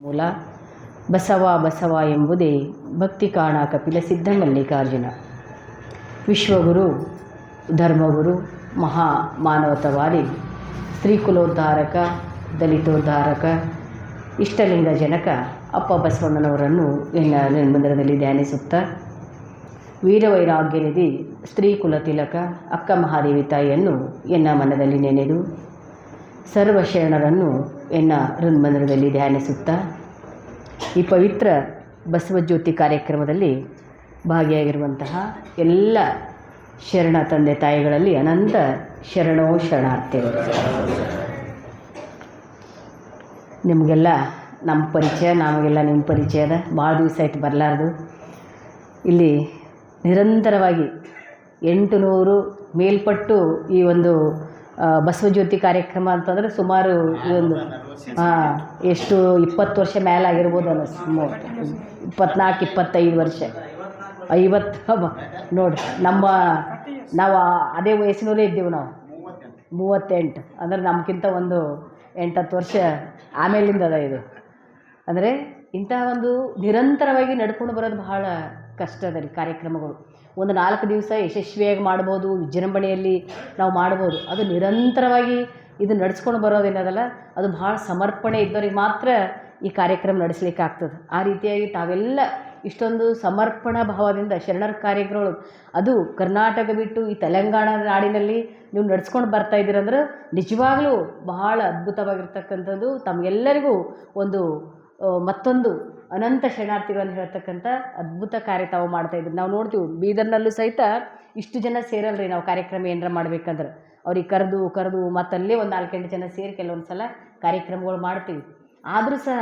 ಮೂಲ ಬಸವ ಬಸವ ಎಂಬುದೇ ಭಕ್ತಿ ಕಾಣ ಕಪಿಲ ಸಿದ್ಧ ಮಲ್ಲಿಕಾರ್ಜುನ. ವಿಶ್ವಗುರು, ಧರ್ಮಗುರು, ಮಹಾ ಮಾನವತಾವಾದಿ, ಸ್ತ್ರೀಕುಲೋದ್ಧಾರಕ, ದಲಿತೋದ್ಧಾರಕ, ಇಷ್ಟಲಿಂಗ ಜನಕ ಅಪ್ಪ ಬಸವಣ್ಣನವರನ್ನು ನಿರ್ಮಂದಿರದಲ್ಲಿ ಧ್ಯಾನಿಸುತ್ತಾ, ವೀರವೈರಾಗ್ಯನಿಧಿ ಸ್ತ್ರೀಕುಲ ತಿಲಕ ಅಕ್ಕ ಮಹಾದೇವಿ ತಾಯಿಯನ್ನು ಎನ್ನ ಮನದಲ್ಲಿ ನೆನೆದು, ಸರ್ವಶರಣರನ್ನು ಎನ್ನ ಹೃನ್ಮಂದಿರದಲ್ಲಿ ಧ್ಯಾನಿಸುತ್ತಾ, ಈ ಪವಿತ್ರ ಬಸವಜ್ಯೋತಿ ಕಾರ್ಯಕ್ರಮದಲ್ಲಿ ಭಾಗಿಯಾಗಿರುವಂತಹ ಎಲ್ಲ ಶರಣ ತಂದೆ ತಾಯಿಗಳಲ್ಲಿ ಅನಂತ ಶರಣೋ ಶರಣಾರ್ಥಿಗಳು. ನಿಮಗೆಲ್ಲ ನಮ್ಮ ಪರಿಚಯ, ನಮಗೆಲ್ಲ ನಿಮ್ಮ ಪರಿಚಯದ ಭಾಳ ದಿವಸ ಆಯ್ತು ಬರಲಾರ್ದು. ಇಲ್ಲಿ ನಿರಂತರವಾಗಿ 800 ಮೇಲ್ಪಟ್ಟು ಈ ಒಂದು ಬಸವಜ್ಯೋತಿ ಕಾರ್ಯಕ್ರಮ ಅಂತಂದರೆ ಸುಮಾರು ಈ ಒಂದು ಎಷ್ಟು 20 ವರ್ಷ ಮೇಲಾಗಿರ್ಬೋದು ಅನ್ನಿಸ್ತು. 24-25 ವರ್ಷ, 50 ನೋಡಿ. ನಾವು ಅದೇ ವಯಸ್ಸಿನವರೇ ಇದ್ದೀವಿ. ನಾವು 38 ಅಂದರೆ ನಮಗಿಂತ ಒಂದು 8-10 ವರ್ಷ ಆಮೇಲಿಂದ ಅದ ಇದು. ಅಂದರೆ ಇಂತಹ ಒಂದು ನಿರಂತರವಾಗಿ ನಡ್ಕೊಂಡು ಬರೋದು ಬಹಳ ಕಷ್ಟ ಅದ ರೀ. ಕಾರ್ಯಕ್ರಮಗಳು ಒಂದು 4 ದಿವಸ ಯಶಸ್ವಿಯಾಗಿ ಮಾಡ್ಬೋದು, ವಿಜೃಂಭಣೆಯಲ್ಲಿ ನಾವು ಮಾಡ್ಬೋದು. ಅದು ನಿರಂತರವಾಗಿ ಇದು ನಡೆಸ್ಕೊಂಡು ಬರೋದೇನದಲ್ಲ, ಅದು ಭಾಳ ಸಮರ್ಪಣೆ ಇದ್ದವ್ರಿಗೆ ಮಾತ್ರ ಈ ಕಾರ್ಯಕ್ರಮ ನಡೆಸ್ಲಿಕ್ಕೆ ಆಗ್ತದೆ. ಆ ರೀತಿಯಾಗಿ ತಾವೆಲ್ಲ ಇಷ್ಟೊಂದು ಸಮರ್ಪಣಾ ಭಾವದಿಂದ ಶರಣರ ಕಾರ್ಯಕ್ರಮಗಳು, ಅದು ಕರ್ನಾಟಕ ಬಿಟ್ಟು ಈ ತೆಲಂಗಾಣ ನಾಡಿನಲ್ಲಿ ನೀವು ನಡೆಸ್ಕೊಂಡು ಬರ್ತಾ ಇದ್ದೀರಂದ್ರೆ ನಿಜವಾಗಲೂ ಬಹಳ ಅದ್ಭುತವಾಗಿರ್ತಕ್ಕಂಥದ್ದು. ತಮಗೆಲ್ಲರಿಗೂ ಒಂದು ಮತ್ತೊಂದು ಅನಂತ ಶರಣಾರ್ಥಿಗಳನ್ನು ಹೇಳ್ತಕ್ಕಂಥ ಅದ್ಭುತ ಕಾರ್ಯ ತಾವು ಮಾಡ್ತಾಯಿದ್ರು. ನಾವು ನೋಡ್ತೀವಿ ಬೀದರ್ನಲ್ಲೂ ಸಹಿತ ಇಷ್ಟು ಜನ ಸೇರಲ್ರಿ. ನಾವು ಕಾರ್ಯಕ್ರಮ ಏನಾರ ಮಾಡ್ಬೇಕಂದ್ರೆ ಅವ್ರಿಗೆ ಕರೆದು ಮತ್ತಲ್ಲೇ ಒಂದು 4-8 ಜನ ಸೇರಿ ಕೆಲವೊಂದು ಸಲ ಕಾರ್ಯಕ್ರಮಗಳು ಮಾಡ್ತೀವಿ. ಆದರೂ ಸಹ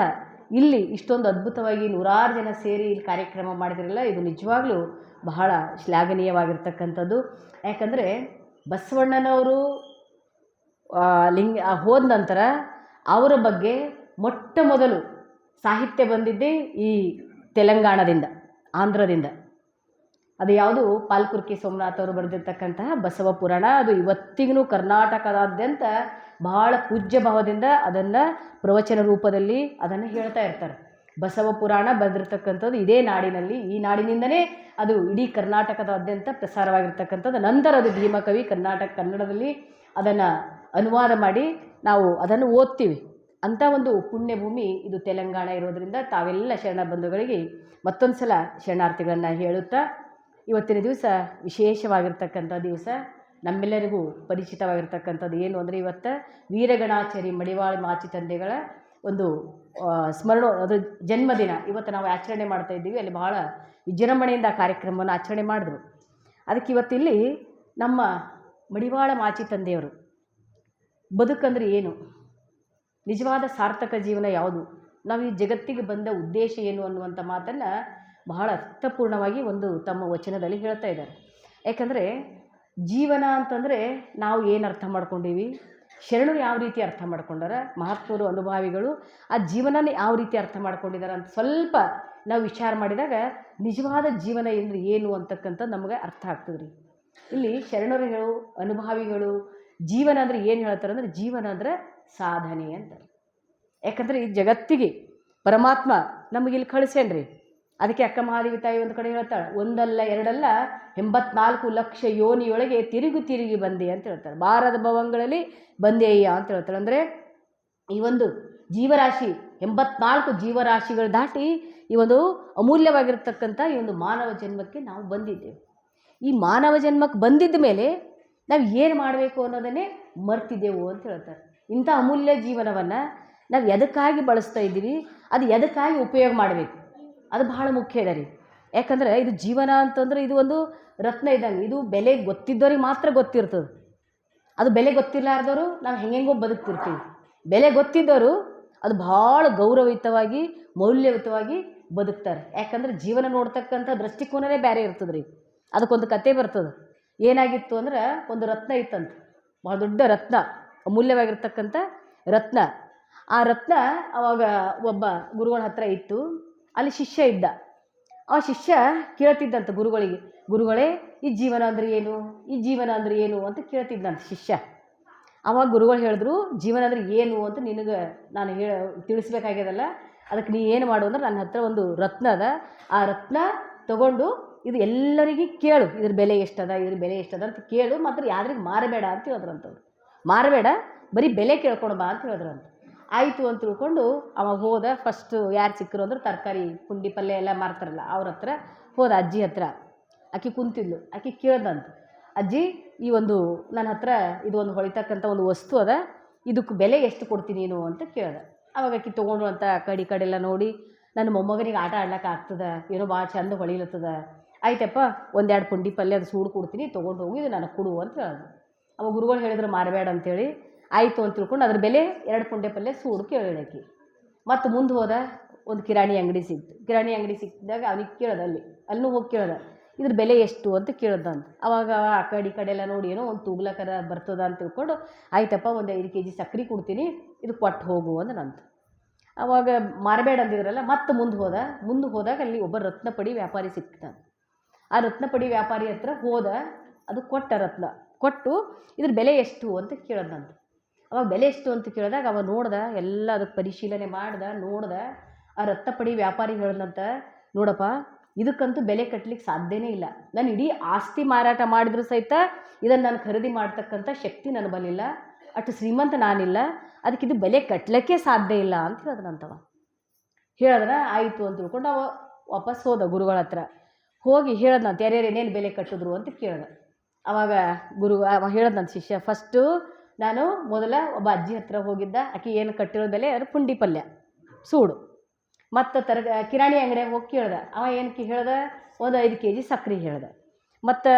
ಇಲ್ಲಿ ಇಷ್ಟೊಂದು ಅದ್ಭುತವಾಗಿ 100 ಜನ ಸೇರಿ ಇಲ್ಲಿ ಕಾರ್ಯಕ್ರಮ ಮಾಡಿದ್ರಲ್ಲ, ಇದು ನಿಜವಾಗ್ಲೂ ಬಹಳ ಶ್ಲಾಘನೀಯವಾಗಿರ್ತಕ್ಕಂಥದ್ದು. ಯಾಕಂದರೆ ಬಸವಣ್ಣನವರು ಹೋದ ನಂತರ ಅವರ ಬಗ್ಗೆ ಮೊಟ್ಟ ಮೊದಲು ಸಾಹಿತ್ಯ ಬಂದಿದ್ದೇ ಈ ತೆಲಂಗಾಣದಿಂದ, ಆಂಧ್ರದಿಂದ. ಅದು ಯಾವುದು ಪಾಲ್ಕುರ್ಕಿ ಸೋಮನಾಥ್ ಅವರು ಬರೆದಿರ್ತಕ್ಕಂತಹ ಬಸವ ಪುರಾಣ. ಅದು ಇವತ್ತಿಗೂ ಕರ್ನಾಟಕದಾದ್ಯಂತ ಬಹಳ ಪೂಜ್ಯ ಭಾವದಿಂದ ಅದನ್ನು ಪ್ರವಚನ ರೂಪದಲ್ಲಿ ಅದನ್ನು ಹೇಳ್ತಾ ಇರ್ತಾರೆ. ಬಸವ ಪುರಾಣ ಬರೆದಿರ್ತಕ್ಕಂಥದ್ದು ಇದೇ ನಾಡಿನಲ್ಲಿ, ಈ ನಾಡಿನಿಂದನೇ ಅದು ಇಡೀ ಕರ್ನಾಟಕದಾದ್ಯಂತ ಪ್ರಸಾರವಾಗಿರ್ತಕ್ಕಂಥದ್ದು. ನಂತರ ಅದು ಭೀಮಕವಿ ಕನ್ನಡದಲ್ಲಿ ಅದನ್ನು ಅನುವಾದ ಮಾಡಿ ನಾವು ಅದನ್ನು ಓದ್ತೀವಿ. ಅಂಥ ಒಂದು ಪುಣ್ಯಭೂಮಿ ಇದು ತೆಲಂಗಾಣ ಇರೋದರಿಂದ ತಾವೆಲ್ಲ ಶರಣ ಬಂಧುಗಳಿಗೆ ಮತ್ತೊಂದು ಸಲ ಶರಣಾರ್ಥಿಗಳನ್ನು ಹೇಳುತ್ತಾ, ಇವತ್ತಿನ ದಿವಸ ವಿಶೇಷವಾಗಿರ್ತಕ್ಕಂಥ ದಿವಸ, ನಮ್ಮೆಲ್ಲರಿಗೂ ಪರಿಚಿತವಾಗಿರ್ತಕ್ಕಂಥದ್ದು ಏನು ಅಂದರೆ ಇವತ್ತು ವೀರಗಣಾಚಾರಿ ಮಡಿವಾಳ ಮಾಚಿ ತಂದೆಗಳ ಒಂದು ಅದು ಜನ್ಮದಿನ ಇವತ್ತು ನಾವು ಆಚರಣೆ ಮಾಡ್ತಾ ಇದ್ದೀವಿ. ಅಲ್ಲಿ ಬಹಳ ವಿಜೃಂಭಣೆಯಿಂದ ಆ ಕಾರ್ಯಕ್ರಮವನ್ನು ಆಚರಣೆ ಮಾಡಿದ್ರು. ಅದಕ್ಕೆ ಇವತ್ತಿಲ್ಲಿ ನಮ್ಮ ಮಡಿವಾಳ ಮಾಚಿ ತಂದೆಯವರು ಬದುಕಂದ್ರೆ ಏನು, ನಿಜವಾದ ಸಾರ್ಥಕ ಜೀವನ ಯಾವುದು, ನಾವು ಈ ಜಗತ್ತಿಗೆ ಬಂದ ಉದ್ದೇಶ ಏನು ಅನ್ನುವಂಥ ಮಾತನ್ನು ಬಹಳ ಅರ್ಥಪೂರ್ಣವಾಗಿ ಒಂದು ತಮ್ಮ ವಚನದಲ್ಲಿ ಹೇಳ್ತಾ ಇದ್ದಾರೆ. ಯಾಕಂದರೆ ಜೀವನ ಅಂತಂದರೆ ನಾವು ಏನು ಅರ್ಥ ಮಾಡ್ಕೊಂಡೀವಿ, ಶರಣರು ಯಾವ ರೀತಿ ಅರ್ಥ ಮಾಡ್ಕೊಂಡಾರ, ಮಹಾತ್ಮರು ಅನುಭಾವಿಗಳು ಆ ಜೀವನನೇ ಯಾವ ರೀತಿ ಅರ್ಥ ಮಾಡ್ಕೊಂಡಿದ್ದಾರೆ ಅಂತ ಸ್ವಲ್ಪ ನಾವು ವಿಚಾರ ಮಾಡಿದಾಗ ನಿಜವಾದ ಜೀವನ ಅಂದರೆ ಏನು ಅಂತಕ್ಕಂಥದ್ದು ನಮಗೆ ಅರ್ಥ ಆಗ್ತದೆ ರೀ. ಇಲ್ಲಿ ಶರಣರು ಅನುಭಾವಿಗಳು ಜೀವನ ಅಂದರೆ ಏನು ಹೇಳ್ತಾರೆ ಅಂದರೆ, ಜೀವನ ಅಂದರೆ ಸಾಧನೆ ಅಂತಾರೆ. ಯಾಕಂದರೆ ಈ ಜಗತ್ತಿಗೆ ಪರಮಾತ್ಮ ನಮಗಿಲ್ಲಿ ಕಳಿಸೇನ್ರಿ. ಅದಕ್ಕೆ ಅಕ್ಕ ಮಹಾದೇವಿ ತಾಯಿ ಒಂದು ಕಡೆ ಹೇಳ್ತಾಳೆ, 1 2 ಅಲ್ಲ 84 ಲಕ್ಷ ಯೋನಿಯೊಳಗೆ ತಿರುಗಿ ಬಂದೆ ಅಂತ ಹೇಳ್ತಾಳೆ. ಬಾರದ ಭವಂಗಳಲ್ಲಿ ಬಂದೆಯ್ಯ ಅಂತ ಹೇಳ್ತಾಳೆ. ಅಂದರೆ ಈ ಒಂದು ಜೀವರಾಶಿ 84 ಜೀವರಾಶಿಗಳು ದಾಟಿ ಈ ಒಂದು ಅಮೂಲ್ಯವಾಗಿರ್ತಕ್ಕಂಥ ಈ ಒಂದು ಮಾನವ ಜನ್ಮಕ್ಕೆ ನಾವು ಬಂದಿದ್ದೇವೆ. ಈ ಮಾನವ ಜನ್ಮಕ್ಕೆ ಬಂದಿದ್ದ ಮೇಲೆ ನಾವು ಏನು ಮಾಡಬೇಕು ಅನ್ನೋದನ್ನೇ ಮರ್ತಿದ್ದೆವು ಅಂತ ಹೇಳ್ತಾರೆ. ಇಂಥ ಅಮೂಲ್ಯ ಜೀವನವನ್ನು ನಾವು ಎದಕ್ಕಾಗಿ ಬಳಸ್ತಾ ಇದ್ದೀವಿ, ಅದು ಎದಕ್ಕಾಗಿ ಉಪಯೋಗ ಮಾಡಬೇಕು, ಅದು ಬಹಳ ಮುಖ್ಯ ಇದೆ ರೀ. ಯಾಕಂದರೆ ಇದು ಜೀವನ ಅಂತಂದರೆ ಇದು ಒಂದು ರತ್ನ ಇದ್ದಂಗೆ. ಇದು ಬೆಲೆ ಗೊತ್ತಿದ್ದವ್ರಿಗೆ ಮಾತ್ರ ಗೊತ್ತಿರ್ತದೆ. ಅದು ಬೆಲೆ ಗೊತ್ತಿರಲಾರ್ದವರು ನಾವು ಹೆಂಗೆಂಗೋ ಬದುಕ್ತಿರ್ತೀವಿ. ಬೆಲೆ ಗೊತ್ತಿದ್ದವರು ಅದು ಭಾಳ ಗೌರವಯುತವಾಗಿ ಮೌಲ್ಯಯುತವಾಗಿ ಬದುಕ್ತಾರೆ. ಯಾಕಂದರೆ ಜೀವನ ನೋಡ್ತಕ್ಕಂಥ ದೃಷ್ಟಿಕೋನವೇ ಬೇರೆ ಇರ್ತದೆ ರೀ. ಅದಕ್ಕೊಂದು ಕತೆ ಬರ್ತದೆ. ಏನಾಗಿತ್ತು ಅಂದ್ರೆ, ಒಂದು ರತ್ನ ಇತ್ತಂತ, ಭಾಳ ದೊಡ್ಡ ರತ್ನ, ಅಮೂಲ್ಯವಾಗಿರ್ತಕ್ಕಂಥ ರತ್ನ. ಆ ರತ್ನ ಅವಾಗ ಒಬ್ಬ ಗುರುಗಳ ಹತ್ರ ಇತ್ತು. ಅಲ್ಲಿ ಶಿಷ್ಯ ಇದ್ದ. ಆ ಶಿಷ್ಯ ಕೇಳ್ತಿದ್ದಂತ ಗುರುಗಳೇ ಈ ಜೀವನ ಅಂದರೆ ಏನು, ಈ ಜೀವನ ಅಂದರೆ ಏನು ಅಂತ ಕೇಳ್ತಿದ್ದಂತ ಶಿಷ್ಯ. ಆವಾಗ ಗುರುಗಳು ಹೇಳಿದ್ರು, ಜೀವನ ಅಂದರೆ ಏನು ಅಂತ ನಿನಗೆ ನಾನು ತಿಳಿಸ್ಬೇಕಾಗ್ಯದಲ್ಲ, ಅದಕ್ಕೆ ನೀ ಏನು ಮಾಡು ಅಂದ್ರೆ ನನ್ನ ಹತ್ರ ಒಂದು ರತ್ನ ಅದ, ಆ ರತ್ನ ತಗೊಂಡು ಇದು ಎಲ್ಲರಿಗೆ ಕೇಳು, ಇದ್ರ ಬೆಲೆ ಎಷ್ಟದ, ಇದ್ರ ಬೆಲೆ ಎಷ್ಟದ ಅಂತ ಕೇಳು, ಮಾತ್ರ ಯಾರಿಗೆ ಮಾರಬೇಡ ಅಂತ ಹೇಳಿದ್ರಂತವ್ರು. ಮಾರಬೇಡ, ಬರೀ ಬೆಲೆ ಕೇಳ್ಕೊಂಡು ಬಾ ಅಂತ ಹೇಳಿದ್ರಂತ. ಆಯಿತು ಅಂತ ತಿಳ್ಕೊಂಡು ಅವಾಗ ಹೋದ. ಫಸ್ಟು ಯಾರು ಸಿಕ್ಕರು ಅಂದ್ರೆ ತರಕಾರಿ ಪುಂಡಿ ಪಲ್ಯ ಎಲ್ಲ ಮಾರ್ತಾರಲ್ಲ ಅವ್ರ ಹತ್ರ ಹೋದ. ಅಜ್ಜಿ ಹತ್ರ ಆಕೆ ಕುಂತಿದ್ಲು. ಆಕೆ ಕೇಳ್ದಂತ, ಅಜ್ಜಿ ಈ ಒಂದು ನನ್ನ ಹತ್ರ ಇದು ಒಂದು ಹೊಳಿತಕ್ಕಂಥ ಒಂದು ವಸ್ತು ಅದ, ಇದಕ್ಕೆ ಬೆಲೆ ಎಷ್ಟು ಕೊಡ್ತೀನಿ ನೀನು ಅಂತ ಕೇಳ್ದೆ. ಅವಾಗ ಆಕೆ ತೊಗೊಂಡು ಅಂತ ಕಡೆಲ್ಲ ನೋಡಿ, ನನ್ನ ಮೊಮ್ಮಗನಿಗೆ ಆಟ ಆಡ್ಲಿಕ್ಕೆ ಆಗ್ತದೆ, ಏನೋ ಭಾಳ ಚಂದ ಹೊಳಿಲತ್ತದ, ಆಯ್ತಪ್ಪ ಒಂದೆರಡು ಪುಂಡಿ ಪಲ್ಯ ಅದು ಸೂಡು ಕೊಡ್ತೀನಿ, ತೊಗೊಂಡು ಹೋಗಿ ಇದು ನನಗೆ ಕೊಡು ಅಂತ ಹೇಳಿದ್ರು. ಅವಾಗ ಗುರುಗಳು ಹೇಳಿದ್ರು ಮಾರಬೇಡ ಅಂತೇಳಿ. ಆಯಿತು ಅಂತ ತಿಳ್ಕೊಂಡು ಅದ್ರ ಬೆಲೆ 2 ಪುಂಡಿ ಪಲ್ಯ ಸೂಡು ಕೇಳಕ್ಕೆ. ಮತ್ತು ಮುಂದೆ ಹೋದ. ಒಂದು ಕಿರಾಣಿ ಅಂಗಡಿ ಸಿಕ್ತು. ಕಿರಾಣಿ ಅಂಗಡಿ ಸಿಕ್ಕಿದಾಗ ಅವನಿಗೆ ಕೇಳ್ದೆ, ಅಲ್ಲೂ ಹೋಗಿ ಕೇಳ್ದೆ ಇದ್ರ ಬೆಲೆ ಎಷ್ಟು ಅಂತ ಕೇಳ್ದಂತ. ಅವಾಗ ಆ ಕಡೆ ಎಲ್ಲ ನೋಡಿ ಏನೋ ಒಂದು ತೂಗ್ಲಕ್ಕರ ಬರ್ತದ ಅಂತ ತಿಳ್ಕೊಂಡು, ಆಯ್ತಪ್ಪ ಒಂದು 5 kg ಸಕ್ಕರೆ ಕೊಡ್ತೀನಿ, ಇದು ಕೊಟ್ಟು ಹೋಗು ಅಂದನಂತ. ಅವಾಗ ಮಾರಬೇಡ ಅಂದಿದ್ರಲ್ಲ, ಮತ್ತೆ ಮುಂದೆ ಹೋದಾಗ ಅಲ್ಲಿ ಒಬ್ಬ ರತ್ನಪಡಿ ವ್ಯಾಪಾರಿ ಸಿಕ್ತಾನೆ. ಆ ರತ್ನಪಡಿ ವ್ಯಾಪಾರಿ ಹತ್ರ ಹೋದ. ಅದು ಕೊಟ್ಟ ರತ್ನ ಕೊಟ್ಟು ಇದ್ರ ಬೆಲೆ ಎಷ್ಟು ಅಂತ ಕೇಳ್ದಂತ. ಅವಾಗ ಬೆಲೆ ಎಷ್ಟು ಅಂತ ಕೇಳಿದಾಗ ಅವ ನೋಡ್ದ, ಎಲ್ಲ ಅದಕ್ಕೆ ಪರಿಶೀಲನೆ ನೋಡ್ದ. ಆ ರತ್ನಪಡಿ ವ್ಯಾಪಾರಿ ಹೇಳ್ದಂತ, ನೋಡಪ್ಪ ಇದಕ್ಕಂತೂ ಬೆಲೆ ಕಟ್ಟಲಿಕ್ಕೆ ಸಾಧ್ಯನೇ ಇಲ್ಲ, ನಾನು ಇಡೀ ಆಸ್ತಿ ಮಾರಾಟ ಮಾಡಿದ್ರು ಸಹಿತ ಇದನ್ನು ನಾನು ಖರೀದಿ ಮಾಡ್ತಕ್ಕಂಥ ಶಕ್ತಿ ನನ್ನ ಬಲಿಲ್ಲ, ಅಷ್ಟು ಶ್ರೀಮಂತ ನಾನಿಲ್ಲ, ಅದಕ್ಕೆ ಇದು ಬೆಲೆ ಕಟ್ಟಲಿಕ್ಕೆ ಸಾಧ್ಯ ಇಲ್ಲ ಅಂತ ಹೇಳಿದ್ರಂತವ. ಹೇಳಿದ್ರೆ ಆಯಿತು ಅಂತ ತಿಳ್ಕೊಂಡು ಅವ ವಾಪಸ್ ಹೋದ ಗುರುಗಳ ಹತ್ರ. ಹೋಗಿ ಹೇಳ್ದಂತ, ಯಾರ್ಯಾರು ಏನೇನು ಬೆಲೆ ಕಟ್ಟಿದ್ರು ಅಂತ ಕೇಳ್ದೆ. ಅವಾಗ ಅವ ಹೇಳ್ದಂತ ಶಿಷ್ಯ, ಫಸ್ಟು ನಾನು ಮೊದಲ ಒಬ್ಬ ಅಜ್ಜಿ ಹತ್ರ ಹೋಗಿದ್ದ. ಆಕೆ ಏನು ಕಟ್ಟಿರೋ ಬೆಲೆ ಅದು ಪುಂಡಿ ಪಲ್ಯ ಸೂಡು. ಮತ್ತು ಕಿರಾಣಿ ಅಂಗಡಿಯಾಗ ಹೋಗಿ ಕೇಳ್ದೆ. ಅವ ಏನಕ್ಕೆ ಹೇಳ್ದೆ, ಒಂದು 5 kg ಸಕ್ಕರೆ ಹೇಳ್ದೆ. ಮತ್ತು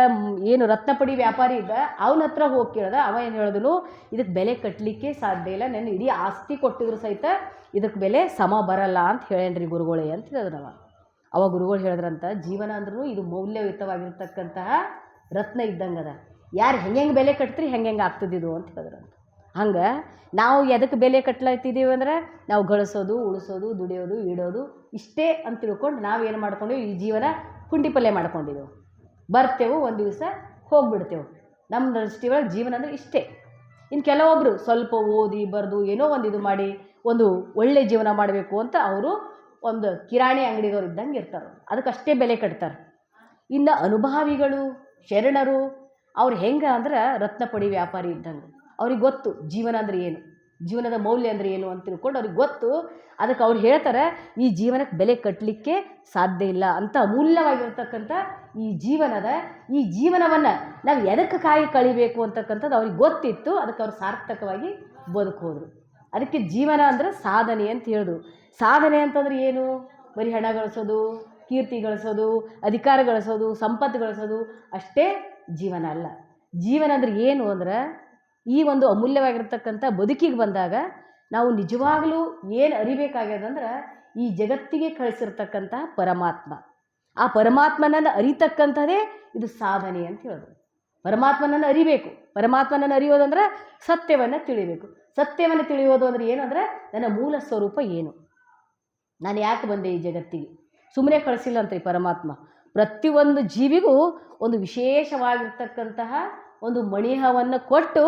ಏನು ರತ್ನಪಡಿ ವ್ಯಾಪಾರಿ ಇದ್ದ ಅವನ ಹತ್ರ ಹೋಗಿ ಕೇಳ್ದೆ. ಅವ ಏನು ಹೇಳಿದನು, ಇದಕ್ಕೆ ಬೆಲೆ ಕಟ್ಟಲಿಕ್ಕೆ ಸಾಧ್ಯ ಇಲ್ಲ, ನಾನು ಇಡೀ ಆಸ್ತಿ ಕೊಟ್ಟಿದ್ರು ಸಹಿತ ಇದಕ್ಕೆ ಬೆಲೆ ಸಮ ಬರಲ್ಲ ಅಂತ ಹೇಳೇನ್ರಿ ಗುರುಗಳೇ ಅಂತ ಹೇಳಿದ್ರವ. ಅವಾಗ ಗುರುಗಳು ಹೇಳಿದ್ರಂತ, ಜೀವನ ಅಂದ್ರೂ ಇದು ಮೌಲ್ಯಯುತವಾಗಿರ್ತಕ್ಕಂತಹ ರತ್ನ ಇದ್ದಂಗದ, ಯಾರು ಹೆಂಗೆ ಬೆಲೆ ಕಟ್ತೀರಿ ಹೆಂಗೆ ಆಗ್ತದಿದು ಅಂತ ಹೇಳಿದ್ರಂತ. ಹಂಗೆ ನಾವು ಎದಕ್ಕೆ ಬೆಲೆ ಕಟ್ಲಾಗ್ತಿದ್ದೀವಿ ಅಂದ್ರೆ, ನಾವು ಗಳಿಸೋದು, ಉಳಿಸೋದು, ದುಡಿಯೋದು, ಇಡೋದು ಇಷ್ಟೇ ಅಂತ ತಿಳ್ಕೊಂಡು ನಾವೇನು ಮಾಡ್ಕೊಂಡೇವು, ಈ ಜೀವನ ಪುಂಡಿ ಪಲ್ಯ ಮಾಡ್ಕೊಂಡಿದ್ದೆವು. ಬರ್ತೇವೆ, ಒಂದು ದಿವಸ ಹೋಗಿಬಿಡ್ತೇವೆ. ನಮ್ಮ ದೃಷ್ಟಿ ಒಳಗೆ ಜೀವನ ಅಂದರೆ ಇಷ್ಟೇ. ಇನ್ನು ಕೆಲವೊಬ್ಬರು ಸ್ವಲ್ಪ ಓದಿ ಬರೆದು ಏನೋ ಒಂದು ಇದು ಮಾಡಿ ಒಂದು ಒಳ್ಳೆ ಜೀವನ ಮಾಡಬೇಕು ಅಂತ ಅವರು ಒಂದು ಕಿರಾಣಿ ಅಂಗಡಿದವ್ರು ಇದ್ದಂಗೆ ಇರ್ತಾರೆ, ಅದಕ್ಕಷ್ಟೇ ಬೆಲೆ ಕಟ್ತಾರೆ. ಇನ್ನು ಅನುಭಾವಿಗಳು, ಶರಣರು ಅವ್ರು ಹೆಂಗೆ ಅಂದ್ರೆ ರತ್ನಪಡಿ ವ್ಯಾಪಾರಿ ಇದ್ದಂಗೆ, ಅವ್ರಿಗೆ ಗೊತ್ತು ಜೀವನ ಅಂದರೆ ಏನು, ಜೀವನದ ಮೌಲ್ಯ ಅಂದರೆ ಏನು ಅಂತ ತಿಳ್ಕೊಂಡು ಅವ್ರಿಗೆ ಗೊತ್ತು. ಅದಕ್ಕೆ ಅವ್ರು ಹೇಳ್ತಾರೆ, ಈ ಜೀವನಕ್ಕೆ ಬೆಲೆ ಕಟ್ಟಲಿಕ್ಕೆ ಸಾಧ್ಯ ಇಲ್ಲ ಅಂತ ಅಮೂಲ್ಯವಾಗಿರ್ತಕ್ಕಂಥ ಈ ಜೀವನವನ್ನು ನಾವು ಎದಕ್ಕೆ ಕಳಿಬೇಕು ಅಂತಕ್ಕಂಥದ್ದು ಅವ್ರಿಗೆ ಗೊತ್ತಿತ್ತು. ಅದಕ್ಕೆ ಅವ್ರು ಸಾರ್ಥಕವಾಗಿ ಬದುಕೋದ್ರು. ಅದಕ್ಕೆ ಜೀವನ ಅಂದರೆ ಸಾಧನೆ ಅಂತ ಹೇಳಿದ್ರು. ಸಾಧನೆ ಅಂತಂದ್ರೆ ಏನು, ಬರೀ ಹಣ ಗಳಿಸೋದು, ಕೀರ್ತಿ ಗಳಿಸೋದು, ಅಧಿಕಾರ ಗಳಿಸೋದು, ಸಂಪತ್ತು ಗಳಿಸೋದು ಅಷ್ಟೇ ಜೀವನ ಅಲ್ಲ. ಜೀವನ ಅಂದ್ರೆ ಏನು ಅಂದ್ರೆ, ಈ ಒಂದು ಅಮೂಲ್ಯವಾಗಿರ್ತಕ್ಕಂಥ ಬದುಕಿಗೆ ಬಂದಾಗ ನಾವು ನಿಜವಾಗಲೂ ಏನು ಅರಿಬೇಕಾಗ್ಯದಂದ್ರೆ, ಈ ಜಗತ್ತಿಗೆ ಕಳಿಸಿರ್ತಕ್ಕಂಥ ಪರಮಾತ್ಮ, ಆ ಪರಮಾತ್ಮನನ್ನು ಅರಿತಕ್ಕಂಥದ್ದೇ ಇದು ಸಾಧನೆ ಅಂತ ಹೇಳೋದು. ಪರಮಾತ್ಮನನ್ನು ಅರಿಬೇಕು. ಪರಮಾತ್ಮನನ್ನು ಅರಿಯೋದಂದ್ರೆ ಸತ್ಯವನ್ನು ತಿಳಿಬೇಕು. ಸತ್ಯವನ್ನು ತಿಳಿಯೋದು ಅಂದರೆ ಏನಂದರೆ, ನನ್ನ ಮೂಲ ಸ್ವರೂಪ ಏನು, ನಾನು ಯಾಕೆ ಬಂದೆ ಈ ಜಗತ್ತಿಗೆ, ಸುಮ್ಮನೆ ಕಳಿಸಿಲ್ಲ ಅಂತ ಈ ಪರಮಾತ್ಮ. ಪ್ರತಿಯೊಂದು ಜೀವಿಗೂ ಒಂದು ವಿಶೇಷವಾಗಿರ್ತಕ್ಕಂತಹ ಒಂದು ಮಣಿಹವನ್ನು ಕೊಟ್ಟು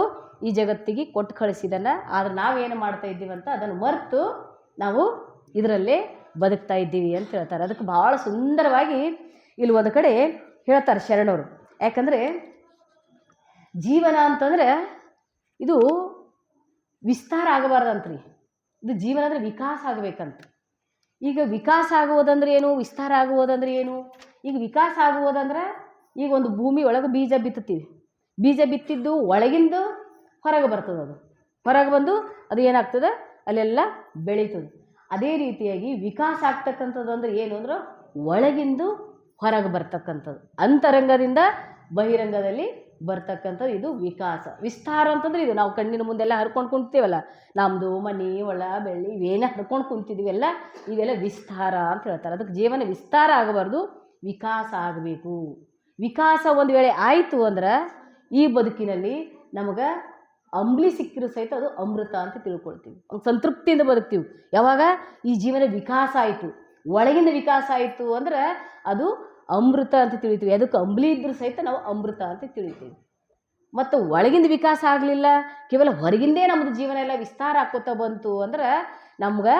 ಈ ಜಗತ್ತಿಗೆ ಕೊಟ್ಟು ಕಳಿಸಿದನ್ನು. ಆದರೆ ನಾವೇನು ಮಾಡ್ತಾ ಇದ್ದೀವಂತ ಅದನ್ನು ಮರೆತು ನಾವು ಇದರಲ್ಲೇ ಬದುಕ್ತಾ ಇದ್ದೀವಿ ಅಂತ ಹೇಳ್ತಾರೆ. ಅದಕ್ಕೆ ಭಾಳ ಸುಂದರವಾಗಿ ಇಲ್ಲಿ ಒಂದು ಕಡೆ ಹೇಳ್ತಾರೆ ಶರಣವರು. ಯಾಕಂದರೆ ಜೀವನ ಅಂತಂದರೆ ಇದು ವಿಸ್ತಾರ ಆಗಬಾರ್ದಂತ್ರಿ, ಇದು ಜೀವನ ಅಂದರೆ ವಿಕಾಸ ಆಗಬೇಕಂತ. ಈಗ ವಿಕಾಸ ಆಗುವುದಂದ್ರೆ ಏನು, ವಿಸ್ತಾರ ಆಗುವುದಂದ್ರೆ ಏನು? ಈಗ ವಿಕಾಸ ಆಗುವುದಂದ್ರೆ, ಈಗ ಒಂದು ಭೂಮಿ ಒಳಗೆ ಬೀಜ ಬಿತ್ತುತ್ತೀವಿ, ಬೀಜ ಬಿತ್ತಿದ್ದು ಒಳಗಿಂದು ಹೊರಗೆ ಬರ್ತದೆ, ಅದು ಹೊರಗೆ ಬಂದು ಅದು ಏನಾಗ್ತದೆ ಅಲ್ಲೆಲ್ಲ ಬೆಳೀತದೆ. ಅದೇ ರೀತಿಯಾಗಿ ವಿಕಾಸ ಆಗ್ತಕ್ಕಂಥದ್ದು ಅಂದರೆ ಏನು ಅಂದ್ರೆ, ಒಳಗಿಂದು ಹೊರಗೆ ಬರ್ತಕ್ಕಂಥದ್ದು, ಅಂತರಂಗದಿಂದ ಬಹಿರಂಗದಲ್ಲಿ ಬರ್ತಕ್ಕಂಥದ್ದು ಇದು ವಿಕಾಸ. ವಿಸ್ತಾರ ಅಂತಂದ್ರೆ ಇದು ನಾವು ಕಣ್ಣಿನ ಮುಂದೆಲ್ಲ ಹರ್ಕೊಂಡು ಕುಂತೀವಲ್ಲ, ನಮ್ಮದು ಮನೆ ಒಳ ಬೆಳ್ಳಿ ಇವೇನೇ ಹರ್ಕೊಂಡು ಕುಂತಿದ್ದೀವೆಲ್ಲ, ಇವೆಲ್ಲ ವಿಸ್ತಾರ ಅಂತ ಹೇಳ್ತಾರೆ. ಅದಕ್ಕೆ ಜೀವನ ವಿಸ್ತಾರ ಆಗಬಾರ್ದು, ವಿಕಾಸ ಆಗಬೇಕು. ವಿಕಾಸ ಒಂದು ವೇಳೆ ಆಯಿತು ಅಂದ್ರೆ ಈ ಬದುಕಿನಲ್ಲಿ ನಮಗೆ ಅಂಬ್ಲಿ ಸಿಕ್ಕಿರೋ ಸಹಿತ ಅದು ಅಮೃತ ಅಂತ ತಿಳ್ಕೊಳ್ತೀವಿ, ಸಂತೃಪ್ತಿಯಿಂದ ಬದುಕ್ತೀವಿ. ಯಾವಾಗ ಈ ಜೀವನ ವಿಕಾಸ ಆಯಿತು, ಒಳಗಿನ ವಿಕಾಸ ಆಯಿತು ಅಂದ್ರೆ ಅದು ಅಮೃತ ಅಂತ ತಿಳಿತೀವಿ. ಅದಕ್ಕೆ ಅಂಬ್ಲಿ ಇದ್ರೂ ಸಹಿತ ನಾವು ಅಮೃತ ಅಂತ ತಿಳಿತೀವಿ. ಮತ್ತು ಒಳಗಿಂದ ವಿಕಾಸ ಆಗಲಿಲ್ಲ, ಕೇವಲ ಹೊರಗಿಂದೇ ನಮ್ಮದು ಜೀವನ ಎಲ್ಲ ವಿಸ್ತಾರ ಆಕೋತಾ ಬಂತು ಅಂದ್ರೆ ನಮ್ಗೆ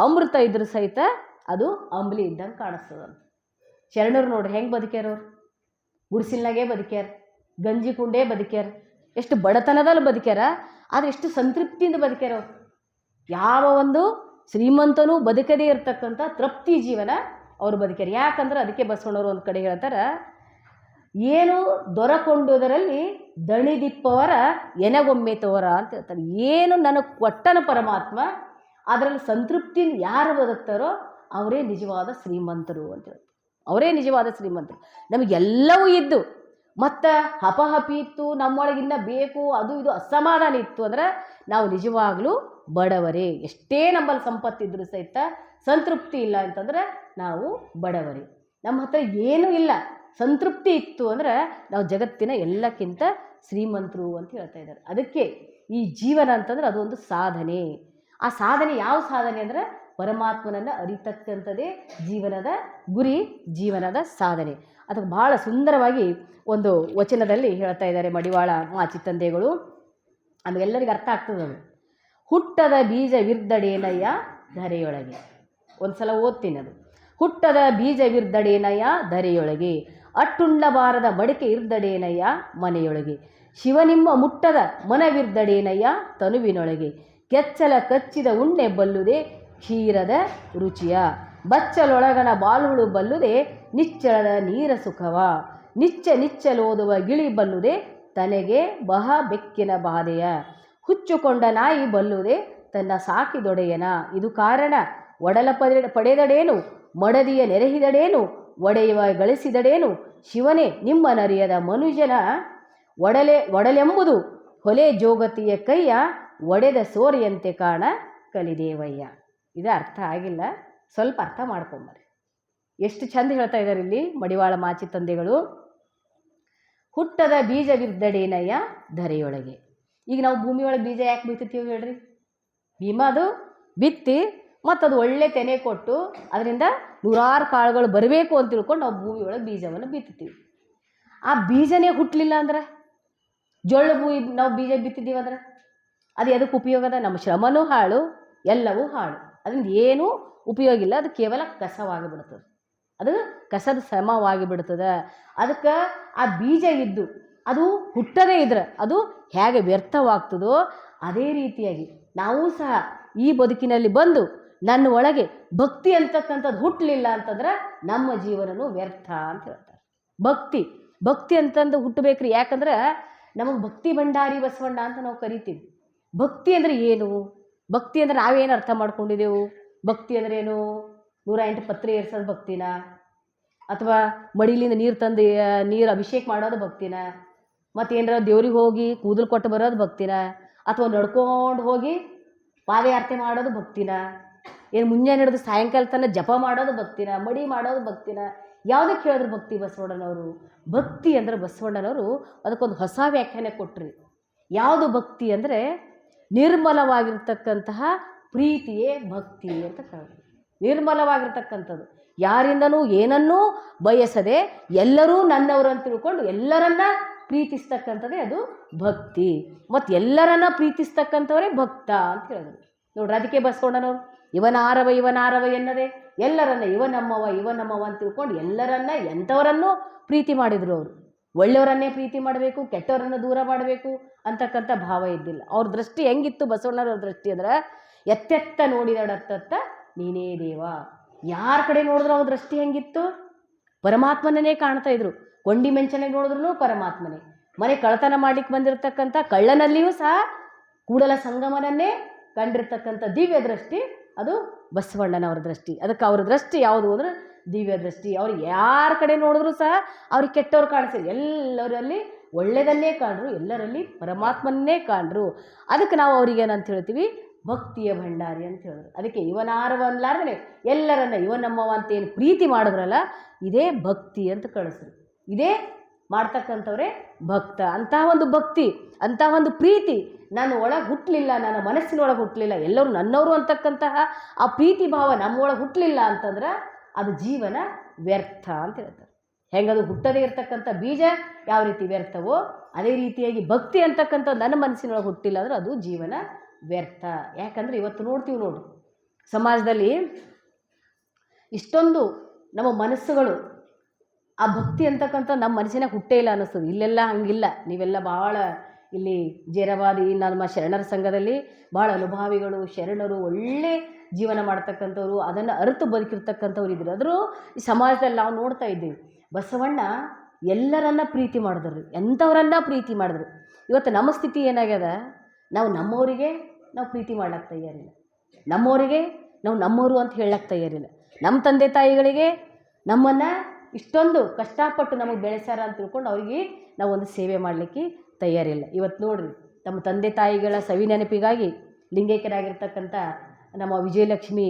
ಅಮೃತ ಇದ್ರೂ ಸಹಿತ ಅದು ಅಂಬ್ಲಿ ಇದ್ದಂಗೆ ಕಾಣಿಸ್ತದಂತ. ಶರಣರು ನೋಡ್ರಿ ಹೆಂಗೆ ಬದುಕ್ಯಾರವ್ರು, ಗುಡಿಸಿಲ್ನಾಗೆ ಬದುಕ್ಯಾರ, ಗಂಜಿ ಕುಂಡೇ ಬದುಕ್ಯಾರ, ಎಷ್ಟು ಬಡತನದಲ್ಲಿ ಬದುಕ್ಯಾರ, ಆದರೆ ಎಷ್ಟು ಸಂತೃಪ್ತಿಯಿಂದ ಬದುಕ್ಯಾರವ್ರು. ಯಾವ ಒಂದು ಶ್ರೀಮಂತನೂ ಬದುಕದೇ ಇರತಕ್ಕಂಥ ತೃಪ್ತಿ ಜೀವನ ಅವರು ಬದುಕ್ಯಾರ. ಯಾಕಂದ್ರೆ ಅದಕ್ಕೆ ಬಸವಣ್ಣವರು ಒಂದು ಕಡೆ ಹೇಳ್ತಾರೆ, ಏನು ದೊರಕೊಂಡುದರಲ್ಲಿ ದಣಿದಿಪ್ಪವರ ಎನಗೊಮ್ಮೆ ತೋರ ಅಂತ ಹೇಳ್ತಾರೆ. ಏನು ನನಗೆ ಕೊಟ್ಟನ ಪರಮಾತ್ಮ ಅದರಲ್ಲಿ ಸಂತೃಪ್ತಿಯಿಂದ ಯಾರು ಬದುಕ್ತಾರೋ ಅವರೇ ನಿಜವಾದ ಶ್ರೀಮಂತರು ಅಂತ ಹೇಳ್ತಾರೆ. ಅವರೇ ನಿಜವಾದ ಶ್ರೀಮಂತರು. ನಮಗೆಲ್ಲವೂ ಇದ್ದು ಮತ್ತು ಹಪಹಪಿ ಇತ್ತು, ನಮ್ಮೊಳಗಿನ್ನ ಬೇಕು, ಅದು ಇದು ಅಸಮಾಧಾನ ಇತ್ತು ಅಂದರೆ ನಾವು ನಿಜವಾಗ್ಲೂ ಬಡವರೇ. ಎಷ್ಟೇ ನಮ್ಮಲ್ಲಿ ಸಂಪತ್ತಿದ್ರೂ ಸಹಿತ ಸಂತೃಪ್ತಿ ಇಲ್ಲ ಅಂತಂದ್ರೆ ನಾವು ಬಡವರೇ. ನಮ್ಮ ಹತ್ರ ಏನೂ ಇಲ್ಲ, ಸಂತೃಪ್ತಿ ಇತ್ತು ಅಂದರೆ ನಾವು ಜಗತ್ತಿನ ಎಲ್ಲಕ್ಕಿಂತ ಶ್ರೀಮಂತರು ಅಂತ ಹೇಳ್ತಾ ಇದ್ದಾರೆ. ಅದಕ್ಕೆ ಈ ಜೀವನ ಅಂತಂದ್ರೆ ಅದು ಒಂದು ಸಾಧನೆ. ಆ ಸಾಧನೆ ಯಾವ ಸಾಧನೆ ಅಂದರೆ ಪರಮಾತ್ಮನನ್ನು ಅರಿತಕ್ಕಂಥದ್ದೇ ಜೀವನದ ಗುರಿ, ಜೀವನದ ಸಾಧನೆ. ಅದಕ್ಕೆ ಭಾಳ ಸುಂದರವಾಗಿ ಒಂದು ವಚನದಲ್ಲಿ ಹೇಳ್ತಾ ಇದ್ದಾರೆ ಮಡಿವಾಳ ಮಾಚಿತಂದೆಗಳು. ನಮಗೆಲ್ಲರಿಗೂ ಅರ್ಥ ಆಗ್ತದೆ ಅದು. ಹುಟ್ಟದ ಬೀಜವಿರ್ದಡೇನಯ್ಯ ಧರೆಯೊಳಗೆ. ಒಂದು ಸಲ ಓದ್ತೀನಿ ಅದು. ಹುಟ್ಟದ ಬೀಜವಿರ್ದಡೇನಯ್ಯ ಧರೆಯೊಳಗೆ, ಅಟ್ಟುಂಡಬಾರದ ಮಡಿಕೆ ಇರ್ದಡೇನಯ್ಯ ಮನೆಯೊಳಗೆ, ಶಿವನಿಮ್ಮ ಮುಟ್ಟದ ಮನವಿರ್ದಡೇನಯ್ಯ ತನುವಿನೊಳಗೆ, ಕೆಚ್ಚಲ ಕಚ್ಚಿದ ಉಣ್ಣೆ ಬಲ್ಲುದೆ ಕ್ಷೀರದ ರುಚಿಯ, ಬಚ್ಚಲೊಳಗನ ಬಾಲುಳು ಬಲ್ಲುದೆ ನಿಚ್ಚಳದ ನೀರ ಸುಖವ, ನಿಚ್ಚಲೋದುವ ಗಿಳಿ ಬಲ್ಲುದೆ ತನಗೆ ಬಹ ಬೆಕ್ಕಿನ ಬಾಧೆಯ, ಹುಚ್ಚುಕೊಂಡ ನಾಯಿ ಬಲ್ಲುದೆ ತನ್ನ ಸಾಕಿದೊಡೆಯನ, ಇದು ಕಾರಣ ಒಡಲ ಪಡೆದಡೇನು ಮಡದಿಯ ನೆರೆಹಿದಡೇನು, ಒಡೆಯುವ ಗಳಿಸಿದಡೇನು ಶಿವನೇ ನಿಮ್ಮ ನರಿಯದ ಮನುಜನ ಒಡಲೆಂಬುದು ಹೊಲೆ ಜೋಗತಿಯ ಕೈಯ ಒಡೆದ ಸೋರಿಯಂತೆ ಕಾಣ ಕಲಿದೇವಯ್ಯ. ಇದು ಅರ್ಥ ಆಗಿಲ್ಲ, ಸ್ವಲ್ಪ ಅರ್ಥ ಮಾಡ್ಕೊಂಬರ್ರಿ. ಎಷ್ಟು ಚಂದ ಹೇಳ್ತಾ ಇದ್ದಾರೆ ಇಲ್ಲಿ ಮಡಿವಾಳ ಮಾಚಿ ತಂದೆಗಳು. ಹುಟ್ಟದ ಬೀಜವಿರ್ದಡೇನಯ್ಯ ಧರೆಯೊಳಗೆ. ಈಗ ನಾವು ಭೂಮಿಯೊಳಗೆ ಬೀಜ ಯಾಕೆ ಬಿತ್ತುತ್ತೀವಿ ಹೇಳ್ರಿ? ಅದು ಬಿತ್ತಿ ಮತ್ತು ಅದು ಒಳ್ಳೆ ತೆನೆ ಕೊಟ್ಟು ಅದರಿಂದ ನೂರಾರು ಕಾಳುಗಳು ಬರಬೇಕು ಅಂತ ತಿಳ್ಕೊಂಡು ನಾವು ಭೂಮಿಯೊಳಗೆ ಬೀಜವನ್ನು ಬಿತ್ತುತ್ತೀವಿ. ಆ ಬೀಜನೇ ಹುಟ್ಟಲಿಲ್ಲ ಅಂದ್ರೆ, ಜೊಳ್ಳು ನಾವು ಬೀಜ ಬಿತ್ತಿದ್ದೀವಿ ಅಂದ್ರೆ ಅದು ಎದಕ್ಕೆ ಉಪಯೋಗದ? ನಮ್ಮ ಶ್ರಮನೂ ಹಾಳು, ಎಲ್ಲವೂ ಹಾಳು. ಅದರಿಂದ ಏನೂ ಉಪಯೋಗ ಇಲ್ಲ. ಅದು ಕೇವಲ ಕಸವಾಗಿಬಿಡ್ತದೆ, ಅದು ಕಸದ ಶ್ರಮವಾಗಿ ಬಿಡ್ತದೆ. ಅದಕ್ಕೆ ಆ ಬೀಜ ಇದ್ದು ಅದು ಹುಟ್ಟದೇ ಇದ್ರೆ ಅದು ಹೇಗೆ ವ್ಯರ್ಥವಾಗ್ತದೋ ಅದೇ ರೀತಿಯಾಗಿ ನಾವು ಸಹ ಈ ಬದುಕಿನಲ್ಲಿ ಬಂದು ನನ್ನ ಒಳಗೆ ಭಕ್ತಿ ಅಂತಕ್ಕಂಥದ್ದು ಹುಟ್ಟಲಿಲ್ಲ ಅಂತಂದ್ರೆ ನಮ್ಮ ಜೀವನನೂ ವ್ಯರ್ಥ ಅಂತ ಹೇಳ್ತಾರೆ. ಭಕ್ತಿ ಅಂತಂದು ಹುಟ್ಟಬೇಕ್ರಿ. ಯಾಕಂದ್ರೆ ನಮಗೆ ಭಕ್ತಿ ಭಂಡಾರಿ ಬಸವಣ್ಣ ಅಂತ ನಾವು ಕರಿತೀವಿ. ಭಕ್ತಿ ಅಂದರೆ ಏನು? ಭಕ್ತಿ ಅಂದರೆ ನಾವೇನು ಅರ್ಥ ಮಾಡ್ಕೊಂಡಿದ್ದೆವು? ಭಕ್ತಿ ಅಂದ್ರೆ ಏನು? 108 ಪತ್ರೆ ಏರ್ಸೋದು ಭಕ್ತಿನ? ಅಥವಾ ಮಡಿಲಿಂದ ನೀರು ತಂದು ನೀರು ಅಭಿಷೇಕ ಮಾಡೋದು ಭಕ್ತಿನ? ಮತ್ತೇನಾರ ದೇವ್ರಿಗೆ ಹೋಗಿ ಕೂದಲು ಕೊಟ್ಟು ಬರೋದು ಭಕ್ತಿನ? ಅಥವಾ ನಡ್ಕೊಂಡು ಹೋಗಿ ಪಾದಯಾತ್ರೆ ಮಾಡೋದು ಭಕ್ತಿನ? ಏನು ಮುಂಜಾನೆ ಹಿಡಿದು ಸಾಯಂಕಾಲ ತನಕ ಜಪ ಮಾಡೋದು ಭಕ್ತಿನ? ಮಡಿ ಮಾಡೋದು ಭಕ್ತಿನ? ಯಾವುದಕ್ಕೆ ಹೇಳಿದ್ರು ಭಕ್ತಿ ಬಸವಣ್ಣನವರು? ಭಕ್ತಿ ಅಂದರೆ ಬಸವಣ್ಣನವರು ಅದಕ್ಕೊಂದು ಹೊಸ ವ್ಯಾಖ್ಯಾನ ಕೊಟ್ರಿ. ಯಾವುದು ಭಕ್ತಿ ಅಂದರೆ ನಿರ್ಮಲವಾಗಿರ್ತಕ್ಕಂತಹ ಪ್ರೀತಿಯೇ ಭಕ್ತಿ ಅಂತ ಕರೆದ್ರು. ನಿರ್ಮಲವಾಗಿರ್ತಕ್ಕಂಥದ್ದು, ಯಾರಿಂದನೂ ಏನನ್ನೂ ಬಯಸದೆ ಎಲ್ಲರೂ ನನ್ನವರು ಅಂತ ತಿಳ್ಕೊಂಡು ಎಲ್ಲರನ್ನ ಪ್ರೀತಿಸ್ತಕ್ಕಂಥದ್ದೇ ಅದು ಭಕ್ತಿ. ಮತ್ತು ಎಲ್ಲರನ್ನ ಪ್ರೀತಿಸ್ತಕ್ಕಂಥವರೇ ಭಕ್ತ ಅಂತ ಹೇಳಿದ್ರು. ನೋಡ್ರಿ, ಅದಕ್ಕೆ ಬಸವಣ್ಣನವರು ಇವನಾರವ ಎನ್ನದೆ ಎಲ್ಲರನ್ನ ಇವನಮ್ಮವ ಅಂತ ತಿಳ್ಕೊಂಡು ಎಲ್ಲರನ್ನ ಎಂಥವರನ್ನೂ ಪ್ರೀತಿ ಮಾಡಿದರು. ಅವರು ಒಳ್ಳೆಯವರನ್ನೇ ಪ್ರೀತಿ ಮಾಡಬೇಕು, ಕೆಟ್ಟವರನ್ನು ದೂರ ಮಾಡಬೇಕು ಅಂತಕ್ಕಂಥ ಭಾವ ಇದ್ದಿಲ್ಲ. ಅವ್ರ ದೃಷ್ಟಿ ಹೆಂಗಿತ್ತು ಬಸವಣ್ಣನವ್ರ ದೃಷ್ಟಿ ಅಂದ್ರೆ, ಎತ್ತೆತ್ತ ನೋಡಿದಡತ್ತ ನೀನೇ ದೇವ. ಯಾರ ಕಡೆ ನೋಡಿದ್ರು ಅವ್ರ ದೃಷ್ಟಿ ಹೆಂಗಿತ್ತು? ಪರಮಾತ್ಮನೇ ಕಾಣ್ತಾ ಇದ್ರು. ಕೊಂಡಿ ಮೆಂಚನೆ ನೋಡಿದ್ರು ಪರಮಾತ್ಮನೇ. ಮನೆ ಕಳ್ಳತನ ಮಾಡ್ಲಿಕ್ಕೆ ಬಂದಿರತಕ್ಕಂಥ ಕಳ್ಳನಲ್ಲಿಯೂ ಸಹ ಕೂಡಲ ಸಂಗಮನನ್ನೇ ಕಂಡಿರ್ತಕ್ಕಂಥ ದಿವ್ಯ ದೃಷ್ಟಿ ಅದು ಬಸವಣ್ಣನವರ ದೃಷ್ಟಿ. ಅದಕ್ಕೆ ಅವ್ರ ದೃಷ್ಟಿ ಯಾವುದು ಅಂದರೆ ದಿವ್ಯ ದೃಷ್ಟಿ. ಅವ್ರು ಯಾರ ಕಡೆ ನೋಡಿದ್ರು ಸಹ ಅವ್ರಿಗೆ ಕೆಟ್ಟವ್ರು ಕಾಣಿಸಿದ್ರು, ಎಲ್ಲರಲ್ಲಿ ಒಳ್ಳೆಯದನ್ನೇ ಕಾಣ್ರು, ಎಲ್ಲರಲ್ಲಿ ಪರಮಾತ್ಮನ್ನೇ ಕಾಣ್ರು. ಅದಕ್ಕೆ ನಾವು ಅವ್ರಿಗೆ ಏನಂತ ಹೇಳ್ತೀವಿ? ಭಕ್ತಿಯ ಭಂಡಾರಿ ಅಂತ ಹೇಳಿದ್ರು. ಅದಕ್ಕೆ ಇವನಾರವನ್ಲಾರ್ದೇ ಎಲ್ಲರನ್ನ ಇವನಮ್ಮವ ಅಂತ ಏನು ಪ್ರೀತಿ ಮಾಡಿದ್ರಲ್ಲ, ಇದೇ ಭಕ್ತಿ ಅಂತ ಕಳಿಸ್ರು. ಇದೇ ಮಾಡ್ತಕ್ಕಂಥವ್ರೆ ಭಕ್ತ. ಅಂತಹ ಒಂದು ಭಕ್ತಿ, ಅಂತಹ ಒಂದು ಪ್ರೀತಿ ನನ್ನ ಒಳಗೆ ಹುಟ್ಟಲಿಲ್ಲ, ನನ್ನ ಮನಸ್ಸಿನೊಳಗೆ ಹುಟ್ಟಲಿಲ್ಲ, ಎಲ್ಲರೂ ನನ್ನವರು ಅಂತಕ್ಕಂತಹ ಆ ಪ್ರೀತಿ ಭಾವ ನಮ್ಮೊಳಗೆ ಹುಟ್ಟಲಿಲ್ಲ ಅಂತಂದ್ರೆ ಅದು ಜೀವನ ವ್ಯರ್ಥ ಅಂತ ಹೇಳ್ತಾರೆ. ಹೆಂಗದು ಹುಟ್ಟದೇ ಇರ್ತಕ್ಕಂಥ ಬೀಜ ಯಾವ ರೀತಿ ವ್ಯರ್ಥವೋ ಅದೇ ರೀತಿಯಾಗಿ ಭಕ್ತಿ ಅಂತಕ್ಕಂಥ ನನ್ನ ಮನಸ್ಸಿನೊಳಗೆ ಹುಟ್ಟಿಲ್ಲ ಅಂದ್ರೆ ಅದು ಜೀವನ ವ್ಯರ್ಥ. ಯಾಕಂದರೆ ಇವತ್ತು ನೋಡ್ತೀವಿ ನೋಡ್ರಿ, ಸಮಾಜದಲ್ಲಿ ಇಷ್ಟೊಂದು ನಮ್ಮ ಮನಸ್ಸುಗಳು ಆ ಭಕ್ತಿ ಅಂತಕ್ಕಂಥ ನಮ್ಮ ಮನಸ್ಸಿನಾಗ ಹುಟ್ಟೇ ಇಲ್ಲ ಅನ್ನಿಸ್ತದೆ. ಇಲ್ಲೆಲ್ಲ ಹಂಗಿಲ್ಲ. ನೀವೆಲ್ಲ ಭಾಳ ಇಲ್ಲಿ ಜೇರವಾದಿ ನಮ್ಮ ಶರಣರ ಸಂಘದಲ್ಲಿ ಭಾಳ ಅನುಭಾವಿಗಳು, ಶರಣರು, ಒಳ್ಳೆ ಜೀವನ ಮಾಡ್ತಕ್ಕಂಥವ್ರು, ಅದನ್ನು ಅರಿತು ಬದುಕಿರ್ತಕ್ಕಂಥವ್ರು ಇದ್ರು. ಆದರೂ ಈ ಸಮಾಜದಲ್ಲಿ ನಾವು ನೋಡ್ತಾ ಇದ್ದೀವಿ, ಬಸವಣ್ಣ ಎಲ್ಲರನ್ನ ಪ್ರೀತಿ ಮಾಡಿದ್ರು, ಎಂಥವ್ರನ್ನ ಪ್ರೀತಿ ಮಾಡಿದ್ರು. ಇವತ್ತು ನಮ್ಮ ಸ್ಥಿತಿ ಏನಾಗ್ಯದ, ನಾವು ನಮ್ಮವರಿಗೆ ನಾವು ಪ್ರೀತಿ ಮಾಡ್ಲಿಕ್ಕೆ ತಯಾರಿಲ್ಲ, ನಮ್ಮವರಿಗೆ ನಾವು ನಮ್ಮವರು ಅಂತ ಹೇಳಕ್ಕೆ ತಯಾರಿಲ್ಲ. ನಮ್ಮ ತಂದೆ ತಾಯಿಗಳಿಗೆ ನಮ್ಮನ್ನು ಇಷ್ಟೊಂದು ಕಷ್ಟಪಟ್ಟು ನಮಗೆ ಬೆಳೆಸ್ಯಾರ ಅಂತ ತಿಳ್ಕೊಂಡು ಅವರಿಗೆ ನಾವು ಒಂದು ಸೇವೆ ಮಾಡಲಿಕ್ಕೆ ತಯಾರಿಲ್ಲ. ಇವತ್ತು ನೋಡ್ರಿ, ನಮ್ಮ ತಂದೆ ತಾಯಿಗಳ ಸವಿ ನೆನಪಿಗಾಗಿ ಲಿಂಗೈಕ್ಯರಾಗಿರ್ತಕ್ಕಂಥ ನಮ್ಮ ವಿಜಯಲಕ್ಷ್ಮಿ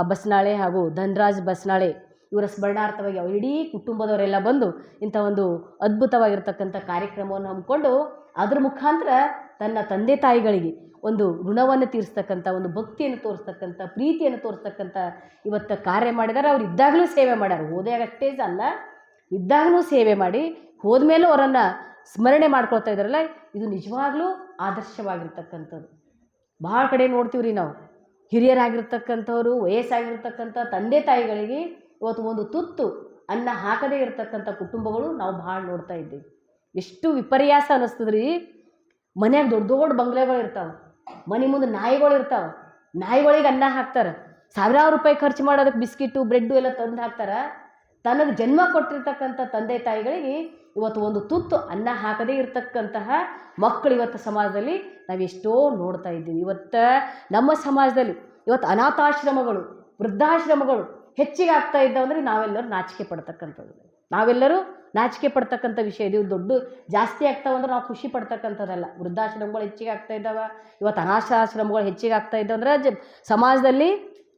ಬಸ್ನಾಳೆ ಹಾಗೂ ಧನರಾಜ್ ಬಸ್ನಾಳೆ ಇವರ ಸ್ಮರಣಾರ್ಥವಾಗಿ ಅವ್ರ ಇಡೀ ಕುಟುಂಬದವರೆಲ್ಲ ಬಂದು ಇಂಥ ಒಂದು ಅದ್ಭುತವಾಗಿರ್ತಕ್ಕಂಥ ಕಾರ್ಯಕ್ರಮವನ್ನು ಹಮ್ಮಿಕೊಂಡು ಅದ್ರ ಮುಖಾಂತರ ತನ್ನ ತಂದೆ ತಾಯಿಗಳಿಗೆ ಒಂದು ಋಣವನ್ನು ತೀರಿಸ್ತಕ್ಕಂಥ, ಒಂದು ಭಕ್ತಿಯನ್ನು ತೋರಿಸ್ತಕ್ಕಂಥ, ಪ್ರೀತಿಯನ್ನು ತೋರಿಸ್ತಕ್ಕಂಥ ಇವತ್ತು ಕಾರ್ಯ ಮಾಡಿದ್ದಾರೆ. ಅವ್ರು ಇದ್ದಾಗಲೂ ಸೇವೆ ಮಾಡ್ಯಾರ, ಹೋದಾಗಷ್ಟೇ ಅಲ್ಲ, ಇದ್ದಾಗಲೂ ಸೇವೆ ಮಾಡಿ ಹೋದ್ಮೇಲೂ ಅವರನ್ನು ಸ್ಮರಣೆ ಮಾಡ್ಕೊಳ್ತಾ ಇದ್ದಾರಲ್ಲ, ಇದು ನಿಜವಾಗ್ಲೂ ಆದರ್ಶವಾಗಿರ್ತಕ್ಕಂಥದ್ದು. ಭಾಳ ಕಡೆ ನೋಡ್ತೀವಿ ರೀ ನಾವು, ಹಿರಿಯರಾಗಿರ್ತಕ್ಕಂಥವ್ರು, ವಯಸ್ಸಾಗಿರ್ತಕ್ಕಂಥ ತಂದೆ ತಾಯಿಗಳಿಗೆ ಇವತ್ತು ಒಂದು ತುತ್ತು ಅನ್ನ ಹಾಕದೇ ಇರತಕ್ಕಂಥ ಕುಟುಂಬಗಳು ನಾವು ಭಾಳ ನೋಡ್ತಾ ಇದ್ದೀವಿ. ಎಷ್ಟು ವಿಪರ್ಯಾಸ ಅನ್ನಿಸ್ತದ್ರಿ. ಮನ್ಯಾಗ ದೊಡ್ಡ ದೊಡ್ಡ ಬಂಗ್ಲೆಗಳು ಇರ್ತಾವೆ, ಮನೆ ಮುಂದೆ ನಾಯಿಗಳು ಇರ್ತಾವೆ, ನಾಯಿಗಳಿಗೆ ಅನ್ನ ಹಾಕ್ತಾರೆ, ಸಾವಿರಾರು ರೂಪಾಯಿ ಖರ್ಚು ಮಾಡೋದಕ್ಕೆ ಬಿಸ್ಕಿಟು ಬ್ರೆಡ್ಡು ಎಲ್ಲ ತಂದು ಹಾಕ್ತಾರೆ. ತನಗೆ ಜನ್ಮ ಕೊಟ್ಟಿರ್ತಕ್ಕಂಥ ತಂದೆ ತಾಯಿಗಳಿಗೆ ಇವತ್ತು ಒಂದು ತುತ್ತು ಅನ್ನ ಹಾಕದೇ ಇರತಕ್ಕಂತಹ ಮಕ್ಕಳು ಇವತ್ತು ಸಮಾಜದಲ್ಲಿ ನಾವು ಎಷ್ಟೋ ನೋಡ್ತಾ ಇದ್ದೀವಿ. ಇವತ್ತು ನಮ್ಮ ಸಮಾಜದಲ್ಲಿ ಇವತ್ತು ಅನಾಥಾಶ್ರಮಗಳು, ವೃದ್ಧಾಶ್ರಮಗಳು ಹೆಚ್ಚಿಗೆ ಆಗ್ತಾ ಇದ್ದಾವಂದರೆ ನಾವೆಲ್ಲರೂ ನಾಚಿಕೆ ಪಡ್ತಕ್ಕಂಥದ್ದು, ನಾವೆಲ್ಲರೂ ನಾಚಿಕೆ ಪಡ್ತಕ್ಕಂಥ ವಿಷಯ. ಇದು ದೊಡ್ಡ ಜಾಸ್ತಿ ಆಗ್ತಾವಂದ್ರೆ ನಾವು ಖುಷಿ ಪಡ್ತಕ್ಕಂಥದ್ದಲ್ಲ. ವೃದ್ಧಾಶ್ರಮಗಳು ಹೆಚ್ಚಿಗೆ ಆಗ್ತಾ ಇದ್ದಾವೆ, ಇವತ್ತು ಅನಾಥಾಶ್ರಮಗಳು ಹೆಚ್ಚಿಗೆ ಆಗ್ತಾ ಇದ್ದಾವಂದ್ರೆ ಸಮಾಜದಲ್ಲಿ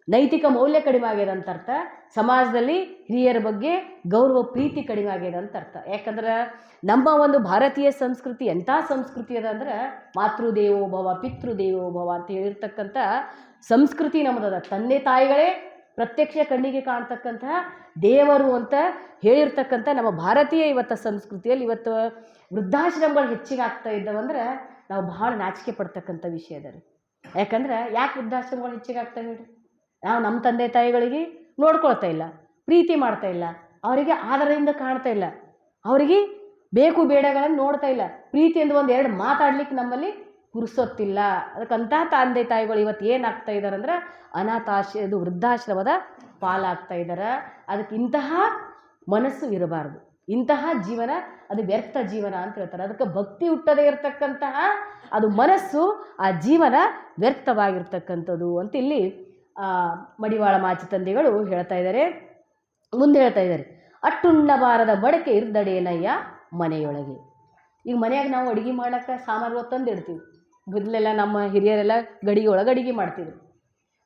ನೈತಿಕ ಮೌಲ್ಯ ಕಡಿಮೆ ಆಗ್ಯದ ಅಂತ ಅರ್ಥ, ಸಮಾಜದಲ್ಲಿ ಹಿರಿಯರ ಬಗ್ಗೆ ಗೌರವ ಪ್ರೀತಿ ಕಡಿಮೆ ಆಗ್ಯದ ಅಂತ ಅರ್ಥ. ಯಾಕಂದ್ರೆ ನಮ್ಮ ಒಂದು ಭಾರತೀಯ ಸಂಸ್ಕೃತಿ ಎಂಥ ಸಂಸ್ಕೃತಿ ಅದ ಅಂದ್ರೆ ಮಾತೃದೇವೋ ಭವ ಪಿತೃದೇವೋ ಭವ ಅಂತ ಹೇಳಿರ್ತಕ್ಕಂಥ ಸಂಸ್ಕೃತಿ ನಮ್ಮದದ. ತಂದೆ ತಾಯಿಗಳೇ ಪ್ರತ್ಯಕ್ಷ ಕಣ್ಣಿಗೆ ಕಾಣ್ತಕ್ಕಂತಹ ದೇವರು ಅಂತ ಹೇಳಿರ್ತಕ್ಕಂಥ ನಮ್ಮ ಭಾರತೀಯ ಇವತ್ತು ಸಂಸ್ಕೃತಿಯಲ್ಲಿ ಇವತ್ತು ವೃದ್ಧಾಶ್ರಮಗಳು ಹೆಚ್ಚಿಗೆ ಆಗ್ತಾ ಇದ್ದಾವಂದ್ರೆ ನಾವು ಭಾಳ ನಾಚಿಕೆ ಪಡ್ತಕ್ಕಂಥ ವಿಷಯ ಅದ ರೀ. ಯಾಕಂದ್ರೆ ಯಾಕೆ ವೃದ್ಧಾಶ್ರಮಗಳು ಹೆಚ್ಚಿಗೆ ಆಗ್ತಾವೆ ಹೇಳ್ರಿ? ನಾವು ನಮ್ಮ ತಂದೆ ತಾಯಿಗಳಿಗೆ ನೋಡ್ಕೊಳ್ತಾ ಇಲ್ಲ, ಪ್ರೀತಿ ಮಾಡ್ತಾ ಇಲ್ಲ, ಅವರಿಗೆ ಆದರದಿಂದ ಕಾಣ್ತಾ ಇಲ್ಲ, ಅವರಿಗೆ ಬೇಕು ಬೇಡಗಳನ್ನು ನೋಡ್ತಾ ಇಲ್ಲ, ಪ್ರೀತಿಯಿಂದ ಒಂದು ಎರಡು ಮಾತಾಡ್ಲಿಕ್ಕೆ ನಮ್ಮಲ್ಲಿ ಪುರುಸೊತ್ತಿಲ್ಲ. ಅದಕ್ಕಂಥ ತಂದೆ ತಾಯಿಗಳು ಇವತ್ತು ಏನಾಗ್ತಾ ಇದ್ದಾರೆ ಅಂದ್ರೆ ಇದು ವೃದ್ಧಾಶ್ರಮದ ಪಾಲಾಗ್ತಾ ಇದ್ದಾರೆ. ಅದಕ್ಕೆ ಇಂತಹ ಮನಸ್ಸು ಇರಬಾರ್ದು, ಇಂತಹ ಜೀವನ ಅದು ವ್ಯರ್ಥ ಜೀವನ ಅಂತ ಹೇಳ್ತಾರೆ. ಅದಕ್ಕೆ ಭಕ್ತಿ ಹುಟ್ಟದೇ ಇರತಕ್ಕಂತಹ ಅದು ಮನಸ್ಸು, ಆ ಜೀವನ ವ್ಯರ್ಥವಾಗಿರ್ತಕ್ಕಂಥದ್ದು ಅಂತ ಇಲ್ಲಿ ಮಡಿವಾಳ ಮಾಚಿ ತಂದೆಗಳು ಹೇಳ್ತಾ ಇದ್ದಾರೆ. ಮುಂದೆ ಹೇಳ್ತಾ ಇದ್ದಾರೆ, ಅಟ್ಟುಣ್ಣಬಾರದ ಮಡಕೆ ಇರ್ದಡೇನಯ್ಯ ಮನೆಯೊಳಗೆ. ಈಗ ಮನೆಯಾಗ ನಾವು ಅಡುಗೆ ಮಾಡ್ಲಿಕ್ಕೆ ಸಾಮಾನುಗಳು ತಂದು ಇಡ್ತೀವಿ. ಮೊದಲೆಲ್ಲ ನಮ್ಮ ಹಿರಿಯರೆಲ್ಲ ಗಡಿಗೆ ಒಳಗೆ ಅಡುಗೆ ಮಾಡ್ತಿದ್ರು.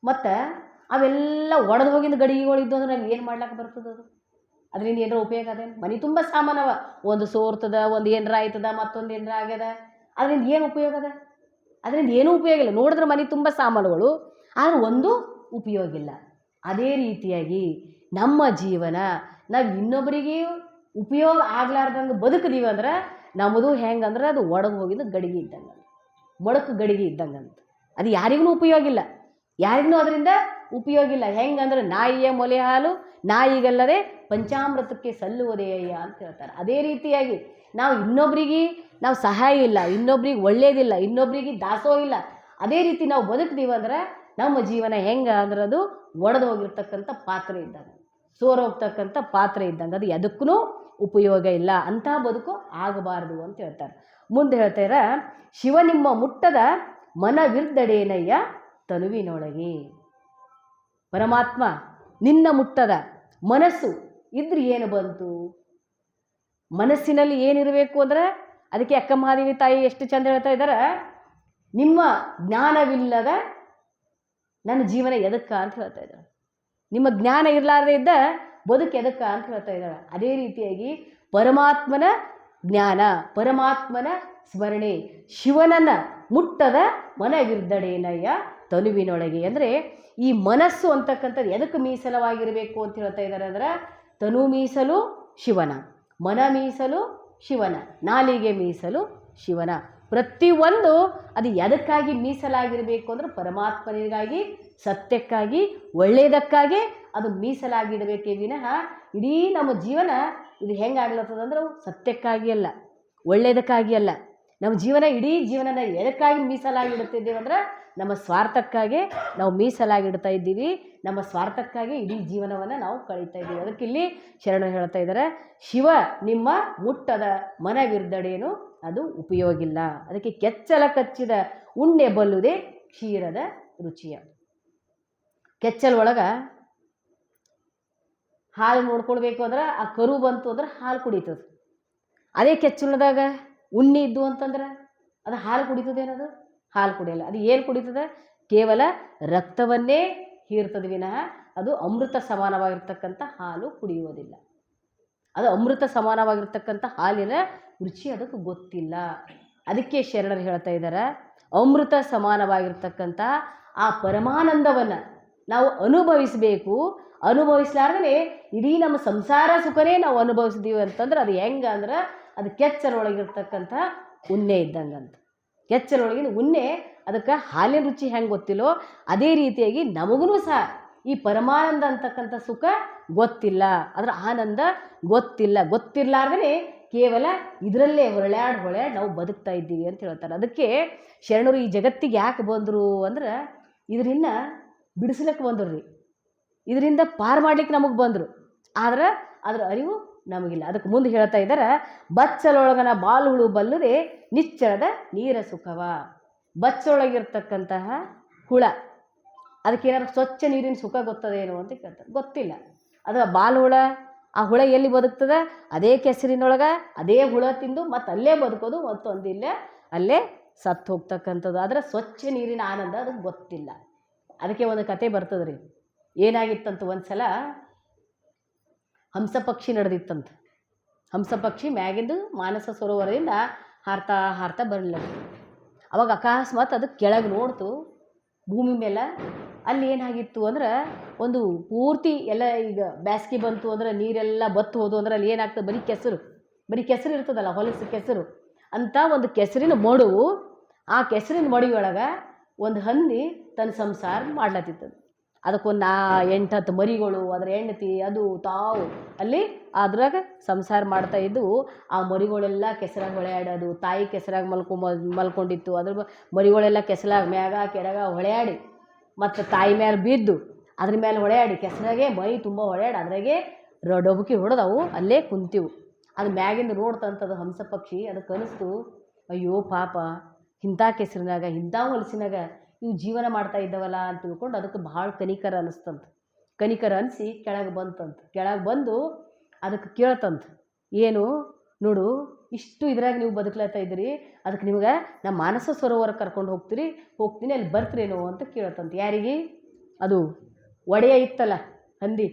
ಮತ್ತು ಅವೆಲ್ಲ ಒಡೆದು ಹೋಗಿದ್ದು ಗಡಿಗೆಗಳಿದ್ದು ಅಂದ್ರೆ ನಮ್ಗೆ ಏನು ಮಾಡ್ಲಿಕ್ಕೆ ಬರ್ತದೆ? ಅದು ಅದರಿಂದ ಏನಾರ ಉಪಯೋಗ ಅದೇನು? ಮನೆ ತುಂಬ ಸಾಮಾನವ, ಒಂದು ಸೋರ್ತದ, ಒಂದು ಏನರ ಆಯ್ತದ, ಮತ್ತೊಂದು ಏನರ ಆಗ್ಯದ, ಅದರಿಂದ ಏನು ಉಪಯೋಗ ಅದ? ಅದರಿಂದ ಏನೂ ಉಪಯೋಗ ಇಲ್ಲ. ನೋಡಿದ್ರೆ ಮನೆ ತುಂಬ ಸಾಮಾನುಗಳು, ಆದ್ರೆ ಒಂದು ಉಪಯೋಗ ಇಲ್ಲ. ಅದೇ ರೀತಿಯಾಗಿ ನಮ್ಮ ಜೀವನ ನಾವು ಇನ್ನೊಬ್ಬರಿಗೆ ಉಪಯೋಗ ಆಗ್ಲಾರ್ದಂಗೆ ಬದುಕಿದೀವಿ ಅಂದ್ರೆ ನಮ್ಮದು ಹೆಂಗಂದ್ರೆ ಅದು ಒಡೆದು ಹೋಗಿದ್ದು ಗಡಿಗೆ ಇದ್ದಂಗೆ, ಮೊಳಕು ಗಡಿಗೆ ಇದ್ದಂಗೆ ಅಂತ. ಅದು ಯಾರಿಗೂ ಉಪಯೋಗ ಇಲ್ಲ, ಯಾರಿಗೂ ಅದರಿಂದ ಉಪಯೋಗ ಇಲ್ಲ. ಹೆಂಗಂದ್ರೆ ನಾಯಿಯ ಮೊಲೆ ಹಾಲು ನಾಯಿಗಲ್ಲದೆ ಪಂಚಾಮೃತಕ್ಕೆ ಸಲ್ಲುವುದೇ ಅಯ್ಯ ಅಂತ ಹೇಳ್ತಾರೆ. ಅದೇ ರೀತಿಯಾಗಿ ನಾವು ಇನ್ನೊಬ್ರಿಗೆ ನಾವು ಸಹಾಯ ಇಲ್ಲ, ಇನ್ನೊಬ್ರಿಗೆ ಒಳ್ಳೇದಿಲ್ಲ, ಇನ್ನೊಬ್ರಿಗೆ ದಾಸೋಹ ಇಲ್ಲ, ಅದೇ ರೀತಿ ನಾವು ಬದುಕ್ತೀವಂದ್ರೆ ನಮ್ಮ ಜೀವನ ಹೆಂಗೆ ಅಂದ್ರೆ ಅದು ಒಡೆದು ಹೋಗಿರ್ತಕ್ಕಂಥ ಪಾತ್ರೆ ಇದ್ದಂಗೆ, ಸೋರೋಗ್ತಕ್ಕಂಥ ಪಾತ್ರೆ ಇದ್ದಂಗೆ, ಅದು ಎದಕ್ಕೂ ಉಪಯೋಗ ಇಲ್ಲ. ಅಂಥ ಬದುಕು ಆಗಬಾರ್ದು ಅಂತ ಹೇಳ್ತಾರೆ. ಮುಂದೆ ಹೇಳ್ತಾರ, ಶಿವ ನಿಮ್ಮ ಮುಟ್ಟದ ಮನವಿರ್ದಡೇನಯ್ಯ ತನುವಿನೊಳಗೆ. ಪರಮಾತ್ಮ ನಿನ್ನ ಮುಟ್ಟದ ಮನಸ್ಸು ಇದ್ರೆ ಏನು ಬಂತು? ಮನಸ್ಸಿನಲ್ಲಿ ಏನಿರಬೇಕು ಅಂದ್ರೆ ಅದಕ್ಕೆ ಅಕ್ಕ ಮಹಾದೇವಿ ತಾಯಿ ಎಷ್ಟು ಚಂದ ಹೇಳ್ತಾ ಇದ್ದಾರೆ, ನಿಮ್ಮ ಜ್ಞಾನವಿಲ್ಲದ ನನ್ನ ಜೀವನ ಎದಕ್ಕ ಅಂತ ಹೇಳ್ತಾ ಇದ್ದಾರೆ. ನಿಮ್ಮ ಜ್ಞಾನ ಇರಲಾರದೆ ಇದ್ದ ಬದುಕು ಎದಕ್ಕ ಅಂತ ಹೇಳ್ತಾ ಇದ್ದಾರೆ. ಅದೇ ರೀತಿಯಾಗಿ ಪರಮಾತ್ಮನ ಜ್ಞಾನ, ಪರಮಾತ್ಮನ ಸ್ಮರಣೆ, ಶಿವನನ್ನು ಮುಟ್ಟದ ಮನವಿರ್ದಡೇನಯ್ಯ ತನುವಿನೊಳಗೆ. ಅಂದರೆ ಈ ಮನಸ್ಸು ಅಂತಕ್ಕಂಥದ್ದು ಎದಕ್ಕೆ ಮೀಸಲವಾಗಿರಬೇಕು ಅಂತ ಹೇಳ್ತಾ ಇದ್ದಾರೆ ಅಂದ್ರೆ, ತನು ಮೀಸಲು ಶಿವನ, ಮನ ಮೀಸಲು ಶಿವನ, ನಾಲಿಗೆ ಮೀಸಲು ಶಿವನ, ಪ್ರತಿಯೊಂದು ಅದು ಎದಕ್ಕಾಗಿ ಮೀಸಲಾಗಿರಬೇಕು ಅಂದ್ರೆ ಪರಮಾತ್ಮನಿಗಾಗಿ, ಸತ್ಯಕ್ಕಾಗಿ, ಒಳ್ಳೆಯದಕ್ಕಾಗಿ ಅದು ಮೀಸಲಾಗಿಡಬೇಕೇ ವಿನಃ ಇಡೀ ನಮ್ಮ ಜೀವನ ಇದು ಹೆಂಗೆ ಆಗ್ಲತ್ತದಂದ್ರೆ ಸತ್ಯಕ್ಕಾಗಿ ಅಲ್ಲ, ಒಳ್ಳೆಯದಕ್ಕಾಗಿ ಅಲ್ಲ. ನಮ್ಮ ಜೀವನ ಇಡೀ ಜೀವನನ ಎದಕ್ಕಾಗಿ ಮೀಸಲಾಗಿಡುತ್ತಿದ್ದೇವೆ ಅಂದ್ರೆ ನಮ್ಮ ಸ್ವಾರ್ಥಕ್ಕಾಗಿ ನಾವು ಮೀಸಲಾಗಿಡ್ತಾ ಇದ್ದೀವಿ. ನಮ್ಮ ಸ್ವಾರ್ಥಕ್ಕಾಗಿ ಇಡೀ ಜೀವನವನ್ನು ನಾವು ಕಳೀತಾ ಇದ್ದೀವಿ. ಅದಕ್ಕೆ ಇಲ್ಲಿ ಶರಣರು ಹೇಳ್ತಾ ಇದ್ದಾರೆ, ಶಿವ ನಿಮ್ಮ ಮುಟ್ಟದ ಮನವಿರ್ದಡೇನು ಅದು ಉಪಯೋಗಿಲ್ಲ. ಅದಕ್ಕೆ ಕೆಚ್ಚಲ ಕಚ್ಚಿದ ಉಣ್ಣೆ ಬಲ್ಲುದೇ ಕ್ಷೀರದ ರುಚಿಯ. ಕೆಚ್ಚಲ ಒಳಗೆ ಹಾಲು ನೋಡ್ಕೊಳ್ಬೇಕು ಅಂದ್ರೆ ಆ ಕರು ಬಂತು ಅಂದ್ರೆ ಹಾಲು ಕುಡಿತದೆ. ಅದೇ ಕೆಚ್ಚಲದಾಗ ಉಣ್ಣೆ ಇದ್ದು ಅಂತಂದ್ರೆ ಅದು ಹಾಲು ಕುಡಿತದೇನದು? ಹಾಲು ಕುಡಿಯಲ್ಲ. ಅದು ಏನು ಕುಡಿತದೆ? ಕೇವಲ ರಕ್ತವನ್ನೇ ಹೀರ್ತದೆ ವಿನಃ ಅದು ಅಮೃತ ಸಮಾನವಾಗಿರ್ತಕ್ಕಂಥ ಹಾಲು ಕುಡಿಯುವುದಿಲ್ಲ. ಅದು ಅಮೃತ ಸಮಾನವಾಗಿರ್ತಕ್ಕಂಥ ಹಾಲಿನ ರುಚಿ ಅದಕ್ಕೆ ಗೊತ್ತಿಲ್ಲ. ಅದಕ್ಕೆ ಶರಣರು ಹೇಳ್ತಾ ಇದ್ದಾರೆ, ಅಮೃತ ಸಮಾನವಾಗಿರ್ತಕ್ಕಂಥ ಆ ಪರಮಾನಂದವನ್ನು ನಾವು ಅನುಭವಿಸಬೇಕು. ಅನುಭವಿಸಲಾರ್ದೇ ಇಡೀ ನಮ್ಮ ಸಂಸಾರ ಸುಖನೇ ನಾವು ಅನುಭವಿಸಿದೀವಿ ಅಂತಂದ್ರೆ ಅದು ಹೆಂಗೆ ಅಂದ್ರೆ ಅದು ಕೆಚ್ಚಲೊಳಗಿರ್ತಕ್ಕಂಥ ಉಣ್ಣೆ ಇದ್ದಂಗಂತ. ಕೆಚ್ಚಲೊಳಗಿನ ಉಣ್ಣೆ ಅದಕ್ಕೆ ಹಾಲಿನ ರುಚಿ ಹೆಂಗೆ ಗೊತ್ತಿಲ್ಲೋ ಅದೇ ರೀತಿಯಾಗಿ ನಮಗೂ ಸಹ ಈ ಪರಮಾನಂದ ಅಂತಕ್ಕಂಥ ಸುಖ ಗೊತ್ತಿಲ್ಲ, ಅದರ ಆನಂದ ಗೊತ್ತಿಲ್ಲ. ಗೊತ್ತಿರಲಾರ್ದೇ ಕೇವಲ ಇದರಲ್ಲೇ ಹೊರಳ್ಯಾಡಿ ನಾವು ಬದುಕ್ತಾ ಇದ್ದೀವಿ ಅಂತ ಹೇಳ್ತಾರೆ. ಅದಕ್ಕೆ ಶರಣರು ಈ ಜಗತ್ತಿಗೆ ಯಾಕೆ ಬಂದರು ಅಂದ್ರೆ ಇದರಿಂದ ಬಿಡಿಸ್ಲಿಕ್ಕೆ ಬಂದರು ರೀ, ಇದರಿಂದ ಪಾರು ಮಾಡ್ಲಿಕ್ಕೆ ನಮಗೆ ಬಂದರು. ಆದ್ರೆ ಅದರ ಅರಿವು ನಮಗಿಲ್ಲ. ಅದಕ್ಕೆ ಮುಂದೆ ಹೇಳ್ತಾ ಇದ್ದಾರೆ, ಬಚ್ಚಲೊಳಗನ ಬಾಲುಹುಳು ಬಲ್ಲದೆ ನಿಚ್ಚಳದ ನೀರ ಸುಖವ. ಬಚ್ಚೊಳಗಿರ್ತಕ್ಕಂತಹ ಹುಳ ಅದಕ್ಕೇನಾದ್ರು ಸ್ವಚ್ಛ ನೀರಿನ ಸುಖ ಗೊತ್ತದೇನು ಅಂತ ಕೇಳ್ತಾರೆ. ಗೊತ್ತಿಲ್ಲ. ಅದು ಬಾಲುಹುಳ, ಆ ಹುಳ ಎಲ್ಲಿ ಬದುಕ್ತದೆ? ಅದೇ ಕೆಸರಿನೊಳಗೆ ಅದೇ ಹುಳ ತಿಂದು ಮತ್ತು ಅಲ್ಲೇ ಬದುಕೋದು, ಮತ್ತೊಂದಿಲ್ಲ ಅಲ್ಲೇ ಸತ್ತು ಹೋಗ್ತಕ್ಕಂಥದ್ದು. ಆದರೆ ಸ್ವಚ್ಛ ನೀರಿನ ಆನಂದ ಅದಕ್ಕೆ ಗೊತ್ತಿಲ್ಲ. ಅದಕ್ಕೆ ಒಂದು ಕತೆ ಬರ್ತದೆ ರೀ. ಏನಾಗಿತ್ತಂತ ಒಂದು ಸಲ ಹಂಸಪಕ್ಷಿ ನಡೆದಿತ್ತಂತ. ಹಂಸಪಕ್ಷಿ ಮ್ಯಾಗಿಂದು ಮಾನಸ ಸರೋವರದಿಂದ ಹಾರ್ತಾ ಹಾರ್ತಾ ಬರಲಿಲ್ಲ. ಅವಾಗ ಅಕಸ್ಮಾತ್ ಅದು ಕೆಳಗೆ ನೋಡ್ತು ಭೂಮಿ ಮೇಲೆ. ಅಲ್ಲಿ ಏನಾಗಿತ್ತು ಅಂದ್ರೆ ಒಂದು ಪೂರ್ತಿ ಎಲ್ಲ, ಈಗ ಬ್ಯಾಸ್ಗೆ ಬಂತು ಅಂದ್ರೆ ನೀರೆಲ್ಲ ಬತ್ತು ಹೋದು ಅಂದ್ರೆ ಅಲ್ಲಿ ಏನಾಗ್ತದೆ? ಬರೀ ಕೆಸರು ಇರ್ತದಲ್ಲ, ಹೊಲಸು ಕೆಸರು ಅಂತ ಒಂದು ಕೆಸರಿನ ಮಡು. ಆ ಕೆಸರಿನ ಮಡಿಯೊಳಗೆ ಒಂದು ಹಂದಿ ತನ್ನ ಸಂಸಾರ ಮಾಡ್ಲತ್ತಿತ್ತದು. ಅದಕ್ಕೊಂದು 8-10 ಮರಿಗಳು, ಅದರ ಹೆಂಡತಿ, ಅದು ತಾವು ಅಲ್ಲಿ ಅದ್ರಾಗ ಸಂಸಾರ ಮಾಡ್ತಾ ಇದ್ದು. ಆ ಮರಿಗಳೆಲ್ಲ ಕೆಸರಾಗ ಹೊಳೆಯಾಡೋದು. ತಾಯಿ ಕೆಸರಾಗ ಮಲ್ಕೊಂಡಿತ್ತು, ಅದ್ರ ಮರಿಗಳೆಲ್ಲ ಕೆಸರಾಗ ಮ್ಯಾಗ ಕೆಳಗ ಹೊಳೆಯಾಡಿ ಮತ್ತು ತಾಯಿ ಮೇಲೆ ಬಿದ್ದು ಅದ್ರ ಮೇಲೆ ಹೊಳೆಯಾಡಿ ಕೆಸರಾಗೆ ಮೈ ತುಂಬ ಹೊಳೆಯಾಡಿ ಅದ್ರಾಗೆ ಡೊಬಕಿ ಹೊಡೆದವು ಅಲ್ಲೇ ಕುಂತಿವು. ಅದು ಮ್ಯಾಗಿಂದ ನೋಡ್ತಂಥದ್ದು ಹಂಸ ಪಕ್ಷಿ. ಅದಕ್ಕೆ ಅನಿಸ್ತು, ಅಯ್ಯೋ ಪಾಪ, ಇಂಥ ಕೆಸರಿನಾಗ ಇಂಥ ಹೊಲಸಿನಾಗ ಇವು ಜೀವನ ಮಾಡ್ತಾ ಇದ್ದವಲ್ಲ ಅಂತ ತಿಳ್ಕೊಂಡು ಅದಕ್ಕೆ ಭಾಳ ಕನಿಕರ ಅನ್ನಿಸ್ತಂತ. ಕನಿಕರ ಅನಿಸಿ ಕೆಳಗೆ ಬಂತಂತ. ಕೆಳಗೆ ಬಂದು ಅದಕ್ಕೆ ಕೇಳ್ತಂತ, ಏನು ನೋಡು, ಇಷ್ಟು ಇದ್ರಾಗ ನೀವು ಬದುಕ್ಲತ್ತಾ ಇದ್ದೀರಿ, ಅದಕ್ಕೆ ನಿಮ್ಗೆ ನಮ್ಮ ಮಾನಸ ಸರೋವರ ಕರ್ಕೊಂಡು ಹೋಗ್ತೀನಿ, ಅಲ್ಲಿ ಬರ್ತೀರೇನೋ ಅಂತ ಕೇಳ್ತಂತ. ಯಾರಿಗೆ? ಅದು ಒಡೆಯ ಇತ್ತಲ್ಲ ಹಂದಿ,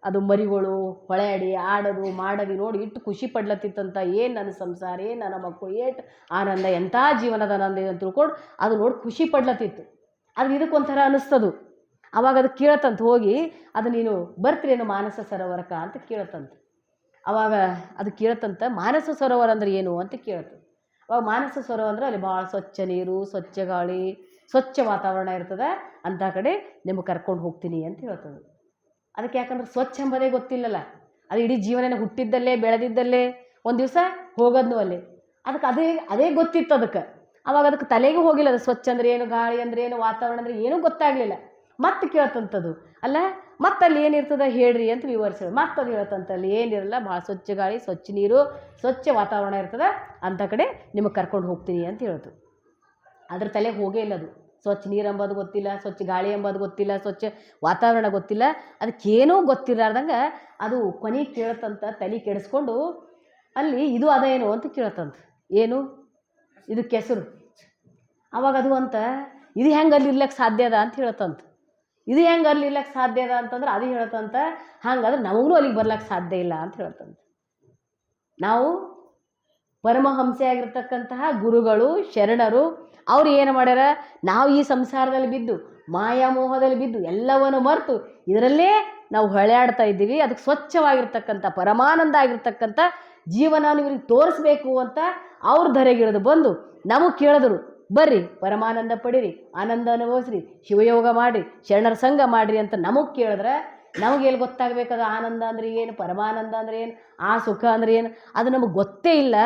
ಅದು ಮರಿಗಳು ಹೊಳೆಯಾಡಿ ಆಡೋದು ಮಾಡೋದು ನೋಡಿ ಇಟ್ಟು ಖುಷಿ ಪಡ್ಲತ್ತಿತ್ತಂತ. ಏನು ನನ್ನ ಸಂಸಾರ, ಏನು ನನ್ನ ಮಕ್ಕಳು, ಏಟು ಆನಂದ, ಎಂಥ ಜೀವನದ ಆನಂದ ಅಂತ ತಿಳ್ಕೊಂಡು ಅದು ನೋಡಿ ಖುಷಿ ಪಡ್ಲತ್ತಿತ್ತು. ಅದು ಇದಕ್ಕೊಂಥರ ಅನ್ನಿಸ್ತದು. ಅವಾಗ ಅದು ಕೇಳ್ತಂತ, ಹೋಗಿ ಅದು ನೀನು ಬರ್ತೀರೇನು ಮಾನಸ ಸರೋವರಕ್ಕೆ ಅಂತ ಕೇಳ್ತಂತ. ಅವಾಗ ಅದು ಕೇಳ್ತಂತ, ಮಾನಸ ಸರೋವರ ಅಂದ್ರೆ ಏನು ಅಂತ ಕೇಳ್ತಂತ. ಅವಾಗ ಮಾನಸ ಸರೋವರ ಅಂದರೆ ಅಲ್ಲಿ ಭಾಳ ಸ್ವಚ್ಛ ನೀರು, ಸ್ವಚ್ಛ ಗಾಳಿ, ಸ್ವಚ್ಛ ವಾತಾವರಣ ಇರ್ತದೆ, ಅಂಥ ಕಡೆ ನಿಮಗೆ ಕರ್ಕೊಂಡು ಹೋಗ್ತೀನಿ ಅಂತ ಹೇಳ್ತದೆ. ಅದಕ್ಕೆ ಯಾಕಂದ್ರೆ ಸ್ವಚ್ಛ ಎಂಬುದೇ ಗೊತ್ತಿಲ್ಲಲ್ಲ. ಅದು ಇಡೀ ಜೀವನ ಹುಟ್ಟಿದ್ದಲ್ಲೇ ಬೆಳೆದಿದ್ದಲ್ಲೇ ಒಂದು ದಿವಸ ಹೋಗೋದು ಅಲ್ಲಿ. ಅದಕ್ಕೆ ಅದೇ ಗೊತ್ತಿತ್ತು ಅದಕ್ಕೆ. ಅವಾಗ ಅದಕ್ಕೆ ತಲೆಗೂ ಹೋಗಿಲ್ಲ ಅದು ಸ್ವಚ್ಛ ಅಂದ್ರೆ ಏನು, ಗಾಳಿ ಅಂದ್ರೆ ಏನು, ವಾತಾವರಣ ಅಂದರೆ ಏನೂ ಗೊತ್ತಾಗಲಿಲ್ಲ. ಮತ್ತೆ ಕೇಳ್ತಂಥದ್ದು, ಅಲ್ಲ ಮತ್ತಲ್ಲಿ ಏನಿರ್ತದೆ ಹೇಳ್ರಿ ಅಂತ ವಿವರಿಸೋದು. ಮತ್ತದು ಹೇಳ್ತಂತಲ್ಲಿ ಏನಿರಲ್ಲ, ಭಾಳ ಸ್ವಚ್ಛ ಗಾಳಿ, ಸ್ವಚ್ಛ ನೀರು, ಸ್ವಚ್ಛ ವಾತಾವರಣ ಇರ್ತದೆ, ಅಂಥ ಕಡೆ ನಿಮಗೆ ಕರ್ಕೊಂಡು ಹೋಗ್ತೀನಿ ಅಂತ ಹೇಳ್ತು. ಅದ್ರ ತಲೆಗೆ ಹೋಗೇ ಇಲ್ಲ ಅದು. ಸ್ವಚ್ಛ ನೀರು ಎಂಬುದು ಗೊತ್ತಿಲ್ಲ, ಸ್ವಚ್ಛ ಗಾಳಿ ಎಂಬುದು ಗೊತ್ತಿಲ್ಲ, ಸ್ವಚ್ಛ ವಾತಾವರಣ ಗೊತ್ತಿಲ್ಲ, ಅದಕ್ಕೇನೂ ಗೊತ್ತಿರಲಾರ್ದಂಗೆ ಅದು ಕೊನೆಗೆ ಕೇಳ್ತಂತ. ತಲೆ ಕೆಡಿಸ್ಕೊಂಡು ಅಲ್ಲಿ ಇದು ಅದೇನು ಅಂತ ಕೇಳ್ತಂತ. ಏನು ಇದು? ಕೆಸರು. ಅವಾಗ ಅದು ಅಂತ, ಇದು ಹೆಂಗೆ ಅಲ್ಲಿ ಇರ್ಲಿಕ್ಕೆ ಸಾಧ್ಯ ಅದ ಅಂತ ಹೇಳ್ತಂತ. ಇದು ಹೆಂಗೆ ಅಲ್ಲಿ ಇರ್ಲಿಕ್ಕೆ ಸಾಧ್ಯ ಅದ ಅಂತಂದ್ರೆ ಅದು ಹೇಳ್ತಂತ, ಹಂಗಾದ್ರೆ ನಮಗೂ ಅಲ್ಲಿಗೆ ಬರ್ಲಿಕ್ಕೆ ಸಾಧ್ಯ ಇಲ್ಲ ಅಂತ ಹೇಳ್ತಂತ. ನಾವು ಪರಮಹಂಸೆಯಾಗಿರ್ತಕ್ಕಂತಹ ಗುರುಗಳು, ಶರಣರು, ಅವ್ರು ಏನು ಮಾಡ್ಯಾರ? ನಾವು ಈ ಸಂಸಾರದಲ್ಲಿ ಬಿದ್ದು, ಮಾಯಾಮೋಹದಲ್ಲಿ ಬಿದ್ದು, ಎಲ್ಲವನ್ನು ಮರೆತು ಇದರಲ್ಲೇ ನಾವು ಹೊಳೆಯಾಡ್ತಾ ಇದ್ದೀವಿ. ಅದಕ್ಕೆ ಸ್ವಚ್ಛವಾಗಿರ್ತಕ್ಕಂಥ ಪರಮಾನಂದ ಆಗಿರ್ತಕ್ಕಂಥ ಜೀವನ ಇವ್ರಿಗೆ ತೋರಿಸ್ಬೇಕು ಅಂತ ಅವ್ರ ಧರೆಗಿಳಿದು ಬಂದು ನಮಗೆ ಕೇಳಿದ್ರು, ಬರ್ರಿ ಪರಮಾನಂದ ಪಡೀರಿ, ಆನಂದ ಅನುಭವಿಸ್ರಿ, ಶಿವಯೋಗ ಮಾಡಿರಿ, ಶರಣರ ಸಂಘ ಮಾಡಿರಿ ಅಂತ ನಮಗೆ ಕೇಳಿದ್ರೆ ನಮಗೆ ಎಲ್ಲಿ ಗೊತ್ತಾಗಬೇಕದು ಆನಂದ ಅಂದರೆ ಏನು, ಪರಮಾನಂದ ಅಂದರೆ ಏನು, ಆ ಸುಖ ಅಂದರೆ ಏನು, ಅದು ನಮಗೆ ಗೊತ್ತೇ ಇಲ್ಲ.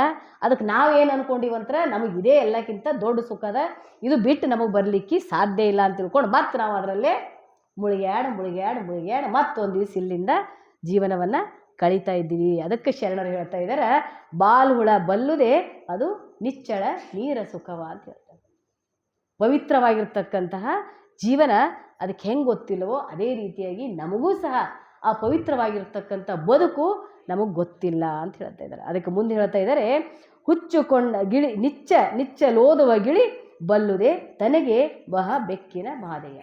ಅದಕ್ಕೆ ನಾವೇನು ಅಂದ್ಕೊಂಡಿವಂದ್ರೆ ನಮಗಿದೆ ಎಲ್ಲಕ್ಕಿಂತ ದೊಡ್ಡ ಸುಖದ, ಇದು ಬಿಟ್ಟು ನಮಗೆ ಬರಲಿಕ್ಕೆ ಸಾಧ್ಯ ಇಲ್ಲ ಅಂತ ತಿಳ್ಕೊಂಡು ಮತ್ತೆ ನಾವು ಅದರಲ್ಲೇ ಮುಳುಗ್ಯಾಡ ಮತ್ತೊಂದು ದಿವಸ ಇಲ್ಲಿಂದ ಜೀವನವನ್ನು ಕಳೀತಾ ಇದ್ದೀವಿ. ಅದಕ್ಕೆ ಶರಣರು ಹೇಳ್ತಾ ಇದ್ದಾರೆ, ಬಾಲ್ಹುಳ ಬಲ್ಲುದೇ ಅದು ನಿಚ್ಚಳ ನೀರ ಸುಖವ ಅಂತ ಹೇಳ್ತಾರೆ. ಪವಿತ್ರವಾಗಿರ್ತಕ್ಕಂತಹ ಜೀವನ ಅದಕ್ಕೆ ಹೆಂಗೆ ಗೊತ್ತಿಲ್ಲವೋ ಅದೇ ರೀತಿಯಾಗಿ ನಮಗೂ ಸಹ ಆ ಪವಿತ್ರವಾಗಿರ್ತಕ್ಕಂಥ ಬದುಕು ನಮಗೆ ಗೊತ್ತಿಲ್ಲ ಅಂತ ಹೇಳ್ತಾ ಇದ್ದಾರೆ. ಅದಕ್ಕೆ ಮುಂದೆ ಹೇಳ್ತಾ ಇದ್ದಾರೆ, ಹುಚ್ಚುಕೊಂಡ ಗಿಳಿ ನಿಚ್ಚಲೋದುವ ಗಿಳಿ ಬಲ್ಲುದೇ ತನಗೆ ಬಹ ಬೆಕ್ಕಿನ ಬಾಧೆಯ.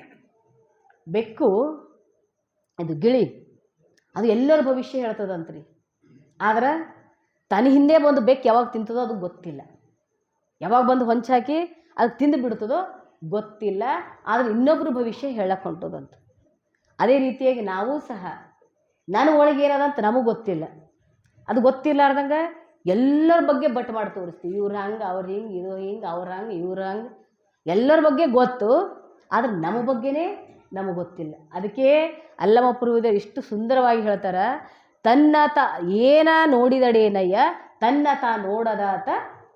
ಬೆಕ್ಕು ಅದು ಗಿಳಿ, ಅದು ಎಲ್ಲರ ಭವಿಷ್ಯ ಹೇಳ್ತದಂತ್ರಿ. ಆದ್ರೆ ತನ್ನ ಹಿಂದೆ ಬಂದು ಬೆಕ್ಕು ಯಾವಾಗ ತಿಂತದೋ ಅದು ಗೊತ್ತಿಲ್ಲ, ಯಾವಾಗ ಬಂದು ಹೊಂಚಾಕಿ ಅದು ತಿಂದು ಬಿಡ್ತದೋ ಗೊತ್ತಿಲ್ಲ. ಆದರೆ ಇನ್ನೊಬ್ಬರು ಭವಿಷ್ಯ ಹೇಳಕ್ಕೆ ಹೊಂಟೋದಂತ. ಅದೇ ರೀತಿಯಾಗಿ ನಾವು ಸಹ ನನ್ನ ಒಳಗೆ ಏನದಂತ ನಮಗೆ ಗೊತ್ತಿಲ್ಲ, ಅದು ಗೊತ್ತಿಲ್ಲಾರ್ದಂಗೆ ಎಲ್ಲರ ಬಗ್ಗೆ ಬಟ್ ಮಾಡಿ ತೋರಿಸ್ತೀವಿ. ಇವ್ರು ಹಂಗೆ, ಅವ್ರು ಹಿಂಗೆ, ಇದು ಹಿಂಗೆ, ಅವ್ರು ಹಂಗೆ, ಇವ್ರು ಹಂಗೆ, ಎಲ್ಲರ ಬಗ್ಗೆ ಗೊತ್ತು, ಆದರೆ ನಮ್ಮ ಬಗ್ಗೆನೇ ನಮಗೆ ಗೊತ್ತಿಲ್ಲ. ಅದಕ್ಕೆ ಅಲ್ಲಮಪ್ರಭುದ ಇಷ್ಟು ಸುಂದರವಾಗಿ ಹೇಳ್ತಾರೆ, ತನ್ನ ಏನ ನೋಡಿದಡೇನಯ್ಯ ತನ್ನ ನೋಡದಾತ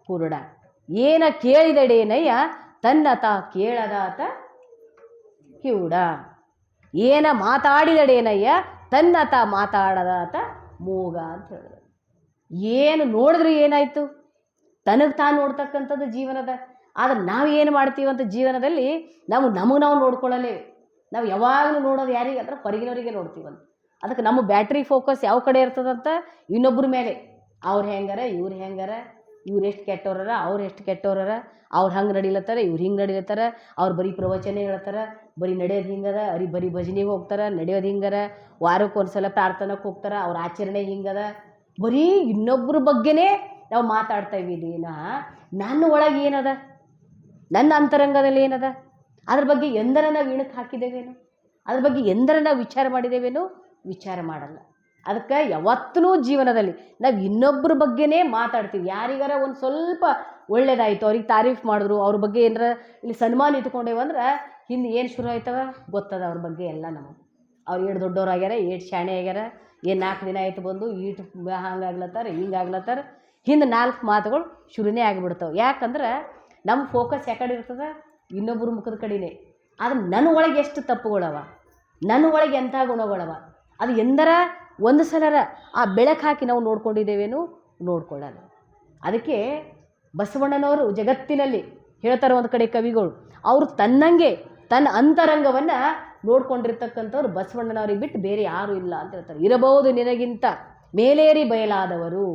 ಕುರುಡ, ಏನ ಕೇಳಿದಡೇನಯ್ಯ ತನ್ನ ಕೇಳದಾತ ಕಿವುಡ, ಏನ ಮಾತಾಡಿದಡೇನಯ್ಯ ತನ್ನ ಮಾತಾಡದಾತ ಮೂಗ ಅಂತ ಹೇಳಿದ್ರು. ಏನು ನೋಡಿದ್ರೆ ಏನಾಯಿತು, ತನಗೆ ತಾನು ನೋಡ್ತಕ್ಕಂಥದ್ದು ಜೀವನದ. ಆದರೆ ನಾವು ಏನು ಮಾಡ್ತೀವಂತ ಜೀವನದಲ್ಲಿ ನಮಗೆ ನಾವು ನೋಡ್ಕೊಳ್ಳಲೇ. ನಾವು ಯಾವಾಗಲೂ ನೋಡೋದು ಯಾರಿಗೆ ಅಂದ್ರೆ ಹೊರಗಿನವರಿಗೆ ನೋಡ್ತೀವಂತ. ಅದಕ್ಕೆ ನಮ್ಮ ಬ್ಯಾಟ್ರಿ ಫೋಕಸ್ ಯಾವ ಕಡೆ ಇರ್ತದಂತ ಇನ್ನೊಬ್ಬರ ಮೇಲೆ. ಅವ್ರು ಹೆಂಗಾರ, ಇವ್ರು ಹೆಂಗಾರ, ಇವ್ರು ಎಷ್ಟು ಕೆಟ್ಟವ್ರ, ಅವ್ರು ಎಷ್ಟು ಕೆಟ್ಟವ್ರ, ಅವ್ರು ಹಂಗೆ ನಡಿಲತ್ತಾರ, ಇವ್ರು ಹಿಂಗೆ ನಡಿಲತ್ತಾರ, ಅವ್ರು ಬರೀ ಪ್ರವಚನ ಹೇಳ್ತಾರೆ, ಬರೀ ನಡೆಯೋದು ಹಿಂಗದ, ಬರೀ ಭಜನೆಗೆ ಹೋಗ್ತಾರೆ, ನಡೆಯೋದು ಹಿಂಗಾರ, ವಾರಕ್ಕೆ ಒಂದ್ಸಲ ಪ್ರಾರ್ಥನೆಗೆ ಹೋಗ್ತಾರೆ, ಅವ್ರ ಆಚರಣೆ ಹಿಂಗದ, ಬರೀ ಇನ್ನೊಬ್ಬರ ಬಗ್ಗೆನೇ ನಾವು ಮಾತಾಡ್ತಾ ಇದ್ದೀವಿ. ನನ್ನ ಒಳಗೆ ಏನದ, ನನ್ನ ಅಂತರಂಗದಲ್ಲಿ ಏನದ, ಅದ್ರ ಬಗ್ಗೆ ಎಂದರ ನಾವು ಇಣಕ್ಕೆ ಹಾಕಿದ್ದೇವೇನು, ಅದ್ರ ಬಗ್ಗೆ ಎಂದರ ನಾವು ವಿಚಾರ ಮಾಡಿದ್ದೇವೇನು, ವಿಚಾರ ಮಾಡಲ್ಲ. ಅದಕ್ಕೆ ಯಾವತ್ತೂ ಜೀವನದಲ್ಲಿ ನಾವು ಇನ್ನೊಬ್ಬರ ಬಗ್ಗೆನೇ ಮಾತಾಡ್ತೀವಿ. ಯಾರಿಗಾರ ಒಂದು ಸ್ವಲ್ಪ ಒಳ್ಳೇದಾಯಿತು, ಅವ್ರಿಗೆ ತಾರೀಫ್ ಮಾಡಿದ್ರು, ಅವ್ರ ಬಗ್ಗೆ ಏನಾರ ಇಲ್ಲಿ ಸನ್ಮಾನ ಇಟ್ಕೊಂಡೇವಂದ್ರೆ ಹಿಂದೆ ಏನು ಶುರು ಆಯ್ತವ ಗೊತ್ತದ ಅವ್ರ ಬಗ್ಗೆ ಎಲ್ಲ. ನಮಗೆ ಅವ್ರು ಏಟು ದೊಡ್ಡವ್ರು ಆಗ್ಯಾರ, ಏಟು ಶಾಣೆ ಆಗ್ಯಾರ, ಏನು 4 ದಿನ ಆಯ್ತು ಬಂದು ಈಟು ಹಂಗಾಗ್ಲತ್ತಾರ, ಹಿಂಗಾಗ್ಲತ್ತಾರ, ಹಿಂದೆ 4 ಮಾತುಗಳು ಶುರುನೇ ಆಗಿಬಿಡ್ತಾವೆ. ಯಾಕಂದ್ರೆ ನಮ್ಮ ಫೋಕಸ್ ಯಾಕಡೆ ಇರ್ತದೆ, ಇನ್ನೊಬ್ಬರ ಮುಖದ ಕಡೆನೇ. ಆದರೆ ನನ್ನ ಒಳಗೆ ಎಷ್ಟು ತಪ್ಪುಗಳವ, ನನ್ನ ಒಳಗೆ ಎಂಥ ಗುಣಗಳವ, ಅದು ಎಂದರ ಒಂದು ಸಲರ ಆ ಬೆಳಕು ಹಾಕಿ ನಾವು ನೋಡ್ಕೊಂಡಿದ್ದೇವೇನು, ನೋಡ್ಕೊಳ್ಳಲ್ಲ. ಅದಕ್ಕೆ ಬಸವಣ್ಣನವರು ಜಗತ್ತಿನಲ್ಲಿ ಹೇಳ್ತಾರೆ, ಒಂದು ಕಡೆ ಕವಿಗಳು, ಅವರು ತನ್ನಂಗೆ ತನ್ನ ಅಂತರಂಗವನ್ನು ನೋಡ್ಕೊಂಡಿರ್ತಕ್ಕಂಥವ್ರು ಬಸವಣ್ಣನವ್ರಿಗೆ ಬಿಟ್ಟು ಬೇರೆ ಯಾರೂ ಇಲ್ಲ ಅಂತ ಹೇಳ್ತಾರೆ. ಇರಬಹುದು ನಿನಗಿಂತ ಮೇಲೇರಿ ಬಯಲಾದವರು,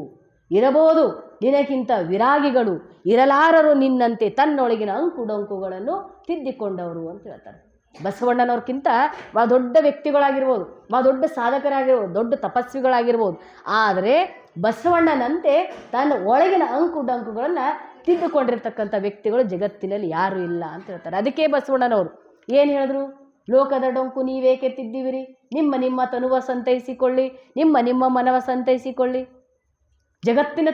ಇರಬಹುದು ನಿನಗಿಂತ ವಿರಾಗಿಗಳು, ಇರಲಾರರು ನಿನ್ನಂತೆ ತನ್ನೊಳಗಿನ ಅಂಕುಡೊಂಕುಗಳನ್ನು ತಿದ್ದಿಕೊಂಡವರು ಅಂತ ಹೇಳ್ತಾರೆ. ಬಸವಣ್ಣನವ್ರಿಗಿಂತ ಭಾಳ ದೊಡ್ಡ ವ್ಯಕ್ತಿಗಳಾಗಿರ್ಬೋದು, ಭಾಳ ದೊಡ್ಡ ಸಾಧಕರಾಗಿರ್ಬೋದು, ದೊಡ್ಡ ತಪಸ್ವಿಗಳಾಗಿರ್ಬೋದು, ಆದರೆ ಬಸವಣ್ಣನಂತೆ ತನ್ನ ಒಳಗಿನ ಅಂಕುಡೊಂಕುಗಳನ್ನು ತಿದ್ದುಕೊಂಡಿರ್ತಕ್ಕಂಥ ವ್ಯಕ್ತಿಗಳು ಜಗತ್ತಿನಲ್ಲಿ ಯಾರೂ ಇಲ್ಲ ಅಂತ ಹೇಳ್ತಾರೆ. ಅದಕ್ಕೆ ಬಸವಣ್ಣನವರು ಏನು ಹೇಳಿದ್ರು, ಲೋಕದ ಡೊಂಕು ನೀವೇಕೆ ತಿದ್ದಿವಿರಿ, ನಿಮ್ಮ ತನುವ ಸಂತೈಸಿಕೊಳ್ಳಿ, ನಿಮ್ಮ ಮನವ ಸಂತೈಸಿಕೊಳ್ಳಿ. ಜಗತ್ತಿನ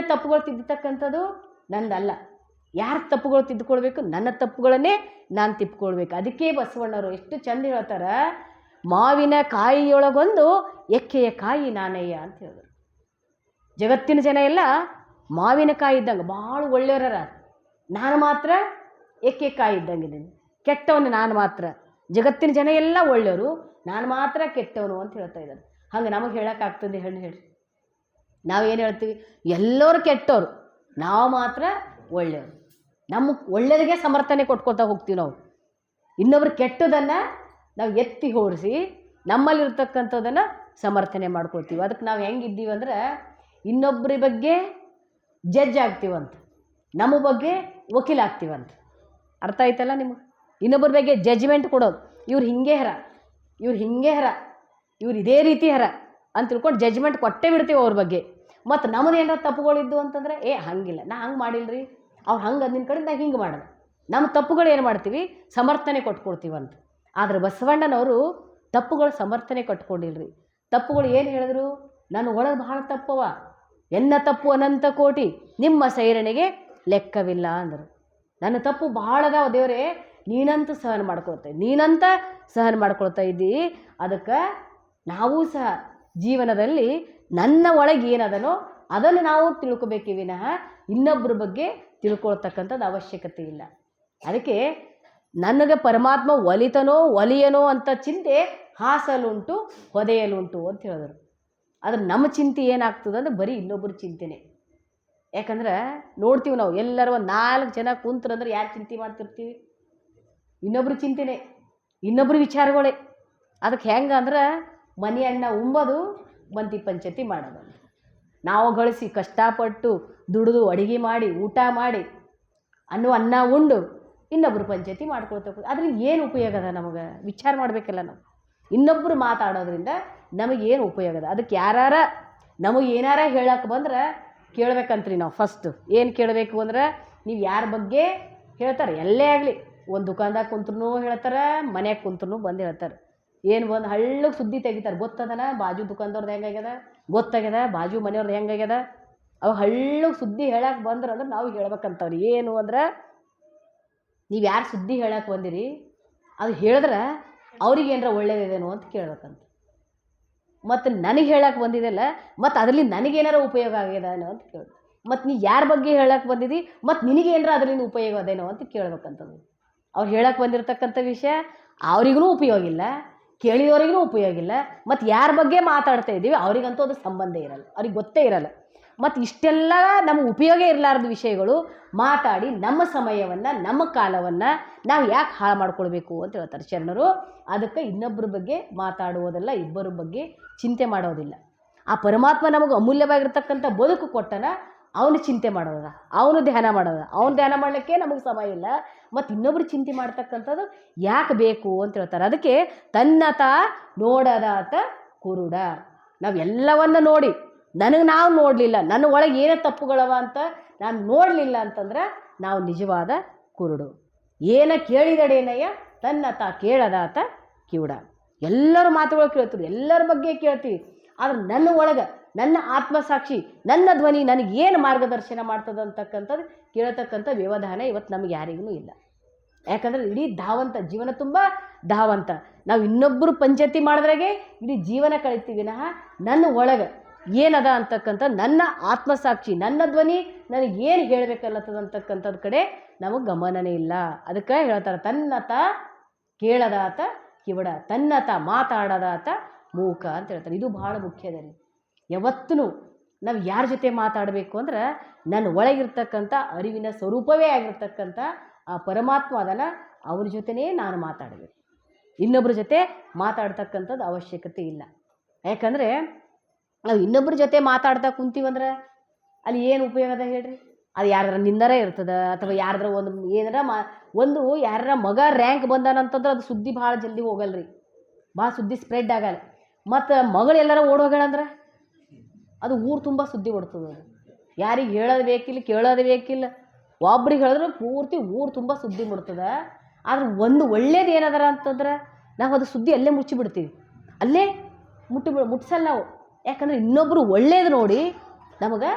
ತಪ್ಪುಗಳು ತಿದ್ದತಕ್ಕಂಥದ್ದು ನಂದಲ್ಲ. ಯಾರ ತಪ್ಪುಗಳು ತಿದ್ದುಕೊಳ್ಬೇಕು, ನನ್ನ ತಪ್ಪುಗಳನ್ನೇ ನಾನು ತಿಪ್ಪಿಕೊಳ್ಬೇಕು. ಅದಕ್ಕೆ ಬಸವಣ್ಣವರು ಎಷ್ಟು ಚಂದ ಹೇಳ್ತಾರೆ, ಮಾವಿನ ಕಾಯಿಯೊಳಗೊಂದು ಎಕ್ಕೆಯ ಕಾಯಿ ನಾನಯ್ಯ ಅಂತ ಹೇಳಿದ್ರು. ಜಗತ್ತಿನ ಜನ ಎಲ್ಲ ಮಾವಿನಕಾಯಿ ಇದ್ದಂಗೆ ಭಾಳ ಒಳ್ಳೆಯವರ, ನಾನು ಮಾತ್ರ ಎಕ್ಕೆಕಾಯಿ ಇದ್ದಂಗಿದ್ದೀನಿ, ಕೆಟ್ಟವನು ನಾನು ಮಾತ್ರ. ಜಗತ್ತಿನ ಜನ ಎಲ್ಲ ಒಳ್ಳೆಯವರು, ನಾನು ಮಾತ್ರ ಕೆಟ್ಟವನು ಅಂತ ಹೇಳ್ತಾ ಇದ್ದಾರೆ. ಹಂಗೆ ನಮಗೆ ಹೇಳೋಕ್ಕಾಗ್ತದೆ ಹೇಳಿ? ನಾವೇನು ಹೇಳ್ತೀವಿ, ಎಲ್ಲರೂ ಕೆಟ್ಟವರು, ನಾವು ಮಾತ್ರ ಒಳ್ಳೆಯವರು. ನಮಗೆ ಒಳ್ಳೆಯದಿಗೆ ಸಮರ್ಥನೆ ಕೊಟ್ಕೊತಾ ಹೋಗ್ತೀವಿ. ನಾವು ಇನ್ನೊಬ್ರು ಕೆಟ್ಟದನ್ನು ನಾವು ಎತ್ತಿ ಹೋರಿಸಿ ನಮ್ಮಲ್ಲಿರ್ತಕ್ಕಂಥದ್ದನ್ನು ಸಮರ್ಥನೆ ಮಾಡ್ಕೊಳ್ತೀವಿ. ಅದಕ್ಕೆ ನಾವು ಹೆಂಗಿದ್ದೀವಿ ಅಂದ್ರೆ, ಇನ್ನೊಬ್ಬರ ಬಗ್ಗೆ ಜಡ್ಜ್ ಆಗ್ತೀವಂತ, ನಮ್ಮ ಬಗ್ಗೆ ವಕೀಲ ಆಗ್ತೀವಂತ. ಅರ್ಥ ಆಯ್ತಲ್ಲ ನಿಮಗೆ? ಇನ್ನೊಬ್ಬರ ಬಗ್ಗೆ ಜಡ್ಜ್ಮೆಂಟ್ ಕೊಡೋದು, ಇವ್ರು ಹಿಂಗೆ ಹರ, ಇವ್ರು ಇದೇ ರೀತಿ ಹರ ಅಂತ ತಿಳ್ಕೊಂಡು ಜಡ್ಜ್ಮೆಂಟ್ ಕೊಟ್ಟೇ ಬಿಡ್ತೀವಿ ಅವ್ರ ಬಗ್ಗೆ. ಮತ್ತು ನಮ್ಮದು ಏನಾರ ತಪ್ಪುಗಳಿದ್ದು ಅಂತಂದರೆ, ಹಂಗಿಲ್ಲ, ನಾ ಹಂಗೆ ಮಾಡಿಲ್ರಿ, ಅವ್ರು ಹಂಗೆ ಅಂದಿನ ಕಡೆ ನಾ ಹಿಂಗೆ ಮಾಡೋದು, ನಮ್ಮ ತಪ್ಪುಗಳು ಏನು ಮಾಡ್ತೀವಿ, ಸಮರ್ಥನೆ ಕೊಟ್ಕೊಡ್ತೀವಂತ. ಆದರೆ ಬಸವಣ್ಣನವರು ತಪ್ಪುಗಳ ಸಮರ್ಥನೆ ಕಟ್ಕೊಂಡಿಲ್ರಿ. ತಪ್ಪುಗಳು ಏನು ಹೇಳಿದ್ರು? ನನ್ನ ಒಳಗೆ ಭಾಳ ತಪ್ಪವ, ಎನ್ನ ತಪ್ಪು ಅನಂತ ಕೋಟಿ, ನಿಮ್ಮ ಸೈರಣೆಗೆ ಲೆಕ್ಕವಿಲ್ಲ ಅಂದರು. ನನ್ನ ತಪ್ಪು ಭಾಳ ಅದಾವ ದೇವರೇ, ನೀನಂತ ಸಹನ ಮಾಡ್ಕೊಳ್ತಾ ಇದ್ದಿ. ಅದಕ್ಕೆ ನಾವು ಸಹ ಜೀವನದಲ್ಲಿ ನನ್ನ ಒಳಗೆ ಏನದನೋ ಅದನ್ನು ನಾವು ತಿಳ್ಕೊಬೇಕೇ ವಿನಃ ಇನ್ನೊಬ್ಬರ ಬಗ್ಗೆ ತಿಳ್ಕೊಳ್ತಕ್ಕಂಥದ್ದು ಅವಶ್ಯಕತೆ ಇಲ್ಲ. ಅದಕ್ಕೆ ನನಗೆ ಪರಮಾತ್ಮ ಒಲಿಯನೋ ಅಂತ ಚಿಂತೆ ಹಾಸಲುಂಟು ಹೊದೆಯಲುಂಟು ಅಂತ ಹೇಳಿದ್ರು. ಆದ್ರೆ ನಮ್ಮ ಚಿಂತೆ ಏನಾಗ್ತದೆ ಅಂದ್ರೆ ಬರೀ ಇನ್ನೊಬ್ಬರ ಚಿಂತೆನೆ. ಯಾಕಂದ್ರೆ ನೋಡ್ತೀವಿ ನಾವು ಎಲ್ಲರೂ ಒಂದು 4 ಜನ ಕುಂತ್ರಂದ್ರೆ ಯಾರು ಚಿಂತೆ ಮಾಡ್ತಿರ್ತೀವಿ? ಇನ್ನೊಬ್ರು ಚಿಂತೆನೆ, ಇನ್ನೊಬ್ರು ವಿಚಾರಗಳೇ. ಅದಕ್ಕೆ ಹೆಂಗೆ ಅಂದ್ರೆ ಮನೆ ಅನ್ನ ಉಂಬೋದು ಮಂತಿ ಪಂಚಾಯತಿ ಮಾಡೋದು. ನಾವು ಗಳಿಸಿ ಕಷ್ಟಪಟ್ಟು ದುಡಿದು ಅಡುಗೆ ಮಾಡಿ ಊಟ ಮಾಡಿ ಅನ್ನ ಉಂಡು ಇನ್ನೊಬ್ರು ಪಂಚಾಯತಿ ಮಾಡ್ಕೊಳ್ತಕ್ಕ ಅದ್ರಿಂದ ಏನು ಉಪಯೋಗ ಅದ? ನಮಗೆ ವಿಚಾರ ಮಾಡಬೇಕಲ್ಲ. ನಾವು ಇನ್ನೊಬ್ಬರು ಮಾತಾಡೋದ್ರಿಂದ ನಮಗೇನು ಉಪಯೋಗ ಅದ? ಅದಕ್ಕೆ ನಮಗೆ ಏನಾರ ಹೇಳಕ್ಕೆ ಬಂದ್ರೆ ಕೇಳ್ಬೇಕಂತ್ರಿ ನಾವು. ಫಸ್ಟ್ ಏನು ಕೇಳಬೇಕು ಅಂದ್ರೆ, ನೀವು ಯಾರ ಬಗ್ಗೆ ಹೇಳ್ತಾರೆ, ಎಲ್ಲೇ ಆಗಲಿ, ಒಂದು ದುಕಾನ್ದಾಗ ಕುಂತ್ರೂ ಹೇಳ್ತಾರೆ, ಮನ್ಯಾಗ ಕುಂತ್ರೂ ಬಂದು ಹೇಳ್ತಾರೆ. ಏನು ಬಂದು ಹಳ್ಳಕ್ಕೆ ಸುದ್ದಿ ತೆಗಿತಾರೆ. ಗೊತ್ತದನ ಬಾಜು ದುಕಾನ್ದವ್ರದ್ದು ಹೆಂಗಾಗ್ಯದ, ಗೊತ್ತಾಗ್ಯದ ಬಾಜು ಮನೆಯವ್ರದ್ದು ಹೆಂಗಾಗ್ಯದ, ಅವು ಹಳ್ಳಕ್ಕೆ ಸುದ್ದಿ ಹೇಳಕ್ಕೆ ಬಂದ್ರೆ ನಾವು ಹೇಳ್ಬೇಕಂತವ್ರಿ. ಏನು ಅಂದ್ರೆ, ನೀವು ಯಾರು ಸುದ್ದಿ ಹೇಳಕ್ಕೆ ಬಂದಿರಿ ಅದು ಹೇಳಿದ್ರೆ ಅವ್ರಿಗೆ ಏನಾರ ಒಳ್ಳೇದಿದೇನೋ ಅಂತ ಕೇಳ್ಬೇಕಂತ. ಮತ್ತು ನನಗೆ ಹೇಳಕ್ಕೆ ಬಂದಿದೆಲ್ಲ, ಮತ್ತು ಅದರಲ್ಲಿ ನನಗೇನಾರ ಉಪಯೋಗ ಆಗ್ಯದೇನೋ ಅಂತ ಕೇಳಿ. ಮತ್ತು ನೀ ಯಾರ ಬಗ್ಗೆ ಹೇಳಕ್ಕೆ ಬಂದಿದ್ದಿ, ಮತ್ತು ನಿನಗೇನಾರ ಅದರಿಂದ ಉಪಯೋಗ ಅದೇನೋ ಅಂತ ಕೇಳ್ಬೇಕಂತದ್ದು. ಅವ್ರು ಹೇಳಕ್ಕೆ ಬಂದಿರತಕ್ಕಂಥ ವಿಷಯ ಅವ್ರಿಗೂ ಉಪಯೋಗ ಇಲ್ಲ, ಕೇಳಿದವ್ರಿಗೂ ಉಪಯೋಗ ಇಲ್ಲ. ಮತ್ತು ಯಾರ ಬಗ್ಗೆ ಮಾತಾಡ್ತಾ ಇದ್ದೀವಿ ಅವ್ರಿಗಂತೂ ಅದು ಸಂಬಂಧ ಇರಲ್ಲ, ಅವ್ರಿಗೆ ಗೊತ್ತೇ ಇರಲ್ಲ. ಮತ್ತು ಇಷ್ಟೆಲ್ಲ ನಮಗೆ ಉಪಯೋಗ ಇರಲಾರ್ದ ವಿಷಯಗಳು ಮಾತಾಡಿ ನಮ್ಮ ಸಮಯವನ್ನು ನಮ್ಮ ಕಾಲವನ್ನು ನಾವು ಯಾಕೆ ಹಾಳು ಮಾಡ್ಕೊಳ್ಬೇಕು ಅಂತ ಹೇಳ್ತಾರೆ ಶರಣರು. ಅದಕ್ಕೆ ಇನ್ನೊಬ್ಬರ ಬಗ್ಗೆ ಮಾತಾಡುವುದಲ್ಲ, ಇಬ್ಬರ ಬಗ್ಗೆ ಚಿಂತೆ ಮಾಡೋದಿಲ್ಲ. ಆ ಪರಮಾತ್ಮ ನಮಗೆ ಅಮೂಲ್ಯವಾಗಿರ್ತಕ್ಕಂಥ ಬದುಕು ಕೊಟ್ಟನ, ಅವನು ಚಿಂತೆ ಮಾಡೋದ, ಅವನು ಧ್ಯಾನ ಮಾಡಲಿಕ್ಕೆ ನಮಗೆ ಸಮಯ ಇಲ್ಲ. ಮತ್ತು ಇನ್ನೊಬ್ರು ಚಿಂತೆ ಮಾಡ್ತಕ್ಕಂಥದ್ದು ಯಾಕೆ ಬೇಕು ಅಂತ ಹೇಳ್ತಾರೆ. ಅದಕ್ಕೆ ತನ್ನತ ನೋಡದಾತ ಕುರುಡ. ನಾವು ಎಲ್ಲವನ್ನ ನೋಡಿ ನಾವು ನೋಡಲಿಲ್ಲ, ನನ್ನ ಒಳಗೆ ಏನೇ ತಪ್ಪುಗಳವ ಅಂತ ನಾನು ನೋಡಲಿಲ್ಲ ಅಂತಂದ್ರೆ ನಾವು ನಿಜವಾದ ಕುರುಡು. ಏನ ಕೇಳಿದಡೇನಯ್ಯ ತನ್ನತ ಕೇಳದಾತ ಕಿವುಡ. ಎಲ್ಲರ ಮಾತುಗಳು ಕೇಳ್ತೀವಿ, ಎಲ್ಲರ ಬಗ್ಗೆ ಕೇಳ್ತೀವಿ. ಆದ್ರೆ ನನ್ನ ಒಳಗೆ ನನ್ನ ಆತ್ಮಸಾಕ್ಷಿ, ನನ್ನ ಧ್ವನಿ ನನಗೇನು ಮಾರ್ಗದರ್ಶನ ಮಾಡ್ತದೆ ಅಂತಕ್ಕಂಥದ್ದು ಕೇಳತಕ್ಕಂಥ ವ್ಯವಧಾನ ಇವತ್ತು ನಮಗೆ ಯಾರಿಗೂ ಇಲ್ಲ. ಯಾಕಂದರೆ ಇಡೀ ಧಾವಂತ ಜೀವನ ತುಂಬ ಧಾವಂತ. ನಾವು ಇನ್ನೊಬ್ಬರು ಪಂಚಾಯತಿ ಮಾಡಿದ್ರಾಗೆ ಇಡೀ ಜೀವನ ಕಳಿತೀವಿ ವಿನಃ ನನ್ನ ಒಳಗೆ ಏನದ ಅಂತಕ್ಕಂಥ ನನ್ನ ಆತ್ಮಸಾಕ್ಷಿ, ನನ್ನ ಧ್ವನಿ ನನಗೇನು ಹೇಳಬೇಕಲ್ಲತ್ತದ ಅಂತಕ್ಕಂಥದ್ದು ಕಡೆ ನಮಗೆ ಗಮನನೇ ಇಲ್ಲ. ಅದಕ್ಕೆ ಹೇಳ್ತಾರೆ, ತನ್ನತ ಕೇಳದಾತ ಕಿವಡ, ತನ್ನತ ಮಾತಾಡದಾತ ಮೂಕ ಅಂತ ಹೇಳ್ತಾರೆ. ಇದು ಭಾಳ ಮುಖ್ಯದಲ್ಲಿ. ಯಾವತ್ತೂ ನಾವು ಯಾರ ಜೊತೆ ಮಾತಾಡಬೇಕು ಅಂದ್ರೆ ನನ್ನ ಒಳಗಿರ್ತಕ್ಕಂಥ ಅರಿವಿನ ಸ್ವರೂಪವೇ ಆಗಿರ್ತಕ್ಕಂಥ ಆ ಪರಮಾತ್ಮ ಅದನ್ನು ಅವ್ರ ಜೊತೆನೇ ನಾನು ಮಾತಾಡಬೇಕು. ಇನ್ನೊಬ್ಬರ ಜೊತೆ ಮಾತಾಡ್ತಕ್ಕಂಥದ್ದು ಅವಶ್ಯಕತೆ ಇಲ್ಲ. ಯಾಕಂದರೆ ನಾವು ಇನ್ನೊಬ್ಬರ ಜೊತೆ ಮಾತಾಡ್ತಾ ಕುಂತೀವಂದ್ರೆ ಅಲ್ಲಿ ಏನು ಉಪಯೋಗ ಅದ ಹೇಳ್ರಿ? ಅದು ಯಾರ ನಿಂದರೇ ಇರ್ತದೆ, ಅಥವಾ ಯಾರ್ದಾರ ಒಂದು ಯಾರ ಮಗ ರ್ಯಾಂಕ್ ಬಂದಾನಂತಂದ್ರೆ ಅದು ಸುದ್ದಿ ಭಾಳ ಜಲ್ದಿ ಹೋಗಲ್ರಿ, ಭಾಳ ಸುದ್ದಿ ಸ್ಪ್ರೆಡ್ ಆಗಲ್ಲ. ಮತ್ತು ಮಗಳು ಎಲ್ಲಾರ ಓಡೋಗಳಂದ್ರೆ ಅದು ಊರು ತುಂಬ ಸುದ್ದಿ ಹೊಡ್ತದೆ. ಅದು ಯಾರಿಗೆ ಹೇಳೋದು ಬೇಕಿಲ್ಲ, ಕೇಳೋದು ಬೇಕಿಲ್ಲ, ಒಬ್ರಿಗೆ ಹೇಳಿದ್ರೆ ಪೂರ್ತಿ ಊರು ತುಂಬ ಸುದ್ದಿ ಮುಡ್ತದೆ. ಆದ್ರೆ ಒಂದು ಒಳ್ಳೇದು ಏನದರ ಅಂತಂದ್ರೆ ನಾವು ಅದು ಸುದ್ದಿ ಅಲ್ಲೇ ಮುಚ್ಚಿಬಿಡ್ತೀವಿ, ಅಲ್ಲೇ ಮುಟ್ಸಲ್ಲ ನಾವು. ಯಾಕಂದರೆ ಇನ್ನೊಬ್ಬರು ಒಳ್ಳೇದು ನೋಡಿ ನಮಗೆ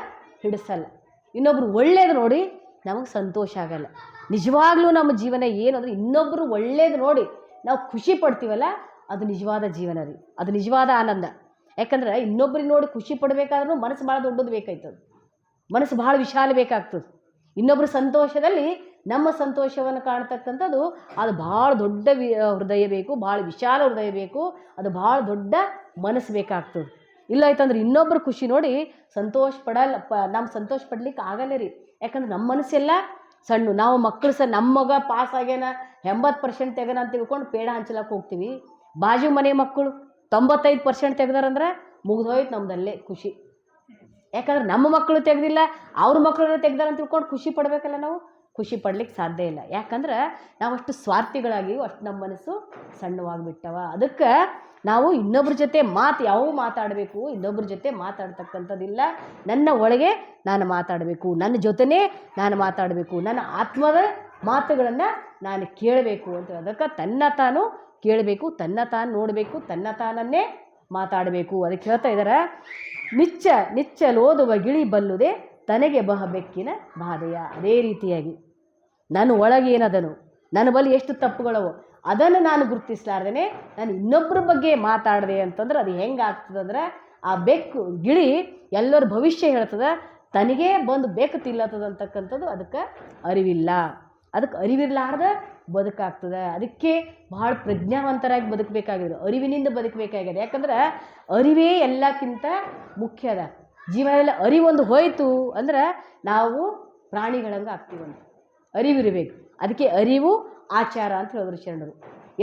ಹಿಡಿಸಲ್ಲ, ಇನ್ನೊಬ್ರು ಒಳ್ಳೇದು ನೋಡಿ ನಮಗೆ ಸಂತೋಷ ಆಗಲ್ಲ. ನಿಜವಾಗ್ಲೂ ನಮ್ಮ ಜೀವನ ಏನು ಅಂದರೆ ಇನ್ನೊಬ್ಬರು ಒಳ್ಳೇದು ನೋಡಿ ನಾವು ಖುಷಿ ಪಡ್ತೀವಲ್ಲ, ಅದು ನಿಜವಾದ ಜೀವನ ರೀ, ಅದು ನಿಜವಾದ ಆನಂದ. ಯಾಕಂದ್ರೆ ಇನ್ನೊಬ್ರಿಗೆ ನೋಡಿ ಖುಷಿ ಪಡಬೇಕಾದ್ರೂ ಮನಸ್ಸು ಭಾಳ ದೊಡ್ಡದು ಬೇಕಾಯ್ತದೆ, ಮನಸ್ಸು ಭಾಳ ವಿಶಾಲ ಬೇಕಾಗ್ತದೆ. ಇನ್ನೊಬ್ಬರ ಸಂತೋಷದಲ್ಲಿ ನಮ್ಮ ಸಂತೋಷವನ್ನು ಕಾಣ್ತಕ್ಕಂಥದ್ದು ಅದು ಭಾಳ ದೊಡ್ಡ ಹೃದಯ ಬೇಕು, ಭಾಳ ವಿಶಾಲ ಹೃದಯ ಬೇಕು, ಅದು ಭಾಳ ದೊಡ್ಡ ಮನಸ್ಸು ಬೇಕಾಗ್ತದೆ. ಇಲ್ಲ ಆಯ್ತಂದ್ರೆ ಇನ್ನೊಬ್ಬರು ಖುಷಿ ನೋಡಿ ನಮ್ಮ ಸಂತೋಷ ಪಡ್ಲಿಕ್ಕೆ ಆಗಲ್ಲ ರೀ. ಯಾಕಂದ್ರೆ ನಮ್ಮ ಮನಸ್ಸೆಲ್ಲ ಸಣ್ಣ, ನಾವು ಮಕ್ಕಳು ನಮ್ಮ ಮಗ ಪಾಸ್ ಆಗ್ಯಾನ 80% ತೆಗನ ಅಂತ ತಿಳ್ಕೊಂಡು ಪೇಡ ಹಂಚಲಕ್ಕೆ ಹೋಗ್ತೀವಿ. ಬಾಜು ಮನೆ ಮಕ್ಕಳು 95% ತೆಗ್ದಾರಂದ್ರೆ ಮುಗಿದೋಯ್ತು ನಮ್ದಲ್ಲೇ ಖುಷಿ. ಯಾಕಂದ್ರೆ ನಮ್ಮ ಮಕ್ಕಳು ತೆಗೆದಿಲ್ಲ, ಅವ್ರ ಮಕ್ಕಳನ್ನ ತೆಗ್ದಾರಂತ ತಿಳ್ಕೊಂಡು ಖುಷಿ ಪಡಬೇಕಲ್ಲ, ನಾವು ಖುಷಿ ಪಡ್ಲಿಕ್ಕೆ ಸಾಧ್ಯ ಇಲ್ಲ. ಯಾಕಂದ್ರೆ ನಾವು ಅಷ್ಟು ಸ್ವಾರ್ಥಿಗಳಾಗಿವು, ಅಷ್ಟು ನಮ್ಮ ಮನಸ್ಸು ಸಣ್ಣವಾಗಿಬಿಟ್ಟವ. ಅದಕ್ಕೆ ನಾವು ಇನ್ನೊಬ್ರ ಜೊತೆ ಯಾವ ಮಾತಾಡಬೇಕು, ಇನ್ನೊಬ್ರ ಜೊತೆ ಮಾತಾಡ್ತಕ್ಕಂಥದ್ದಿಲ್ಲ. ನನ್ನ ಒಳಗೆ ನಾನು ಮಾತಾಡಬೇಕು, ನನ್ನ ಜೊತೆನೇ ನಾನು ಮಾತಾಡಬೇಕು, ನನ್ನ ಆತ್ಮದ ಮಾತುಗಳನ್ನು ನಾನು ಕೇಳಬೇಕು ಅಂತ. ಅದಕ್ಕೆ ತನ್ನ ತಾನು ಕೇಳಬೇಕು, ತನ್ನ ತಾನು ನೋಡಬೇಕು, ತನ್ನ ತಾನನ್ನೇ ಮಾತಾಡಬೇಕು. ಅದಕ್ಕೆ ಹೇಳ್ತಾ ಇದ್ದಾರೆ, ನಿಚ್ಚಲೋದುವ ಗಿಳಿ ಬಲ್ಲುದೆ ತನಗೆ ಬೆಕ್ಕಿನ ಬಾಧೆಯ. ಅದೇ ರೀತಿಯಾಗಿ ನನ್ನ ಒಳಗೇನದನು, ನನ್ನ ಬಳಿ ಎಷ್ಟು ತಪ್ಪುಗಳವೋ ಅದನ್ನು ನಾನು ಗುರುತಿಸಲಾರ್ದೇ ನಾನು ಇನ್ನೊಬ್ಬರ ಬಗ್ಗೆ ಮಾತಾಡಿದೆ ಅಂತಂದ್ರೆ ಅದು ಹೆಂಗೆ ಆಗ್ತದಂದ್ರೆ ಆ ಬೆಕ್ಕು ಗಿಳಿ ಎಲ್ಲರ ಭವಿಷ್ಯ ಹೇಳ್ತದೆ, ತನಗೇ ಬಂದು ಬೆಕ್ಕು ತಿಲ್ಲತ್ತದಂತಕ್ಕಂಥದ್ದು ಅದಕ್ಕೆ ಅರಿವಿಲ್ಲ. ಅದಕ್ಕೆ ಅರಿವಿರ್ಲಾರ್ದ ಬದುಕಾಗ್ತದೆ. ಅದಕ್ಕೆ ಭಾಳ ಪ್ರಜ್ಞಾವಂತರಾಗಿ ಬದುಕಬೇಕಾಗಿದೆ, ಅರಿವಿನಿಂದ ಬದುಕಬೇಕಾಗಿದೆ. ಯಾಕಂದ್ರೆ ಅರಿವೇ ಎಲ್ಲಕ್ಕಿಂತ ಮುಖ್ಯ ಅದ ಜೀವನದಲ್ಲಿ. ಅರಿವೊಂದು ಹೋಯಿತು ಅಂದ್ರೆ ನಾವು ಪ್ರಾಣಿಗಳಂಗೆ ಆಗ್ತೀವಂತ. ಅರಿವಿರಬೇಕು. ಅದಕ್ಕೆ ಅರಿವು ಆಚಾರ ಅಂತ ಹೇಳಿದ್ರು ಶರಣರು.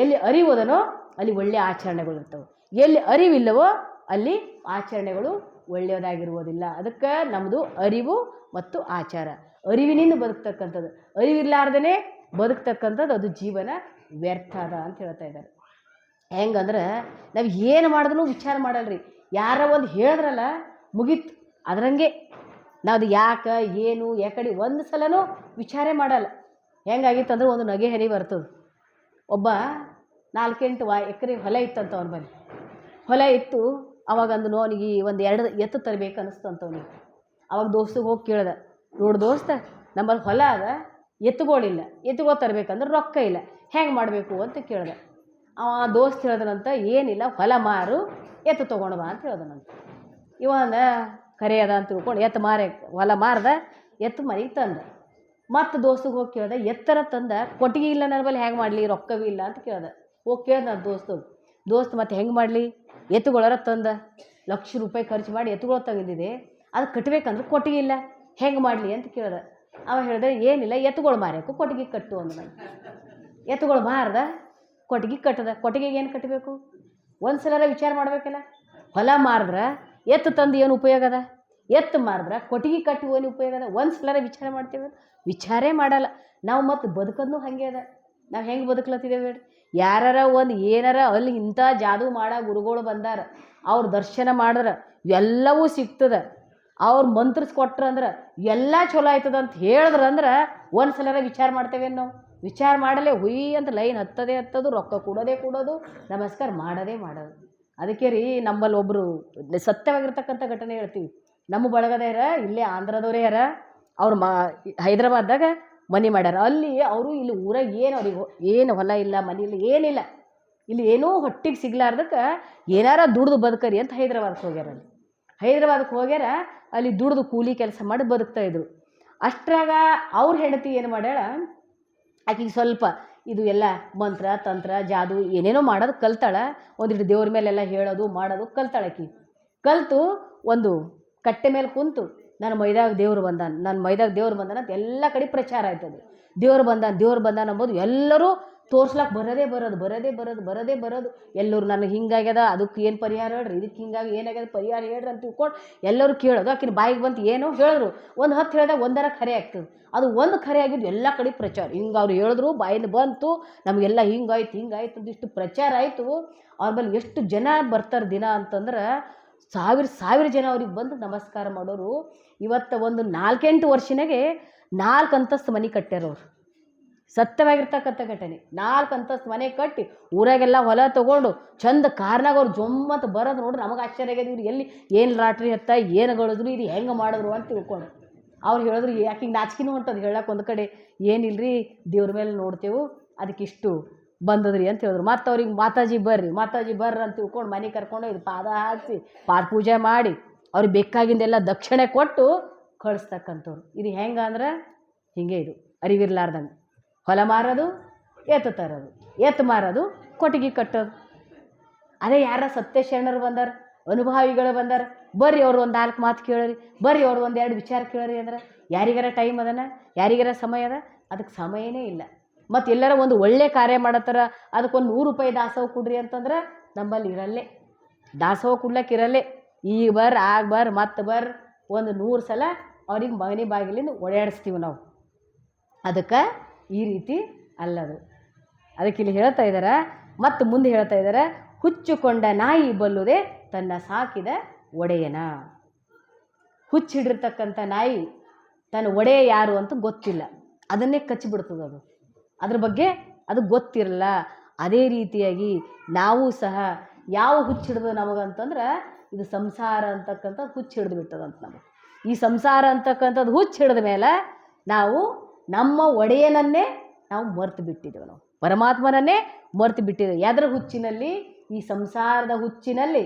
ಎಲ್ಲಿ ಅರಿವುದನೋ ಅಲ್ಲಿ ಒಳ್ಳೆಯ ಆಚರಣೆಗಳು ಇರ್ತವೆ, ಎಲ್ಲಿ ಅರಿವಿಲ್ಲವೋ ಅಲ್ಲಿ ಆಚರಣೆಗಳು ಒಳ್ಳೆಯದಾಗಿರುವುದಿಲ್ಲ. ಅದಕ್ಕೆ ನಮ್ಮದು ಅರಿವು ಮತ್ತು ಆಚಾರ. ಅರಿವಿನಿಂದ ಬದುಕ್ತಕ್ಕಂಥದ್ದು, ಅರಿವಿರ್ಲಾರ್ದೇ ಬದುಕ್ತಕ್ಕಂಥದ್ದು ಅದು ಜೀವನ ವ್ಯರ್ಥ ಅದ ಅಂತ ಹೇಳ್ತಾ ಇದ್ದಾರೆ. ಹೆಂಗಂದ್ರೆ ನಾವು ಏನು ಮಾಡಿದ್ರೂ ವಿಚಾರ ಮಾಡಲ್ರಿ. ಯಾರ ಒಂದು ಹೇಳಿದ್ರಲ್ಲ ಮುಗೀತು ಅದರಂಗೆ. ನಾವು ಅದು ಯಾಕೆ ಏನು ಯಾಕಡೆ ಒಂದು ಸಲನೂ ವಿಚಾರ ಮಾಡಲ್ಲ. ಹೆಂಗಾಗಿತ್ತು ಅಂದ್ರೆ ಒಂದು ನಗೆ ಹರಿ ಬರ್ತದೆ. ಒಬ್ಬ 4-8 ಎಕರೆ ಹೊಲ ಇತ್ತಂತ ಅವನ ಬಳಿ. ಹೊಲ ಇತ್ತು. ಅವಾಗ ಅಂದು ಅವನಿಗೆ ಒಂದು 2 ಎತ್ತು ತರಬೇಕು ಅನ್ನಿಸ್ತಂತವನಿಗೆ. ಅವಾಗ ದೋಸ್ತಿಗೆ ಹೋಗಿ ಕೇಳ್ದೆ, ನೋಡು ದೋಸ್ತ, ನಮ್ಮಲ್ಲಿ ಹೊಲ ಅದ, ಎತ್ತುಗಳಿಲ್ಲ, ಎತ್ತುಗಳು ತರಬೇಕಂದ್ರೆ ರೊಕ್ಕ ಇಲ್ಲ, ಹೆಂಗೆ ಮಾಡಬೇಕು ಅಂತ ಕೇಳ್ದೆ. ಅವ ದೋಸ್ತ್ ಹೇಳ್ದನಂತ, ಏನಿಲ್ಲ ಹೊಲ ಮಾರು ಎತ್ತು ತೊಗೊಂಡು ಬಾ ಅಂತ ಹೇಳ್ದನಂತ. ಇವಂದ ಕರೆ ಅದ ಅಂತ ತಿಳ್ಕೊಂಡು ಎತ್ತು ಮಾರಿ ಹೊಲ ಮಾರ್ದ, ಎತ್ತು ಮನೆಗೆ ತಂದ. ಮತ್ತು ದೋಸ್ತಿಗೆ ಹೋಗಿ ಕೇಳ್ದೆ, ಎತ್ತರ ತಂದ ಕೊಟ್ಟಿಗೆ ಇಲ್ಲ ನನ್ನ ಬಳಿ, ಹೆಂಗೆ ಮಾಡಲಿ, ರೊಕ್ಕವೂ ಇಲ್ಲ ಅಂತ ಕೇಳ್ದೆ. ಹೋಗಿ ಕೇಳ್ದೆ ನಾನು ದೋಸ್ತ್ ಮತ್ತೆ ಹೆಂಗೆ ಮಾಡಲಿ, ಎತ್ತುಗಳರ ತಂದ ಲಕ್ಷ ರೂಪಾಯಿ ಖರ್ಚು ಮಾಡಿ ಎತ್ತುಗಳು ತೆಗೆದಿದೆ, ಅದು ಕಟ್ಟಬೇಕಂದ್ರೆ ಕೊಟ್ಟಿಗೆ ಇಲ್ಲ, ಹೆಂಗೆ ಮಾಡಲಿ ಅಂತ ಕೇಳ್ದೆ. ಅವ ಹೇಳಿದೆ, ಏನಿಲ್ಲ ಎತ್ತುಗಳು ಮಾರ್ಯಾಕು ಕೊಟ್ಟಿಗೆ ಕಟ್ಟು ಅಂದ. ನಾನು ಎತ್ತುಗಳು ಮಾರ್ದ, ಕೊಟ್ಟಿಗೆ ಕಟ್ಟದ. ಕೊಟ್ಟಿಗೆಗೆ ಏನು ಕಟ್ಟಬೇಕು, ಒಂದು ಸಲ ವಿಚಾರ ಮಾಡಬೇಕಲ್ಲ. ಹೊಲ ಮಾರಿದ್ರೆ ಎತ್ತು ತಂದು ಏನು ಉಪಯೋಗ ಅದ, ಎತ್ತು ಮಾರಿದ್ರೆ ಕೊಟ್ಟಿಗೆ ಕಟ್ಟಿ ಏನು ಉಪಯೋಗ ಅದ, ಒಂದು ಸಲ ವಿಚಾರ ಮಾಡ್ತೀವಿ, ವಿಚಾರೇ ಮಾಡಲ್ಲ ನಾವು. ಮತ್ತು ಬದುಕೋದು ಹಾಗೆ ಅದ. ನಾವು ಹೆಂಗೆ ಬದುಕ್ಲತ್ತಿದ್ದೇವೆ ಹೇಳಿ. ಯಾರಾರ ಒಂದು ಏನಾರ ಅಲ್ಲಿ ಇಂಥ ಜಾದೂ ಮಾಡೋ ಗುರುಗಳು ಬಂದಾರ, ಅವ್ರ ದರ್ಶನ ಮಾಡಿದ್ರೆ ಎಲ್ಲವೂ ಸಿಗ್ತದೆ, ಅವ್ರು ಮಂತ್ರಿಸ್ಕೊಟ್ರ ಅಂದ್ರೆ ಎಲ್ಲ ಚಲೋ ಆಯ್ತದ ಅಂತ ಹೇಳಿದ್ರಂದ್ರೆ ಒಂದು ಸಲ ವಿಚಾರ ಮಾಡ್ತೇವೆ ನಾವು. ವಿಚಾರ ಮಾಡಲೇ ಹುಯ್ ಅಂತ ಲೈನ್ ಹತ್ತೋದು, ರೊಕ್ಕ ಕೊಡೋದು, ನಮಸ್ಕಾರ ಮಾಡೋದು. ಅದಕ್ಕೆ ರೀ ನಮ್ಮಲ್ಲಿ ಒಬ್ಬರು ಸತ್ಯವಾಗಿರ್ತಕ್ಕಂಥ ಘಟನೆ ಹೇಳ್ತೀವಿ. ನಮ್ಮ ಬಳಗದ ಯಾರ ಇಲ್ಲೇ ಆಂಧ್ರದವರೇ ಯಾರ, ಅವ್ರು ಹೈದ್ರಾಬಾದ್ದಾಗ ಮನೆ ಮಾಡ್ಯಾರ. ಅಲ್ಲಿ ಅವರು ಇಲ್ಲಿ ಊರಾಗ ಏನು ಅವ್ರಿಗೆ ಏನು ಹೊಲ ಇಲ್ಲ, ಮನೆ ಇಲ್ಲ, ಏನಿಲ್ಲ. ಇಲ್ಲಿ ಏನೂ ಹೊಟ್ಟಿಗೆ ಸಿಗ್ಲಾರ್ದಕ್ಕೆ ಏನಾರ ದುಡ್ದು ಬದುಕರಿ ಅಂತ ಹೈದ್ರಾಬಾದ್ಗೆ ಹೋಗ್ಯಾರ. ಅಲ್ಲಿ ಹೈದ್ರಾಬಾದ್ಗೆ ಹೋಗ್ಯಾರ, ಅಲ್ಲಿ ದುಡ್ದು ಕೂಲಿ ಕೆಲಸ ಮಾಡಿ ಬದುಕ್ತಾಯಿದ್ರು. ಅಷ್ಟ್ರಾಗ ಅವ್ರ ಹೆಂಡತಿ ಏನು ಮಾಡ್ಯಾಳ, ಆಕೆಗೆ ಸ್ವಲ್ಪ ಇದು ಎಲ್ಲ ಮಂತ್ರ ತಂತ್ರ ಜಾದು ಏನೇನೋ ಮಾಡೋದು ಕಲ್ತಾಳ. ಒಂದಿಟ್ಟು ದೇವ್ರ ಮೇಲೆಲ್ಲ ಹೇಳೋದು ಮಾಡೋದು ಕಲ್ತಾಳ. ಆಕೆ ಕಲಿತು ಒಂದು ಕಟ್ಟೆ ಮೇಲೆ ಕುಂತು, ನನ್ನ ಮೈದಾಗ ದೇವ್ರು ಬಂದಾನ ಅಂತ ಎಲ್ಲ ಕಡೆ ಪ್ರಚಾರ ಆಯ್ತದೆ. ದೇವ್ರು ಬಂದಾನ ಅಂಬೋದು ಎಲ್ಲರೂ ತೋರ್ಸ್ಲಾಕೆ ಬರೋದೇ ಬರೋದು. ಎಲ್ಲರೂ ನನಗೆ ಹಿಂಗಾಗ್ಯದ, ಅದಕ್ಕೆ ಏನು ಪರಿಹಾರ ಹೇಳ್ರಿ, ಇದಕ್ಕೆ ಹಿಂಗಾಗಿ ಏನಾಗ್ಯದ ಪರಿಹಾರ ಹೇಳ್ರಿ ಅಂತ ತಿಳ್ಕೊಂಡು ಎಲ್ಲರೂ ಕೇಳೋದು. ಆಕಿನ ಬಾಯಿಗೆ ಬಂತು ಏನೋ ಹೇಳಿದ್ರು, ಒಂದು 10 ಹೇಳಿದಾಗ ಒಂದರ ಖರೆ ಆಗ್ತದೆ. ಅದು ಒಂದು ಖರೆ ಆಗಿದ್ದು ಎಲ್ಲ ಕಡೆ ಪ್ರಚಾರ. ಹಿಂಗೆ ಅವ್ರು ಹೇಳಿದ್ರು, ಬಾಯಿಂದ ಬಂತು, ನಮಗೆಲ್ಲ ಹಿಂಗಾಯ್ತು ಅಂದಿಷ್ಟು ಪ್ರಚಾರ ಆಯಿತು. ಅವ್ರ ಮೇಲೆ ಎಷ್ಟು ಜನ ಬರ್ತಾರೆ ದಿನ ಅಂತಂದ್ರೆ ಸಾವಿರ ಜನ ಅವ್ರಿಗೆ ಬಂದು ನಮಸ್ಕಾರ ಮಾಡೋರು. ಇವತ್ತು ಒಂದು 4-8 ವರ್ಷನಾಗೆ 4 ಅಂತಸ್ತು ಮನೆ ಕಟ್ಟ್ಯಾರ ಅವ್ರು. ಸತ್ಯವಾಗಿರ್ತಕ್ಕಂಥ ಘಟನೆ. 4 ಅಂತಸ್ತು ಮನೆ ಕಟ್ಟಿ ಊರಾಗೆಲ್ಲ ಹೊಲ ತೊಗೊಂಡು ಚಂದ ಕಾರ್ನಾಗ ಅವ್ರು ಜೊಮ್ಮತ್ತು ಬರೋದು ನೋಡ್ರಿ, ನಮಗೆ ಆಶ್ಚರ್ಯ ಆಗ್ಯದ. ಇವ್ರು ಎಲ್ಲಿ ಏನು ಲಾಟ್ರಿ ಹತ್ತ ಏನು ಗಳಿದ್ರು, ಇದು ಹೆಂಗೆ ಮಾಡಿದ್ರು ಅಂತ ತಿಳ್ಕೊಂಡು ಅವ್ರು ಹೇಳಿದ್ರು. ಯಾಕೆ ನಾಚಿಕೆನೂ ಹೊಂಟದು ಹೇಳಕ್ಕೆ ಒಂದು ಕಡೆ, ಏನಿಲ್ಲರಿ ದೇವ್ರ ಮೇಲೆ ನೋಡ್ತೇವೆ ಅದಕ್ಕಿಷ್ಟು ಬಂದದ್ರಿ ಅಂತ ಹೇಳಿದ್ರು. ಮತ್ತು ಅವ್ರಿಗೆ ಮಾತಾಜಿ ಬರ್ರಿ ಅಂತ ತಿಳ್ಕೊಂಡು ಮನೆ ಕರ್ಕೊಂಡು ಇದು ಪಾದ ಹಾಕಿಸಿ ಪಾದ ಪೂಜೆ ಮಾಡಿ ಅವ್ರಿಗೆ ಬೇಕಾಗಿಂದೆಲ್ಲ ದಕ್ಷಿಣೆ ಕೊಟ್ಟು ಕಳಿಸ್ತಕ್ಕಂಥವ್ರು. ಇದು ಹೆಂಗೆ ಅಂದ್ರೆ ಹೀಗೆ, ಇದು ಅರಿವಿರ್ಲಾರ್ದಂಗೆ ಹೊಲ ಮಾರೋದು, ಎತ್ತು ತರೋದು, ಎತ್ತು ಮಾರೋದು, ಕೊಟ್ಟಿಗೆ ಕಟ್ಟೋದು. ಅದೇ ಯಾರ ಸತ್ಯಶರಣರು ಬಂದಾರ, ಅನುಭಾವಿಗಳು ಬಂದಾರ, ಬರ್ರಿ ಅವ್ರು ಒಂದು 4 ಮಾತು ಕೇಳ್ರಿ, ಬರ್ರಿ ಅವ್ರು 1-2 ವಿಚಾರ ಕೇಳ್ರಿ ಅಂದ್ರೆ ಯಾರಿಗಾರ ಟೈಮ್ ಅದನ, ಯಾರಿಗಾರ ಸಮಯ ಅದ? ಅದಕ್ಕೆ ಸಮಯನೇ ಇಲ್ಲ. ಮತ್ತು ಎಲ್ಲರ ಒಂದು ಒಳ್ಳೆ ಕಾರ್ಯ ಮಾಡತ್ತಾರ, ಅದಕ್ಕೊಂದು 100 ರೂಪಾಯಿ ದಾಸೋಹ ಕೊಡ್ರಿ ಅಂತಂದ್ರೆ ನಮ್ಮಲ್ಲಿ ಇರಲ್ಲೇ, ದಾಸೋಹ ಕೊಡ್ಲಕ್ಕೆ ಇರಲ್ಲೇ. ಈಗ ಬರ್ರಿ ಆಗ ಬರ್ರಿ ಮತ್ತೆ ಬರ್ರಿ ಒಂದು 100 ಸಲ ಅವ್ರಿಗೆ ಮನೆ ಬಾಗಿಲಿಂದ ಓಡಾಡಿಸ್ತೀವಿ ನಾವು. ಅದಕ್ಕೆ ಈ ರೀತಿ ಅಲ್ಲದು. ಅದಕ್ಕೆ ಇಲ್ಲಿ ಹೇಳ್ತಾ ಇದ್ದಾರೆ, ಮತ್ತು ಮುಂದೆ ಹೇಳ್ತಾ ಇದ್ದಾರೆ, ಹುಚ್ಚುಕೊಂಡ ನಾಯಿ ಬಲ್ಲುದೆ ತನ್ನ ಸಾಕಿದ ಒಡೆಯನ. ಹುಚ್ಚಿಡಿರ್ತಕ್ಕಂಥ ನಾಯಿ ತನ್ನ ಒಡೆಯ ಯಾರು ಅಂತ ಗೊತ್ತಿಲ್ಲ, ಅದನ್ನೇ ಕಚ್ಚಿಬಿಡ್ತದೆ. ಅದು ಅದ್ರ ಬಗ್ಗೆ ಅದು ಗೊತ್ತಿರಲ್ಲ. ಅದೇ ರೀತಿಯಾಗಿ ನಾವು ಸಹ ಯಾವ ಹುಚ್ಚು ಹಿಡಿದು ನಮಗಂತಂದ್ರೆ ಇದು ಸಂಸಾರ ಅಂತಕ್ಕಂಥದ್ದು ಹುಚ್ಚು ಹಿಡಿದು ಬಿಟ್ಟದಂತ ನಮಗೆ. ಈ ಸಂಸಾರ ಅಂತಕ್ಕಂಥದ್ದು ಹುಚ್ಚು ಹಿಡಿದ ಮೇಲೆ ನಾವು ನಮ್ಮ ಒಡೆಯನನ್ನೇ ನಾವು ಮರೆತು ಬಿಟ್ಟಿದ್ದೇವೆ. ನಾವು ಪರಮಾತ್ಮನನ್ನೇ ಮರೆತು ಬಿಟ್ಟಿದ್ದೇವೆ. ಯಾವ್ದ್ರ ಹುಚ್ಚಿನಲ್ಲಿ? ಈ ಸಂಸಾರದ ಹುಚ್ಚಿನಲ್ಲಿ,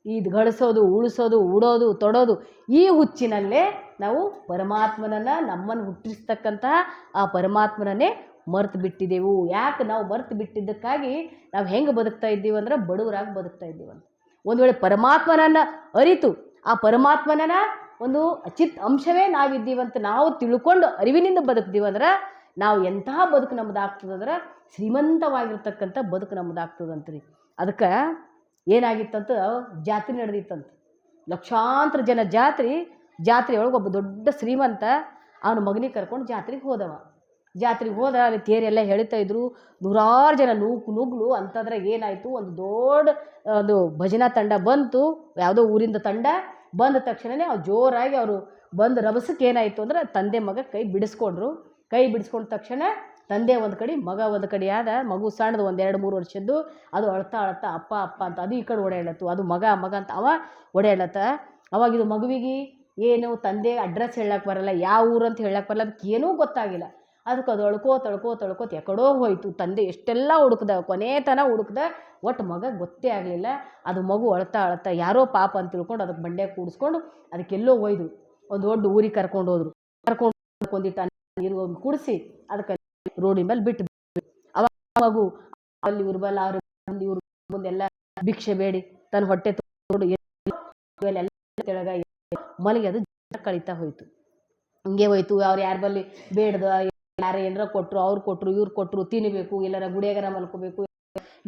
ಇದು ಗಳಿಸೋದು, ಉಳಿಸೋದು, ಉಡೋದು, ತೊಡೋದು, ಈ ಹುಚ್ಚಿನಲ್ಲೇ ನಾವು ಪರಮಾತ್ಮನನ್ನು, ನಮ್ಮನ್ನು ಹುಟ್ಟಿಸ್ತಕ್ಕಂತಹ ಆ ಪರಮಾತ್ಮನನ್ನೇ ಮರೆತು ಬಿಟ್ಟಿದ್ದೆವು. ಯಾಕೆ ನಾವು ಮರೆತು ಬಿಟ್ಟಿದ್ದಕ್ಕಾಗಿ ನಾವು ಹೆಂಗೆ ಬದುಕ್ತಾ ಇದ್ದೀವಿ ಅಂದ್ರೆ ಬಡವರಾಗಿ ಬದುಕ್ತಾ ಇದ್ದೀವಂತ. ಒಂದು ವೇಳೆ ಪರಮಾತ್ಮನನ್ನು ಅರಿತು ಆ ಪರಮಾತ್ಮನ ಒಂದು ಅಚಿತ್ ಅಂಶವೇ ನಾವಿದ್ದೀವಂತ ನಾವು ತಿಳ್ಕೊಂಡು ಅರಿವಿನಿಂದ ಬದುಕ್ತೀವಂದ್ರೆ ನಾವು ಎಂತಹ ಬದುಕು ನಮ್ಮದಾಗ್ತದಂದ್ರೆ ಶ್ರೀಮಂತವಾಗಿರ್ತಕ್ಕಂಥ ಬದುಕು ನಮ್ಮದಾಗ್ತದಂತ್ರಿ. ಅದಕ್ಕೆ ಏನಾಗಿತ್ತಂತ ಜಾತ್ರೆ ನಡೆದಿತ್ತಂತ, ಲಕ್ಷಾಂತರ ಜನ ಜಾತ್ರೆಯೊಳಗೆ ಒಬ್ಬ ದೊಡ್ಡ ಶ್ರೀಮಂತ ಅವನ ಮಗನಿಗೆ ಕರ್ಕೊಂಡು ಜಾತ್ರೆಗೆ ಹೋದವ. ಜಾತ್ರೆಗೆ ಹೋದ, ಅಲ್ಲಿ ತೇರೆಲ್ಲ ಹೇಳ್ತಾ ಇದ್ರು, ನೂರಾರು ಜನ ನುಗ್ಲು ಅಂಥದ್ರಾಗ ಏನಾಯಿತು, ಒಂದು ದೊಡ್ಡ ಒಂದು ಭಜನಾ ತಂಡ ಬಂತು, ಯಾವುದೋ ಊರಿಂದ ತಂಡ ಬಂದ ತಕ್ಷಣವೇ ಅವ್ರು ಜೋರಾಗಿ ಅವರು ಬಂದು ರಭಸಕ್ಕೆ ಏನಾಯಿತು ಅಂದ್ರೆ ತಂದೆ ಮಗ ಕೈ ಬಿಡಿಸ್ಕೊಂಡ್ರು. ಕೈ ಬಿಡಿಸ್ಕೊಂಡ ತಕ್ಷಣ ತಂದೆ ಒಂದು ಕಡೆ, ಮಗ ಒಂದು ಕಡೆ ಆದ. ಮಗು ಸಣ್ಣದು, ಒಂದು 2-3 ವರ್ಷದ್ದು, ಅದು ಅಳ್ತಾ ಅಪ್ಪ ಅಪ್ಪ ಅಂತ ಅದು ಈ ಕಡೆ ಓಡಾಡ್ಲತ್ತು, ಅದು ಮಗ ಅಂತ ಅವ ಓಡಾಡ್ಲತ್ತ. ಅವಾಗ ಇದು ಮಗುವಿಗೆ ಏನು ತಂದೆ ಅಡ್ರೆಸ್ ಹೇಳಕ್ಕೆ ಬರಲ್ಲ, ಯಾವ ಊರು ಅಂತ ಹೇಳಕ್ಕೆ ಬರಲ್ಲ, ಅದಕ್ಕೆ ಏನೂ ಗೊತ್ತಾಗಿಲ್ಲ. ಅದಕ್ಕೆ ಅದು ತಳ್ಕೋತ ಎಕಡೋ ಹೋಯ್ತು. ತಂದೆ ಎಷ್ಟೆಲ್ಲ ಹುಡುಕ್ದ, ಕೊನೆ ತನಕ ಹುಡುಕ್ದ, ಒಟ್ಟು ಮಗ ಗೊತ್ತೇ ಆಗಲಿಲ್ಲ. ಅದು ಮಗು ಅಳ್ತಾ ಯಾರೋ ಪಾಪ ಅಂತ ತಿಳ್ಕೊಂಡು ಅದಕ್ಕೆ ಬಂಡೆ ಕೂಡಿಸ್ಕೊಂಡು ಅದಕ್ಕೆಲ್ಲೋ ಒಯ್ದು ಒಂದು ದೊಡ್ಡ ಊರಿಗೆ ಕರ್ಕೊಂಡು ಹೋದ್ರು. ಕರ್ಕೊಂಡು ನೀರು ಕುಡಿಸಿ ಅದಕ್ಕೆ ರೋಡಿನ ಮೇಲೆ ಬಿಟ್ಟು, ಅವಾಗ ಮಗು ಅಲ್ಲಿ ಇವ್ರಬಲ್ಲ ಇವ್ರ ಮುಂದೆಲ್ಲ ಭಿಕ್ಷೆ ಬೇಡಿ ತನ್ನ ಹೊಟ್ಟೆ ತೊಗೊಂಡು ತೆಳಗ ಮಲಗಿ ಅದು ಕಳೀತಾ ಹೋಯ್ತು. ಹಿಂಗೆ ಹೋಯ್ತು. ಅವ್ರು ಯಾರ ಬಲ್ಲಿ ಬೇಡ್ದ, ಯಾರು ಏನಾರ ಕೊಟ್ಟರು, ಅವ್ರು ಕೊಟ್ಟರು, ಇವ್ರು ಕೊಟ್ಟರು, ತಿನ್ನಬೇಕು, ಎಲ್ಲರ ಗುಡಿಯಾಗರ ಮಲ್ಕೋಬೇಕು,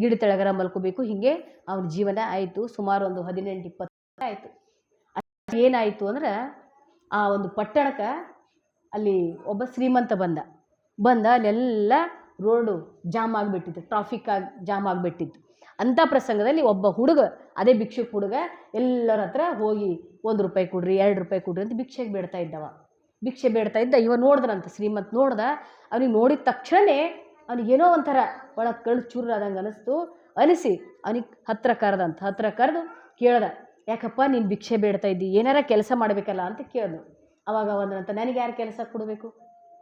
ಗಿಡ ತೆಳಗರ ಮಲ್ಕೋಬೇಕು, ಹೀಗೆ ಅವ್ನ ಜೀವನ ಆಯಿತು. ಸುಮಾರು ಒಂದು 18-20 ಆಯಿತು. ಏನಾಯಿತು ಅಂದ್ರೆ ಆ ಒಂದು ಪಟ್ಟಣಕ್ಕೆ ಅಲ್ಲಿ ಒಬ್ಬ ಶ್ರೀಮಂತ ಬಂದ ಅಲ್ಲೆಲ್ಲ ರೋಡು ಜಾಮ್ ಆಗಿಬಿಟ್ಟಿತ್ತು, ಟ್ರಾಫಿಕ್ ಜಾಮ್ ಆಗಿಬಿಟ್ಟಿತ್ತು. ಅಂಥ ಪ್ರಸಂಗದಲ್ಲಿ ಒಬ್ಬ ಹುಡುಗ, ಅದೇ ಭಿಕ್ಷುಕ ಹುಡುಗ, ಎಲ್ಲರ ಹತ್ರ ಹೋಗಿ 1 ರೂಪಾಯಿ ಕೊಡ್ರಿ, 2 ರೂಪಾಯಿ ಕೊಡ್ರಿ ಅಂತ ಭಿಕ್ಷೆಗೆ ಬೇಡ್ತಾ ಇದ್ದವ. ಭಿಕ್ಷೆ ಬೇಡ್ತಾ ಇದ್ದ. ಇವ ನೋಡಿದ್ರಂತ, ಶ್ರೀಮಂತ ನೋಡ್ದ. ಅವನಿಗೆ ನೋಡಿದ ತಕ್ಷಣವೇ ಅವನಿಗೇನೋ ಒಂಥರ ಒಳಗೆ ಕಳ್ಳು ಚೂರು ಆದಂಗೆ ಅನಿಸಿ ಅವನಿಗೆ ಹತ್ರ ಕರೆದು ಕೇಳ್ದ, ಯಾಕಪ್ಪ ನೀನು ಭಿಕ್ಷೆ ಬೇಡ್ತಾ ಇದ್ದಿ, ಏನಾರ ಕೆಲಸ ಮಾಡಬೇಕಲ್ಲ ಅಂತ ಕೇಳಿದ್ರು. ಅವಾಗ ಅವನಂತ, ನನಗೆ ಯಾರು ಕೆಲಸ ಕೊಡಬೇಕು,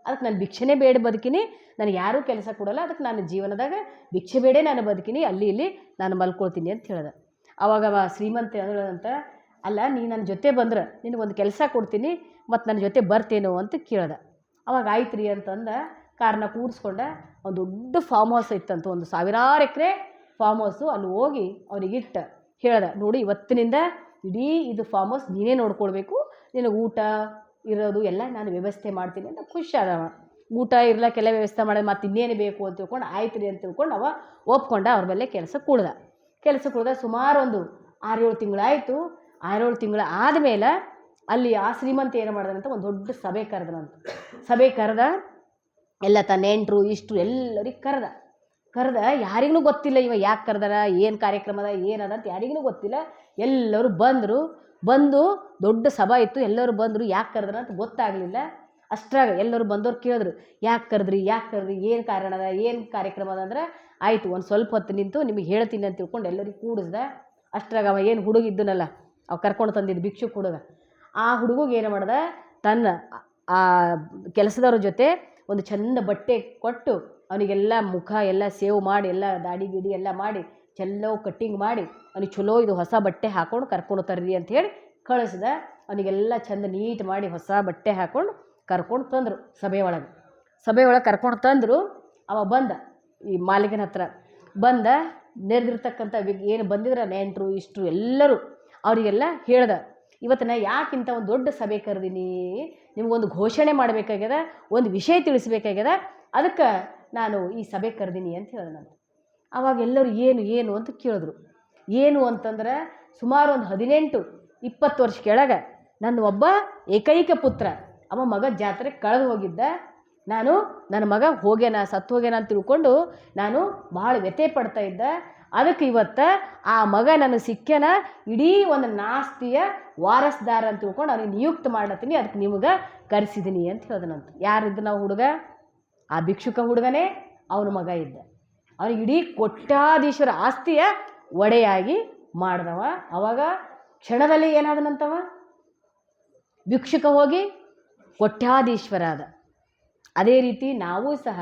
ಅದಕ್ಕೆ ನಾನು ಭಿಕ್ಷೆನೇ ಬೇಡ ಬದುಕಿನಿ, ನನಗೆ ಯಾರೂ ಕೆಲಸ ಕೊಡೋಲ್ಲ, ಅದಕ್ಕೆ ನಾನು ಜೀವನದಾಗ ಭಿಕ್ಷೆ ಬೇಡೇ ನಾನು ಬದುಕಿನಿ, ಅಲ್ಲಿ ಇಲ್ಲಿ ನಾನು ಮಲ್ಕೊಳ್ತೀನಿ ಅಂತ ಹೇಳ್ದೆ. ಅವಾಗ ಶ್ರೀಮಂತ ಅಂತ, ಅಲ್ಲ ನೀ ನನ್ನ ಜೊತೆ ಬಂದ್ರೆ ನಿನಗೊಂದು ಕೆಲಸ ಕೊಡ್ತೀನಿ, ಮತ್ತು ನನ್ನ ಜೊತೆ ಬರ್ತೇನೋ ಅಂತ ಕೇಳ್ದೆ. ಅವಾಗ ಆಯ್ತು ರೀ ಅಂತಂದ ಕಾರ್ನ ಕೂಡಿಸ್ಕೊಂಡ. ಒಂದು ದೊಡ್ಡ ಫಾರ್ಮ್ ಹೌಸ್ ಇತ್ತಂತ, ಒಂದು 1000 ಎಕರೆ ಫಾರ್ಮ್ ಹೌಸು. ಅಲ್ಲಿ ಹೋಗಿ ಅವನಿಗಿಟ್ಟು ಹೇಳ್ದೆ, ನೋಡಿ ಇವತ್ತಿನಿಂದ ಇಡೀ ಇದು ಫಾರ್ಮ್ ಹೌಸ್ ನೀನೇ ನೋಡ್ಕೊಳ್ಬೇಕು, ನಿನಗೆ ಊಟ ಇರೋದು ಎಲ್ಲ ನಾನು ವ್ಯವಸ್ಥೆ ಮಾಡ್ತೀನಿ ಅಂತ ಖುಷಿ ಆದವ. ಊಟ ಇರ್ಲಕ್ಕೆಲ್ಲ ವ್ಯವಸ್ಥೆ ಮಾಡೋದು, ಮತ್ತು ಇನ್ನೇನು ಬೇಕು ಅಂತ ತಿಳ್ಕೊಂಡು ಆಯ್ತು ರೀ ಅಂತ ತಿಳ್ಕೊಂಡು ಅವ ಒಪ್ಕೊಂಡ. ಅವ್ರ ಮೇಲೆ ಕೆಲಸ ಕುಡ್ದ. ಸುಮಾರು ಒಂದು 6-7 ತಿಂಗಳಾಯಿತು. 6-7 ತಿಂಗಳು ಆದಮೇಲೆ ಅಲ್ಲಿ ಆ ಶ್ರೀಮಂತ ಏನು ಮಾಡ್ದಂತ ಒಂದು ದೊಡ್ಡ ಸಭೆ ಕರೆದ. ಎಲ್ಲ ತನ್ನ ನೆಂಟರು ಇಷ್ಟು ಎಲ್ಲರಿಗೆ ಕರೆದ. ಯಾರಿಗೂ ಗೊತ್ತಿಲ್ಲ ಇವ ಯಾಕೆ ಕರೆದಾರ, ಏನು ಕಾರ್ಯಕ್ರಮದ ಏನದ ಅಂತ ಯಾರಿಗೂ ಗೊತ್ತಿಲ್ಲ. ಎಲ್ಲರೂ ಬಂದು ದೊಡ್ಡ ಸಭಾ ಇತ್ತು, ಎಲ್ಲರೂ ಬಂದರು. ಯಾಕೆ ಕರೆದ್ರ ಅಂತ ಗೊತ್ತಾಗಲಿಲ್ಲ. ಅಷ್ಟ್ರಾಗ ಎಲ್ಲರೂ ಬಂದವ್ರು ಕೇಳಿದ್ರು, ಯಾಕೆ ಕರೆದ್ರಿ, ಏನು ಕಾರಣ ಅದ, ಏನು ಕಾರ್ಯಕ್ರಮ ಅದ ಅಂದ್ರೆ, ಆಯಿತು ಒಂದು ಸ್ವಲ್ಪ ಹೊತ್ತು ನಿಂತು ನಿಮಗೆ ಹೇಳ್ತೀನಿ ಅಂತ ತಿಳ್ಕೊಂಡು ಎಲ್ಲರಿಗೂ ಕೂಡಿಸ್ದ. ಅಷ್ಟ್ರಾಗ ಅವ ಏನು ಹುಡುಗ ಇದ್ದನಲ್ಲ, ಅವ ಕರ್ಕೊಂಡು ತಂದಿದ್ದು ಭಿಕ್ಷುಕ ಹುಡುಗ, ಆ ಹುಡುಗಿಗೆ ಏನು ಮಾಡ್ದ, ತನ್ನ ಆ ಕೆಲಸದವ್ರ ಜೊತೆ ಒಂದು ಚಂದ ಬಟ್ಟೆ ಕೊಟ್ಟು ಅವನಿಗೆಲ್ಲ ಮುಖ ಎಲ್ಲ ಸೇವ್ ಮಾಡಿ, ಎಲ್ಲ ದಾಡಿ ಗಿಡಿ ಎಲ್ಲ ಮಾಡಿ, ಚೆಲ್ಲೋ ಕಟ್ಟಿಂಗ್ ಮಾಡಿ, ಅವನಿಗೆ ಚಲೋ ಇದು ಹೊಸ ಬಟ್ಟೆ ಹಾಕ್ಕೊಂಡು ಕರ್ಕೊಂಡು ತರ್ರಿ ಅಂತ ಹೇಳಿ ಕಳಿಸ್ದ. ಅವನಿಗೆಲ್ಲ ಚಂದ ನೀಟ್ ಮಾಡಿ ಹೊಸ ಬಟ್ಟೆ ಹಾಕ್ಕೊಂಡು ಕರ್ಕೊಂಡು ತಂದರು. ಸಭೆ ಒಳಗೆ ಕರ್ಕೊಂಡು ತಂದರು. ಅವ ಬಂದ, ಈ ಮಾಲೀಕನ ಹತ್ರ ಬಂದ, ನೆರೆದಿರ್ತಕ್ಕಂಥ ಏನು ಬಂದಿದ್ರ ನೆಂಟರು ಇಷ್ಟರು ಎಲ್ಲರೂ ಅವರಿಗೆಲ್ಲ ಹೇಳ್ದ, ಇವತ್ತು ನಾ ಯಾಕಿಂತ ಒಂದು ದೊಡ್ಡ ಸಭೆ ಕರೆದೀನಿ, ನಿಮಗೊಂದು ಘೋಷಣೆ ಮಾಡಬೇಕಾಗ್ಯದ, ಒಂದು ವಿಷಯ ತಿಳಿಸ್ಬೇಕಾಗ್ಯದ, ಅದಕ್ಕೆ ನಾನು ಈ ಸಭೆ ಕರೆದೀನಿ ಅಂತ ಹೇಳ್ದೆ ನಾನು. ಆವಾಗ ಎಲ್ಲರೂ ಏನು ಅಂತ ಕೇಳಿದ್ರು. ಏನು ಅಂತಂದ್ರೆ, ಸುಮಾರು ಒಂದು 18-20 ವರ್ಷ ಕೆಳಗೆ ನನ್ನ ಒಬ್ಬ ಏಕೈಕ ಪುತ್ರ, ಅವ ಮಗ ಜಾತ್ರೆ ಕಳೆದು ಹೋಗಿದ್ದ. ನನ್ನ ಮಗ ಸತ್ತು ಹೋಗ್ಯಾನ ಅಂತ ತಿಳ್ಕೊಂಡು ನಾನು ಭಾಳ ವ್ಯಥೆ ಪಡ್ತಾ ಇದ್ದೆ. ಅದಕ್ಕೆ ಇವತ್ತು ಆ ಮಗ ನನಗೆ ಸಿಕ್ಕ್ಯಾನ, ಇಡೀ ಒಂದು ನಾಸ್ತಿಯ ವಾರಸ್ದಾರ ಅಂತ ತಿಳ್ಕೊಂಡು ಅವನಿಗೆ ನಿಯುಕ್ತ ಮಾಡತ್ತೀನಿ, ಅದಕ್ಕೆ ನಿಮಗೆ ಕರೆಸಿದ್ದೀನಿ ಅಂತ ಹೇಳ್ದನಂತ. ಯಾರಿದ್ದು ನಾವು ಹುಡುಗ? ಆ ಭಿಕ್ಷುಕ ಹುಡುಗನೇ ಅವನ ಮಗ ಇದ್ದ. ಅವ್ರಿಗೆ ಇಡೀ ಕೋಟ್ಯಾಧೀಶ್ವರ ಆಸ್ತಿಯ ಒಡೆಯಾಗಿ ಮಾಡಿದವ. ಅವಾಗ ಕ್ಷಣದಲ್ಲಿ ಏನಾದನಂತವ, ಭಿಕ್ಷುಕ ಹೋಗಿ ಕೋಟ್ಯಾಧೀಶ್ವರ ಆದ. ಅದೇ ರೀತಿ ನಾವು ಸಹ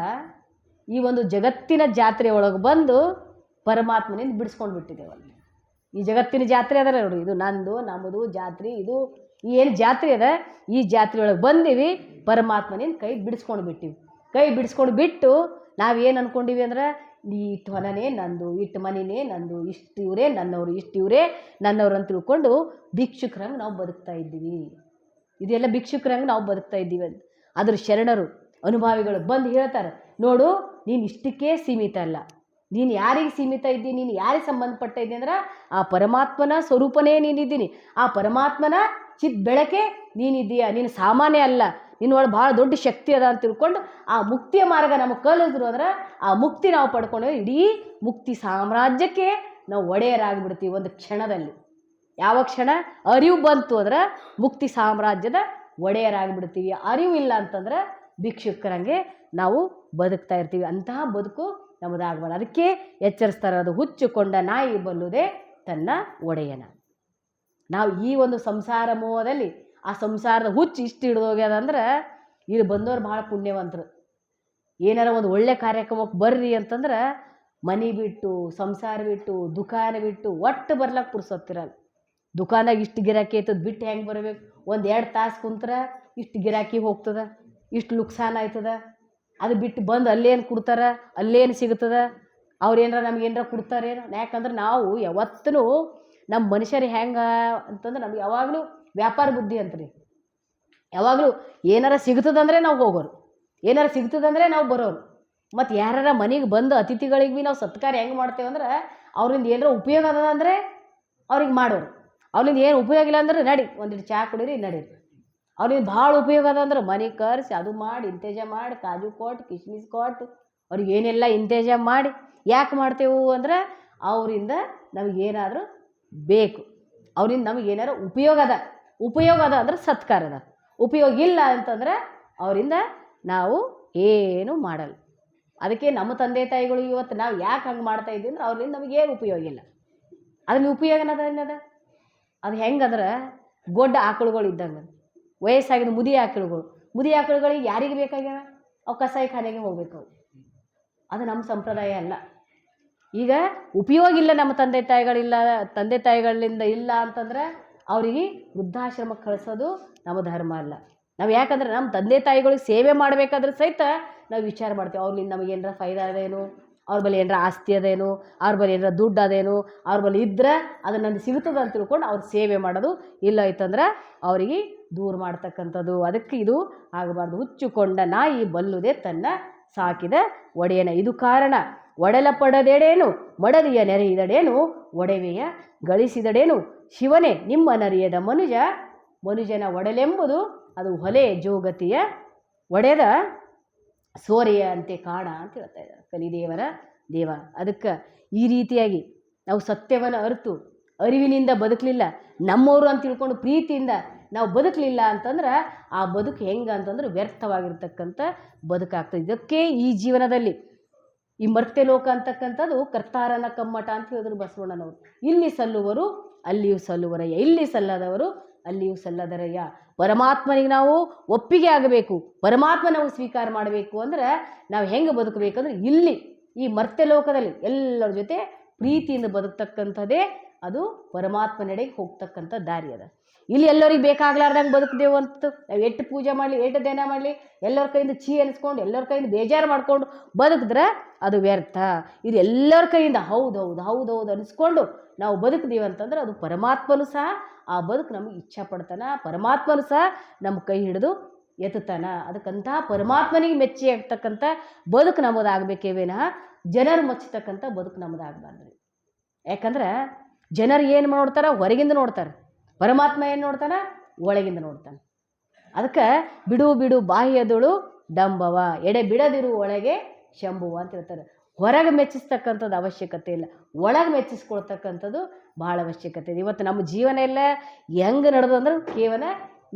ಈ ಒಂದು ಜಗತ್ತಿನ ಜಾತ್ರೆ ಒಳಗೆ ಬಂದು ಪರಮಾತ್ಮನಿಂದ ಬಿಡಿಸ್ಕೊಂಡು ಬಿಟ್ಟಿದ್ದೇವಲ್ಲ. ಈ ಜಗತ್ತಿನ ಜಾತ್ರೆ ಅದರ ನೋಡಿ, ಇದು ನಂದು ನಮ್ಮದು ಜಾತ್ರೆ, ಇದು ಏನು ಜಾತ್ರೆ ಅದ, ಈ ಜಾತ್ರೆ ಒಳಗೆ ಬಂದೀವಿ, ಪರಮಾತ್ಮನಿಂದ ಕೈ ಬಿಡಿಸ್ಕೊಂಡು ಬಿಟ್ಟಿವಿ. ಕೈ ಬಿಡಿಸ್ಕೊಂಡು ಬಿಟ್ಟು ನಾವೇನು ಅಂದ್ಕೊಂಡಿವಿ ಅಂದ್ರೆ, ಇಷ್ಟು ಹೊಲನೇ ನಂದು, ಇಷ್ಟು ಮನೆಯೇ ನಂದು, ಇಷ್ಟು ಇವರೇ ನನ್ನವರು, ಇಷ್ಟು ಇವರೇ ನನ್ನವರು ಅಂತ ತಿಳ್ಕೊಂಡು ಭಿಕ್ಷುಕರಂಗೆ ನಾವು ಬದುಕ್ತಾ ಇದ್ದೀವಿ. ಇದೆಲ್ಲ ಭಿಕ್ಷುಕರಂಗೆ ನಾವು ಬದುಕ್ತಾ ಇದ್ದೀವಿ ಅಂತ ಅದ್ರ ಶರಣರು ಅನುಭಾವಿಗಳು ಬಂದು ಹೇಳ್ತಾರೆ, ನೋಡು ನೀನು ಇಷ್ಟಕ್ಕೆ ಸೀಮಿತ ಅಲ್ಲ, ನೀನು ಯಾರಿಗೆ ಸೀಮಿತ ಇದ್ದೀನಿ, ನೀನು ಯಾರಿಗೆ ಸಂಬಂಧಪಟ್ಟ ಇದ್ದೀನಿ ಅಂದ್ರೆ ಆ ಪರಮಾತ್ಮನ ಸ್ವರೂಪನೇ ನೀನಿದ್ದೀನಿ, ಆ ಪರಮಾತ್ಮನ ಚಿತ್ ಬೆಳಕೆ ನೀನಿದ್ದೀಯ, ನೀನು ಸಾಮಾನ್ಯ ಅಲ್ಲ, ನಿನ್ನೊಳಗೆ ಭಾಳ ದೊಡ್ಡ ಶಕ್ತಿ ಅದ ಅಂತ ತಿಳ್ಕೊಂಡು ಆ ಮುಕ್ತಿಯ ಮಾರ್ಗ ನಮಗೆ ಕಲಿದ್ರು ಅಂದ್ರೆ ಆ ಮುಕ್ತಿ ನಾವು ಪಡ್ಕೊಂಡು ಇಡೀ ಮುಕ್ತಿ ಸಾಮ್ರಾಜ್ಯಕ್ಕೆ ನಾವು ಒಡೆಯರಾಗಿಬಿಡ್ತೀವಿ ಒಂದು ಕ್ಷಣದಲ್ಲಿ. ಯಾವ ಕ್ಷಣ ಅರಿವು ಬಂತು ಅಂದ್ರೆ ಮುಕ್ತಿ ಸಾಮ್ರಾಜ್ಯದ ಒಡೆಯರಾಗಿಬಿಡ್ತೀವಿ. ಅರಿವು ಇಲ್ಲ ಅಂತಂದ್ರೆ ಭಿಕ್ಷುಕರಂಗೆ ನಾವು ಬದುಕ್ತಾ ಇರ್ತೀವಿ. ಅಂತಹ ಬದುಕು ನಮ್ಮದಾಗಬಾರ್ದು. ಅದಕ್ಕೆ ಎಚ್ಚರಿಸ್ತಾರೆ, ಅದು ಹುಚ್ಚುಕೊಂಡ ನಾಯಿ ಬಲ್ಲುದೇ ತನ್ನ ಒಡೆಯನ. ನಾವು ಈ ಒಂದು ಸಂಸಾರ ಮೋಹದಲ್ಲಿ ಆ ಸಂಸಾರದ ಹುಚ್ಚು ಇಷ್ಟು ಹಿಡಿದೋಗ್ಯದಂದ್ರೆ ಇಲ್ಲಿ ಬಂದವರು ಭಾಳ ಪುಣ್ಯವಂತರು. ಏನಾರ ಒಂದು ಒಳ್ಳೆ ಕಾರ್ಯಕ್ರಮಕ್ಕೆ ಬರ್ರಿ ಅಂತಂದ್ರೆ ಮನೆ ಬಿಟ್ಟು, ಸಂಸಾರ ಬಿಟ್ಟು, ದುಕಾನ ಬಿಟ್ಟು ಒಟ್ಟು ಬರ್ಲಕ್ಕೆ ಪುರ್ಸೊತ್ತಿರಲ್ಲ. ದುಕಾನಾಗ ಇಷ್ಟು ಗಿರಾಕಿ ಆಯ್ತದ ಬಿಟ್ಟು ಹೆಂಗೆ ಬರಬೇಕು, 1-2 ತಾಸು ಕುಂತ್ರೆ ಇಷ್ಟು ಗಿರಾಕಿ ಹೋಗ್ತದೆ, ಇಷ್ಟು ನುಕ್ಸಾನ ಆಯ್ತದ. ಅದು ಬಿಟ್ಟು ಬಂದು ಅಲ್ಲೇನು ಕೊಡ್ತಾರೆ, ಅಲ್ಲೇನು ಸಿಗ್ತದೆ, ಅವ್ರೇನಾರ ನಮಗೇನಾರ ಕೊಡ್ತಾರೇನು. ಯಾಕಂದ್ರೆ ನಾವು ಯಾವತ್ತೂ ನಮ್ಮ ಮನುಷ್ಯರು ಹೆಂಗೆ ಅಂತಂದ್ರೆ ನಮ್ಗೆ ಯಾವಾಗಲೂ ವ್ಯಾಪಾರ ಬುದ್ಧಿ ಅಂತ್ರಿ. ಯಾವಾಗಲೂ ಏನಾರ ಸಿಗ್ತದಂದರೆ ನಾವು ಹೋಗೋರು, ಏನಾರ ಸಿಗ್ತದಂದರೆ ನಾವು ಬರೋರು. ಮತ್ತು ಯಾರ ಮನೆಗೆ ಬಂದು ಅತಿಥಿಗಳಿಗೆ ಭೀ ನಾವು ಸತ್ಕಾರ ಹೆಂಗೆ ಮಾಡ್ತೇವೆ ಅಂದ್ರೆ ಅವ್ರಿಂದ ಏನಾರ ಉಪಯೋಗ ಅದ ಅಂದರೆ ಅವ್ರಿಗೆ ಮಾಡೋರು. ಅವ್ರಿಂದ ಏನು ಉಪಯೋಗ ಇಲ್ಲ ಅಂದ್ರೆ ನಡಿ ಒಂದಿಟ್ಟು ಚಹಾ ಕುಡೀರಿ ನಡೀರಿ. ಅವ್ರಿಗೆ ಭಾಳ ಉಪಯೋಗ ಅದ ಅಂದ್ರೆ ಮನೆಗೆ ಕರೆಸಿ ಅದು ಮಾಡಿ ಇಂತೇಜ ಮಾಡಿ ಕಾಜು ಕೊಟ್ಟು ಕಿಸ್ಮಿಸ್ ಕೊಟ್ಟು ಅವ್ರಿಗೆ ಏನೆಲ್ಲ ಇಂತೇಜ ಮಾಡಿ ಯಾಕೆ ಮಾಡ್ತೇವೆ ಅಂದ್ರೆ ಅವರಿಂದ ನಮಗೇನಾದರೂ ಬೇಕು, ಅವರಿಂದ ನಮಗೇನಾರು ಉಪಯೋಗ ಅದ ಅಂದ್ರೆ ಸತ್ಕಾರ ಅದ. ಉಪಯೋಗ ಇಲ್ಲ ಅಂತಂದ್ರೆ ಅವರಿಂದ ನಾವು ಏನು ಮಾಡಲ್ಲ. ಅದಕ್ಕೆ ನಮ್ಮ ತಂದೆ ತಾಯಿಗಳು ಇವತ್ತು ನಾವು ಯಾಕೆ ಹಂಗೆ ಮಾಡ್ತಾ ಇದ್ದೀವಿ ಅಂದ್ರೆ ಅವ್ರಿಂದ ನಮಗೇನು ಉಪಯೋಗ ಇಲ್ಲ. ಅದ್ರಲ್ಲಿ ಉಪಯೋಗ ಏನದ ಅದು ಹೆಂಗಂದ್ರೆ ಗೊಡ್ಡ ಆಕಳುಗಳು ಇದ್ದಂಗೆ, ವಯಸ್ಸಾಗಿದ್ದು ಮುದಿ ಆಕಳುಗಳಿಗೆ ಯಾರಿಗೆ ಬೇಕಾಗ್ಯಾವ, ಅವು ಕಸಾಯಿ ಖಾನೆಗೆ ಹೋಗ್ಬೇಕು. ಅದು ನಮ್ಮ ಸಂಪ್ರದಾಯ ಅಲ್ಲ. ಈಗ ಉಪಯೋಗ ಇಲ್ಲ, ನಮ್ಮ ತಂದೆ ತಾಯಿಗಳಿಂದ ಇಲ್ಲ ಅಂತಂದ್ರೆ ಅವರಿಗೆ ವೃದ್ಧಾಶ್ರಮಕ್ಕೆ ಕಳಿಸೋದು ನಮ್ಮ ಧರ್ಮ ಅಲ್ಲ. ನಾವು ಯಾಕಂದ್ರೆ ನಮ್ಮ ತಂದೆ ತಾಯಿಗಳಿಗೆ ಸೇವೆ ಮಾಡಬೇಕಾದ್ರೆ ಸಹಿತ ನಾವು ವಿಚಾರ ಮಾಡ್ತೀವಿ, ಅವ್ರಿಂದ ನಮಗೇನಾರ ಫೈದಾ ಅದೇನು, ಅವ್ರ ಬಳಿ ಏನಾರ ಆಸ್ತಿ ಅದೇನು, ಅವ್ರ ಬಳಿ ಏನಾರ ದುಡ್ಡು ಅದೇನು, ಅವ್ರ ಬಳಿ ಇದ್ರೆ ಅದು ನನಗೆ ಸಿಗ್ತದೆ ಅಂತ ತಿಳ್ಕೊಂಡು ಅವ್ರು ಸೇವೆ ಮಾಡೋದು. ಇಲ್ಲ ಆಯ್ತಂದ್ರೆ ಅವರಿಗೆ ದೂರ ಮಾಡ್ತಕ್ಕಂಥದ್ದು. ಅದಕ್ಕೆ ಇದು ಆಗಬಾರ್ದು. ಹುಚ್ಚುಕೊಂಡ ನಾಯಿ ಬಲ್ಲುದೇ ತನ್ನ ಸಾಕಿದ ಒಡೆಯನ. ಇದು ಕಾರಣ ಒಡಲ ಪಡದೆಡೇನು, ಮಡದಿಯ ನೆರೆಯಿದಡೇನು, ಒಡವೆಯ ಗಳಿಸಿದಡೇನು, ಶಿವನೇ ನಿಮ್ಮ ನರಿಯದ ಮನುಜನ ಒಡಲೆಂಬುದು ಅದು ಹೊಲೆ ಜೋಗತಿಯ ಒಡೆದ ಸೋರೆಯ ಅಂತೆ ಕಾಣ ಅಂತ ಹೇಳ್ತಾ ಇದ್ದಾರೆ ಕಲಿದೇವರ ದೇವ. ಅದಕ್ಕೆ ಈ ರೀತಿಯಾಗಿ ನಾವು ಸತ್ಯವನ್ನು ಅರಿವಿನಿಂದ ಬದುಕಲಿಲ್ಲ, ನಮ್ಮವರು ಅಂತ ತಿಳ್ಕೊಂಡು ಪ್ರೀತಿಯಿಂದ ನಾವು ಬದುಕಲಿಲ್ಲ ಅಂತಂದ್ರೆ ಆ ಬದುಕು ಹೆಂಗೆ ಅಂತಂದ್ರೆ ವ್ಯರ್ಥವಾಗಿರ್ತಕ್ಕಂಥ ಬದುಕಾಗ್ತದೆ. ಇದಕ್ಕೆ ಈ ಜೀವನದಲ್ಲಿ ಈ ಮರ್ತ್ಯ ಲೋಕ ಅಂತಕ್ಕಂಥದ್ದು ಕರ್ತಾರನ ಕಮ್ಮಟ ಅಂತ ಹೇಳಿದ್ರು ಬಸವಣ್ಣನವರು. ಇಲ್ಲಿ ಸಲ್ಲುವರು ಅಲ್ಲಿಯೂ ಸಲ್ಲುವರಯ್ಯ, ಇಲ್ಲಿ ಸಲ್ಲದವರು ಅಲ್ಲಿಯೂ ಸಲ್ಲದರಯ್ಯ. ಪರಮಾತ್ಮನಿಗೆ ನಾವು ಒಪ್ಪಿಗೆ ಆಗಬೇಕು, ಪರಮಾತ್ಮ ನಾವು ಸ್ವೀಕಾರ ಮಾಡಬೇಕು ಅಂದ್ರೆ ನಾವು ಹೆಂಗೆ ಬದುಕಬೇಕಂದ್ರೆ ಇಲ್ಲಿ ಈ ಮರ್ತ್ಯ ಲೋಕದಲ್ಲಿ ಎಲ್ಲರ ಜೊತೆ ಪ್ರೀತಿಯಿಂದ ಬದುಕ್ತಕ್ಕಂಥದ್ದೇ ಅದು ಪರಮಾತ್ಮನೆಡೆಗೆ ಹೋಗ್ತಕ್ಕಂಥ ದಾರಿ ಅದ. ಇಲ್ಲಿ ಎಲ್ಲರಿಗೆ ಬೇಕಾಗ್ಲಾರ್ದಂಗೆ ಬದುಕ್ದೇವು ಅಂತ ನಾವು ಎಷ್ಟು ಪೂಜೆ ಮಾಡಲಿ, ಎಷ್ಟು ಧ್ಯಾನ ಮಾಡಲಿ, ಎಲ್ಲರ ಕೈಯಿಂದ ಅನಿಸ್ಕೊಂಡು ಎಲ್ಲರ ಕೈಯಿಂದ ಬೇಜಾರು ಮಾಡ್ಕೊಂಡು ಬದುಕಿದ್ರೆ ಅದು ವ್ಯರ್ಥ. ಇದು ಎಲ್ಲರ ಕೈಯಿಂದ ಹೌದೌದು ಅನಿಸ್ಕೊಂಡು ನಾವು ಬದುಕ್ತೀವಿ ಅಂತಂದ್ರೆ ಅದು ಪರಮಾತ್ಮನು ಸಹ ಆ ಬದುಕು ನಮಗೆ ಇಚ್ಛಾ ಪಡ್ತಾನೆ, ಪರಮಾತ್ಮನು ಸಹ ನಮ್ಮ ಕೈ ಹಿಡಿದು ಎತ್ತುತ್ತಾನ. ಅದಕ್ಕಂತಹ ಪರಮಾತ್ಮನಿಗೆ ಮೆಚ್ಚಿ ಆಗ್ತಕ್ಕಂಥ ಬದುಕು ನಮ್ಮದಾಗಬೇಕೇ ವಿನಃ ಜನರು ಮೆಚ್ಚತಕ್ಕಂಥ ಬದುಕು ನಮ್ಮದಾಗಬಾರ್ದು. ಯಾಕಂದ್ರೆ ಜನರು ಏನು ನೋಡ್ತಾರೆ, ಹೊರಗಿಂದ ನೋಡ್ತಾರೆ, ಪರಮಾತ್ಮ ಏನು ನೋಡ್ತಾನೆ, ಒಳಗಿಂದ ನೋಡ್ತಾನೆ. ಅದಕ್ಕೆ ಬಿಡು ಬಾಹ್ಯದಳು ಡಂಬವ, ಎಡೆ ಬಿಡದಿರು ಒಳಗೆ ಶಂಭುವ ಅಂತ ಹೇಳ್ತಾರೆ. ಹೊರಗೆ ಮೆಚ್ಚಿಸ್ತಕ್ಕಂಥದ್ದು ಅವಶ್ಯಕತೆ ಇಲ್ಲ, ಒಳಗೆ ಮೆಚ್ಚಿಸ್ಕೊಳ್ತಕ್ಕಂಥದ್ದು ಭಾಳ ಅವಶ್ಯಕತೆ ಇದೆ. ಇವತ್ತು ನಮ್ಮ ಜೀವನ ಎಲ್ಲ ಹೆಂಗೆ ನಡೆದಂದ್ರೆ ಕೇವಲ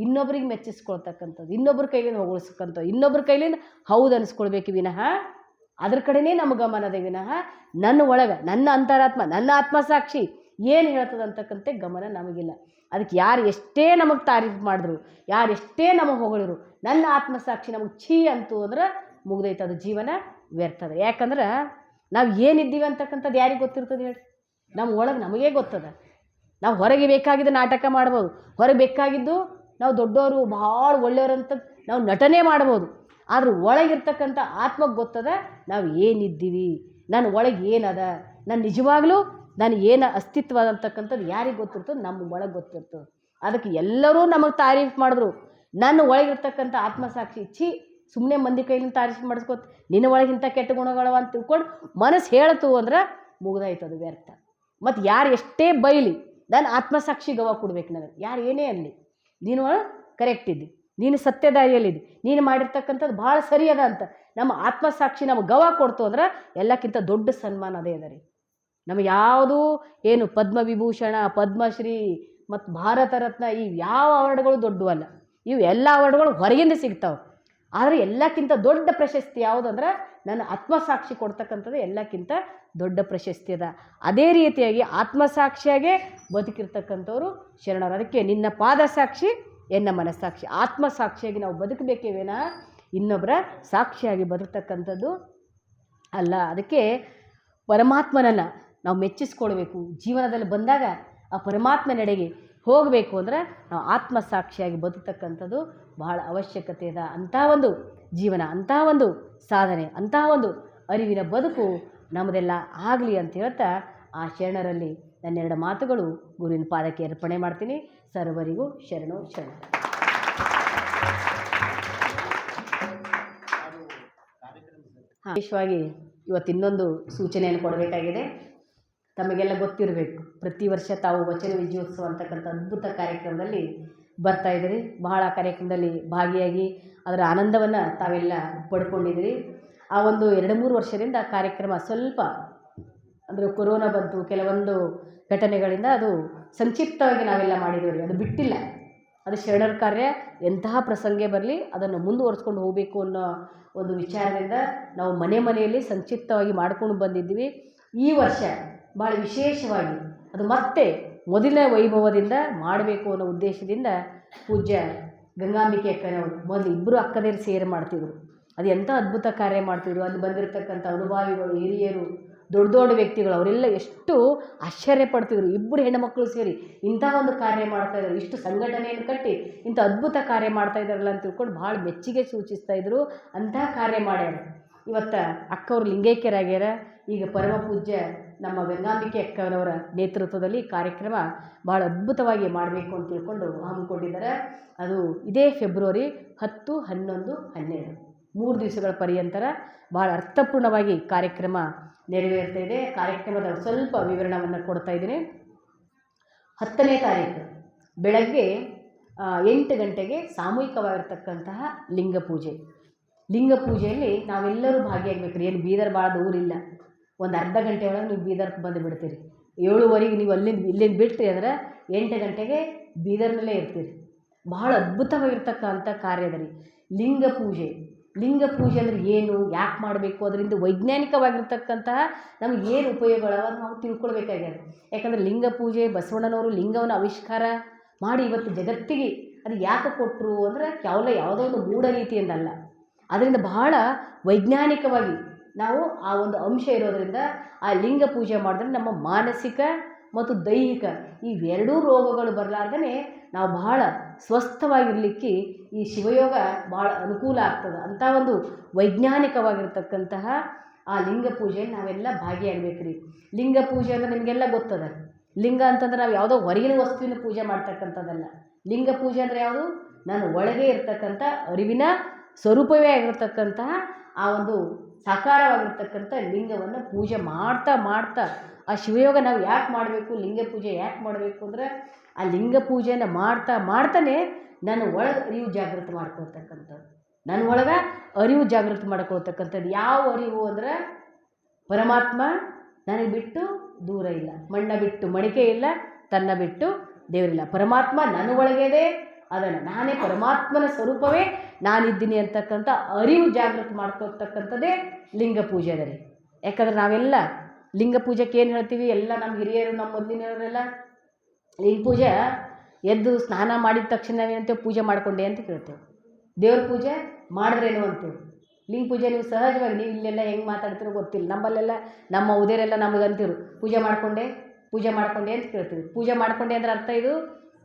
ಇನ್ನೊಬ್ರಿಗೆ ಮೆಚ್ಚಿಸ್ಕೊಳ್ತಕ್ಕಂಥದ್ದು, ಇನ್ನೊಬ್ರ ಕೈಲಿಂದ ಹೊಗಳಿಸ್ತಕ್ಕಂಥದ್ದು, ಇನ್ನೊಬ್ರ ಕೈಲಿಂದ ಹೌದು ಅನಿಸ್ಕೊಳ್ಬೇಕು ವಿನಃ ಅದ್ರ ಕಡೆನೇ ನಮ್ಮ ಗಮನದ ವಿನಃ ನನ್ನ ಒಳಗೆ ನನ್ನ ಅಂತರಾತ್ಮ ನನ್ನ ಆತ್ಮಸಾಕ್ಷಿ ಏನು ಹೇಳ್ತದೆ ಅಂತಕ್ಕಂತೆ ಗಮನ ನಮಗಿಲ್ಲ. ಅದಕ್ಕೆ ಯಾರು ಎಷ್ಟೇ ನಮಗೆ ತಾರೀಫ್ ಮಾಡಿದ್ರು, ಯಾರು ಎಷ್ಟೇ ನಮಗೆ ಹೊಗಳಿರು, ನನ್ನ ಆತ್ಮಸಾಕ್ಷಿ ನಮಗೆ ಛೀ ಅಂತು ಅಂದ್ರೆ ಮುಗ್ದೈತೆ, ಅದು ಜೀವನ ವ್ಯರ್ಥದ. ಯಾಕಂದ್ರೆ ನಾವು ಏನಿದ್ದೀವಿ ಅಂತಕ್ಕಂಥದ್ದು ಯಾರಿಗೆ ಗೊತ್ತಿರ್ತದೆ ಹೇಳಿ? ನಮ್ಮ ಒಳಗೆ ನಮಗೇ ಗೊತ್ತದ. ನಾವು ಹೊರಗೆ ಬೇಕಾಗಿದ್ದು ನಾಟಕ ಮಾಡ್ಬೋದು, ಹೊರಗೆ ಬೇಕಾಗಿದ್ದು ನಾವು ದೊಡ್ಡವರು ಭಾಳ ಒಳ್ಳೆಯವ್ರಂತ ನಾವು ನಟನೆ ಮಾಡ್ಬೋದು. ಆದ್ರೆ ಒಳಗಿರ್ತಕ್ಕಂಥ ಆತ್ಮಗೆ ಗೊತ್ತದ ನಾವು ಏನಿದ್ದೀವಿ, ನನ್ನ ಒಳಗೆ ಏನದ, ನಾನು ನಿಜವಾಗ್ಲೂ ನಾನು ಏನು ಅಸ್ತಿತ್ವ ಅಂತಕ್ಕಂಥದ್ದು ಯಾರಿಗೆ ಗೊತ್ತಿರ್ತದೆ? ನಮ್ಮ ಒಳಗೆ ಗೊತ್ತಿರ್ತದೆ. ಅದಕ್ಕೆ ಎಲ್ಲರೂ ನಮಗೆ ತಾರೀಫ್ ಮಾಡಿದ್ರು, ನನ್ನ ಒಳಗಿರ್ತಕ್ಕಂಥ ಆತ್ಮಸಾಕ್ಷಿ ಛೀ ಸುಮ್ಮನೆ ಮಂದಿ ಕೈಲಿಂದ ತಾರೀಫ್ ಮಾಡಿಸ್ಕೊತ ನಿನ್ನ ಒಳಗೆ ಇಂಥ ಕೆಟ್ಟ ಗುಣಗಳವ ಅಂತ ತಿಳ್ಕೊಂಡು ಮನಸ್ಸು ಹೇಳ್ತು ಅಂದ್ರೆ ಮುಗ್ದಾಯ್ತು, ಅದು ವ್ಯರ್ಥ. ಮತ್ತು ಯಾರು ಎಷ್ಟೇ ಬೈಲಿ ನಾನು ಆತ್ಮಸಾಕ್ಷಿ ಗವ ಕೊಡ್ಬೇಕು. ನನಗೆ ಯಾರು ಏನೇ ಅನ್ನಲಿ, ನೀನು ಕರೆಕ್ಟ್ ಇದ್ದಿ, ನೀನು ಸತ್ಯದಾರಿಯಲ್ಲಿದ್ದಿ, ನೀನು ಮಾಡಿರ್ತಕ್ಕಂಥದ್ದು ಭಾಳ ಸರಿಯದ ಅಂತ ನಮ್ಮ ಆತ್ಮಸಾಕ್ಷಿ ನಮಗೆ ಗವ ಕೊಡ್ತು ಅಂದ್ರೆ ಎಲ್ಲಕ್ಕಿಂತ ದೊಡ್ಡ ಸನ್ಮಾನ ಅದೇ ಅದ ರೀ. ನಮಗೆ ಯಾವುದು ಏನು ಪದ್ಮವಿಭೂಷಣ, ಪದ್ಮಶ್ರೀ ಮತ್ತು ಭಾರತ ರತ್ನ ಇವು ಯಾವ ಅವಾರ್ಡ್ಗಳು ದೊಡ್ಡವಲ್ಲ. ಇವು ಎಲ್ಲ ಅವಾರ್ಡ್ಗಳು ಹೊರಗಿಂದ ಸಿಗ್ತಾವೆ. ಆದರೆ ಎಲ್ಲಕ್ಕಿಂತ ದೊಡ್ಡ ಪ್ರಶಸ್ತಿ ಯಾವುದಂದ್ರೆ ನನ್ನ ಆತ್ಮಸಾಕ್ಷಿ ಕೊಡ್ತಕ್ಕಂಥದ್ದು ಎಲ್ಲಕ್ಕಿಂತ ದೊಡ್ಡ ಪ್ರಶಸ್ತಿ ಅದ. ಅದೇ ರೀತಿಯಾಗಿ ಆತ್ಮಸಾಕ್ಷಿಯಾಗೇ ಬದುಕಿರ್ತಕ್ಕಂಥವ್ರು ಶರಣರು. ಅದಕ್ಕೆ ನಿನ್ನ ಪಾದಸಾಕ್ಷಿ ಎನ್ನ ಮನಸ್ಸಾಕ್ಷಿ, ಆತ್ಮಸಾಕ್ಷಿಯಾಗಿ ನಾವು ಬದುಕಬೇಕೇವೇನ ಇನ್ನೊಬ್ಬರ ಸಾಕ್ಷಿಯಾಗಿ ಬದುಕ್ತಕ್ಕಂಥದ್ದು ಅಲ್ಲ. ಅದಕ್ಕೆ ಪರಮಾತ್ಮನನ್ನು ನಾವು ಮೆಚ್ಚಿಸ್ಕೊಳ್ಬೇಕು. ಜೀವನದಲ್ಲಿ ಬಂದಾಗ ಆ ಪರಮಾತ್ಮ ನಡೆಗೆ ಹೋಗಬೇಕು ಅಂದರೆ ನಾವು ಆತ್ಮಸಾಕ್ಷಿಯಾಗಿ ಬದುಕ್ತಕ್ಕಂಥದ್ದು ಬಹಳ ಅವಶ್ಯಕತೆ ಇದೆ. ಅಂಥ ಒಂದು ಜೀವನ, ಅಂಥ ಒಂದು ಸಾಧನೆ, ಅಂಥ ಒಂದು ಅರಿವಿನ ಬದುಕು ನಮ್ಮದೆಲ್ಲ ಆಗಲಿ ಅಂತ ಹೇಳ್ತಾ ಆ ಶರಣರಲ್ಲಿ ನನ್ನೆರಡು ಮಾತುಗಳು ಗುರುವಿನ ಪಾದಕ್ಕೆ ಅರ್ಪಣೆ ಮಾಡ್ತೀನಿ. ಸರ್ವರಿಗೂ ಶರಣು ಶರಣ. ವಿಶೇಷವಾಗಿ ಇವತ್ತು ಇನ್ನೊಂದು ಸೂಚನೆಯನ್ನು ಕೊಡಬೇಕಾಗಿದೆ. ತಮಗೆಲ್ಲ ಗೊತ್ತಿರಬೇಕು, ಪ್ರತಿ ವರ್ಷ ತಾವು ವಚನ ವಿಜಯೋತ್ಸವ ಅಂತಕ್ಕಂಥ ಅದ್ಭುತ ಕಾರ್ಯಕ್ರಮದಲ್ಲಿ ಬರ್ತಾಯಿದ್ದೀರಿ. ಬಹಳ ಕಾರ್ಯಕ್ರಮದಲ್ಲಿ ಭಾಗಿಯಾಗಿ ಅದರ ಆನಂದವನ್ನು ತಾವೆಲ್ಲ ಪಡ್ಕೊಂಡಿದ್ದೀರಿ. ಆ ಒಂದು 2-3 ವರ್ಷದಿಂದ ಕಾರ್ಯಕ್ರಮ ಸ್ವಲ್ಪ ಅಂದರೆ ಕೊರೋನಾ ಬಂತು, ಕೆಲವೊಂದು ಘಟನೆಗಳಿಂದ ಅದು ಸಂಕ್ಷಿಪ್ತವಾಗಿ ನಾವೆಲ್ಲ ಮಾಡಿದ್ದೀವಿ. ಅದು ಬಿಟ್ಟಿಲ್ಲ. ಅದು ಶರಣರ ಕಾರ್ಯ ಎಂತಹ ಪ್ರಸಂಗ ಬರಲಿ ಅದನ್ನು ಮುಂದುವರಿಸ್ಕೊಂಡು ಹೋಗಬೇಕು ಅನ್ನೋ ಒಂದು ವಿಚಾರದಿಂದ ನಾವು ಮನೆಯಲ್ಲಿ ಸಂಕ್ಷಿಪ್ತವಾಗಿ ಮಾಡ್ಕೊಂಡು ಬಂದಿದ್ದೀವಿ. ಈ ವರ್ಷ ಭಾಳ ವಿಶೇಷವಾಗಿ ಅದು ಮತ್ತೆ ಮೊದಲ ವೈಭವದಿಂದ ಮಾಡಬೇಕು ಅನ್ನೋ ಉದ್ದೇಶದಿಂದ ಪೂಜ್ಯ ಗಂಗಾಂಬಿಕೆ ಅಕ್ಕನವರು ಮೊದಲು ಇಬ್ಬರು ಅಕ್ಕದೇರು ಸೇರಿ ಮಾಡ್ತಿದ್ರು. ಅದು ಎಂಥ ಅದ್ಭುತ ಕಾರ್ಯ ಮಾಡ್ತಿದ್ರು. ಅಲ್ಲಿ ಬಂದಿರತಕ್ಕಂಥ ಅನುಭಾವಿಗಳು, ಹಿರಿಯರು, ದೊಡ್ಡ ದೊಡ್ಡ ವ್ಯಕ್ತಿಗಳು ಅವರೆಲ್ಲ ಎಷ್ಟು ಆಶ್ಚರ್ಯ ಪಡ್ತಿದ್ರು. ಇಬ್ಬರು ಹೆಣ್ಣುಮಕ್ಕಳು ಸೇರಿ ಇಂಥ ಒಂದು ಕಾರ್ಯ ಮಾಡ್ತಾಯಿದ್ರು, ಇಷ್ಟು ಸಂಘಟನೆಯನ್ನು ಕಟ್ಟಿ ಇಂಥ ಅದ್ಭುತ ಕಾರ್ಯ ಮಾಡ್ತಾಯಿದ್ದಾರಲ್ಲ ಅಂತ ತಿಳ್ಕೊಂಡು ಭಾಳ ಮೆಚ್ಚುಗೆ ಸೂಚಿಸ್ತಾಯಿದ್ರು. ಅಂಥ ಕಾರ್ಯ ಮಾಡ್ಯಾರ. ಇವತ್ತು ಅಕ್ಕವ್ರು ಲಿಂಗೈಕ್ಯರಾಗ್ಯಾರ. ಈಗ ಪರಮ ಪೂಜ್ಯ ನಮ್ಮ ಗಂಗಾಂಬಿಕೆ ಅಕ್ಕನವರ ನೇತೃತ್ವದಲ್ಲಿ ಕಾರ್ಯಕ್ರಮ ಭಾಳ ಅದ್ಭುತವಾಗಿ ಮಾಡಬೇಕು ಅಂತ ತಿಳ್ಕೊಂಡು ಹಮ್ಮಿಕೊಂಡಿದ್ದಾರೆ. ಅದು ಇದೇ ಫೆಬ್ರವರಿ 10, 11, 12 3 ದಿವಸಗಳ ಪರ್ಯಂತರ ಭಾಳ ಅರ್ಥಪೂರ್ಣವಾಗಿ ಕಾರ್ಯಕ್ರಮ ನೆರವೇರ್ತಾ ಇದೆ. ಕಾರ್ಯಕ್ರಮದ ಸ್ವಲ್ಪ ವಿವರಣವನ್ನು ಕೊಡ್ತಾ ಇದ್ದೀನಿ. 10ನೇ ತಾರೀಕು ಬೆಳಗ್ಗೆ 8 ಗಂಟೆಗೆ ಸಾಮೂಹಿಕವಾಗಿರ್ತಕ್ಕಂತಹ ಲಿಂಗ ಪೂಜೆ. ಲಿಂಗ ಪೂಜೆಯಲ್ಲಿ ನಾವೆಲ್ಲರೂ ಭಾಗಿಯಾಗಬೇಕು ರೀ. ಏನು ಬೀದರ್ ಭಾಳ ದೂರಿಲ್ಲ, ಒಂದು ಅರ್ಧ ಗಂಟೆ ಒಳಗೆ ನೀವು ಬೀದರ್ಗೆ ಬಂದು ಬಿಡ್ತೀರಿ. 7:15 ನೀವು ಇಲ್ಲಿಂದ ಬಿಡ್ತೀರಿ ಅಂದರೆ 8 ಗಂಟೆಗೆ ಬೀದರ್ನಲ್ಲೇ ಇರ್ತೀರಿ. ಭಾಳ ಅದ್ಭುತವಾಗಿರ್ತಕ್ಕಂಥ ಕಾರ್ಯದ ರೀ ಲಿಂಗ ಪೂಜೆ. ಲಿಂಗ ಪೂಜೆ ಅಂದರೆ ಏನು, ಯಾಕೆ ಮಾಡಬೇಕು, ಅದರಿಂದ ವೈಜ್ಞಾನಿಕವಾಗಿರ್ತಕ್ಕಂತಹ ನಮಗೆ ಏನು ಉಪಯೋಗಗಳವ ನಾವು ತಿಳ್ಕೊಳ್ಬೇಕಾಗ್ಯದ. ಯಾಕಂದರೆ ಲಿಂಗ ಪೂಜೆ ಬಸವಣ್ಣನವರು ಲಿಂಗವನ್ನು ಆವಿಷ್ಕಾರ ಮಾಡಿ ಇವತ್ತು ಜಗತ್ತಿಗೆ ಅದು ಯಾಕೆ ಕೊಟ್ಟರು ಅಂದರೆ ಯಾವುದೋ ಒಂದು ಮೂಢ ರೀತಿಯಿಂದಲ್ಲ, ಅದರಿಂದ ಬಹಳ ವೈಜ್ಞಾನಿಕವಾಗಿ ನಾವು ಆ ಒಂದು ಅಂಶ ಇರೋದರಿಂದ ಆ ಲಿಂಗ ಪೂಜೆ ಮಾಡಿದ್ರೆ ನಮ್ಮ ಮಾನಸಿಕ ಮತ್ತು ದೈಹಿಕ ಇವೆರಡೂ ರೋಗಗಳು ಬರಲಾರ್ದೇ ನಾವು ಬಹಳ ಸ್ವಸ್ಥವಾಗಿರಲಿಕ್ಕೆ ಈ ಶಿವಯೋಗ ಭಾಳ ಅನುಕೂಲ ಆಗ್ತದೆ. ಅಂಥ ಒಂದು ವೈಜ್ಞಾನಿಕವಾಗಿರ್ತಕ್ಕಂತಹ ಆ ಲಿಂಗ ಪೂಜೆಯಲ್ಲಿ ನಾವೆಲ್ಲ ಭಾಗಿಯಾಗಬೇಕು ರೀ. ಲಿಂಗ ಪೂಜೆ ಅಂದರೆ ನಿಮಗೆಲ್ಲ ಗೊತ್ತದ. ಲಿಂಗ ಅಂತಂದ್ರೆ ನಾವು ಯಾವುದೋ ಹೊರಗಿನ ವಸ್ತುವಿನ ಪೂಜೆ ಮಾಡ್ತಕ್ಕಂಥದ್ದಲ್ಲ. ಲಿಂಗ ಪೂಜೆ ಅಂದರೆ ಯಾವುದು, ನಾನು ಒಳಗೆ ಇರ್ತಕ್ಕಂಥ ಅರಿವಿನ ಸ್ವರೂಪವೇ ಆಗಿರ್ತಕ್ಕಂತಹ ಆ ಒಂದು ಸಾಕಾರವಾಗಿರ್ತಕ್ಕಂಥ ಲಿಂಗವನ್ನು ಪೂಜೆ ಮಾಡ್ತಾ ಆ ಶಿವಯೋಗ ನಾವು ಯಾಕೆ ಮಾಡಬೇಕು, ಲಿಂಗ ಪೂಜೆ ಯಾಕೆ ಮಾಡಬೇಕು ಅಂದರೆ ಆ ಲಿಂಗ ಪೂಜೆಯನ್ನು ಮಾಡ್ತಾನೆ ನನ್ನ ಒಳಗೆ ಅರಿವು ಜಾಗೃತಿ ಮಾಡ್ಕೊಳ್ತಕ್ಕಂಥದ್ದು. ನನ್ನ ಒಳಗೆ ಅರಿವು ಜಾಗೃತಿ ಮಾಡ್ಕೊಳ್ತಕ್ಕಂಥದ್ದು. ಯಾವ ಅರಿವು ಅಂದರೆ ಪರಮಾತ್ಮ ನನಗೆ ಬಿಟ್ಟು ದೂರ ಇಲ್ಲ, ಮಣ್ಣ ಬಿಟ್ಟು ಮಡಿಕೆ ಇಲ್ಲ, ತನ್ನ ಬಿಟ್ಟು ದೇವರಿಲ್ಲ. ಪರಮಾತ್ಮ ನನ್ನ ಒಳಗಿದೆ, ಅದನ್ನು ನಾನೇ ಪರಮಾತ್ಮನ ಸ್ವರೂಪವೇ ನಾನಿದ್ದೀನಿ ಅಂತಕ್ಕಂಥ ಅರಿವು ಜಾಗೃತಿ ಮಾಡ್ಕೊಳ್ತಕ್ಕಂಥದ್ದೇ ಲಿಂಗ ಪೂಜೆ ಅದ ರೀ. ಯಾಕಂದ್ರೆ ನಾವೆಲ್ಲ ಲಿಂಗ ಪೂಜೆಗೆ ಏನು ಹೇಳ್ತೀವಿ, ಎಲ್ಲ ನಮ್ಮ ಹಿರಿಯರು ನಮ್ಮ ಮೊದಲಿನವರೆಲ್ಲ ಲಿಂಗ ಪೂಜೆ ಎದ್ದು ಸ್ನಾನ ಮಾಡಿದ ತಕ್ಷಣ ಏನಂತೇವೆ, ಪೂಜೆ ಮಾಡಿಕೊಂಡೆ ಅಂತ ಕೇಳ್ತೇವೆ. ದೇವ್ರ ಪೂಜೆ ಮಾಡಿದ್ರೇನು ಅಂತೇವೆ. ಲಿಂಗ ಪೂಜೆ ನೀವು ಸಹಜವಾಗಿ ನೀವು ಇಲ್ಲೆಲ್ಲ ಹೆಂಗೆ ಮಾತಾಡ್ತಿರೋ ಗೊತ್ತಿಲ್ಲ, ನಮ್ಮಲ್ಲೆಲ್ಲ ನಮ್ಮ ಉದೇರೆಲ್ಲ ನಮಗಂತೀರು ಪೂಜೆ ಮಾಡಿಕೊಂಡೆ ಅಂತ ಕೇಳ್ತೀವಿ. ಪೂಜೆ ಮಾಡಿಕೊಂಡೆ ಅಂದ್ರೆ ಅರ್ಥ ಇದು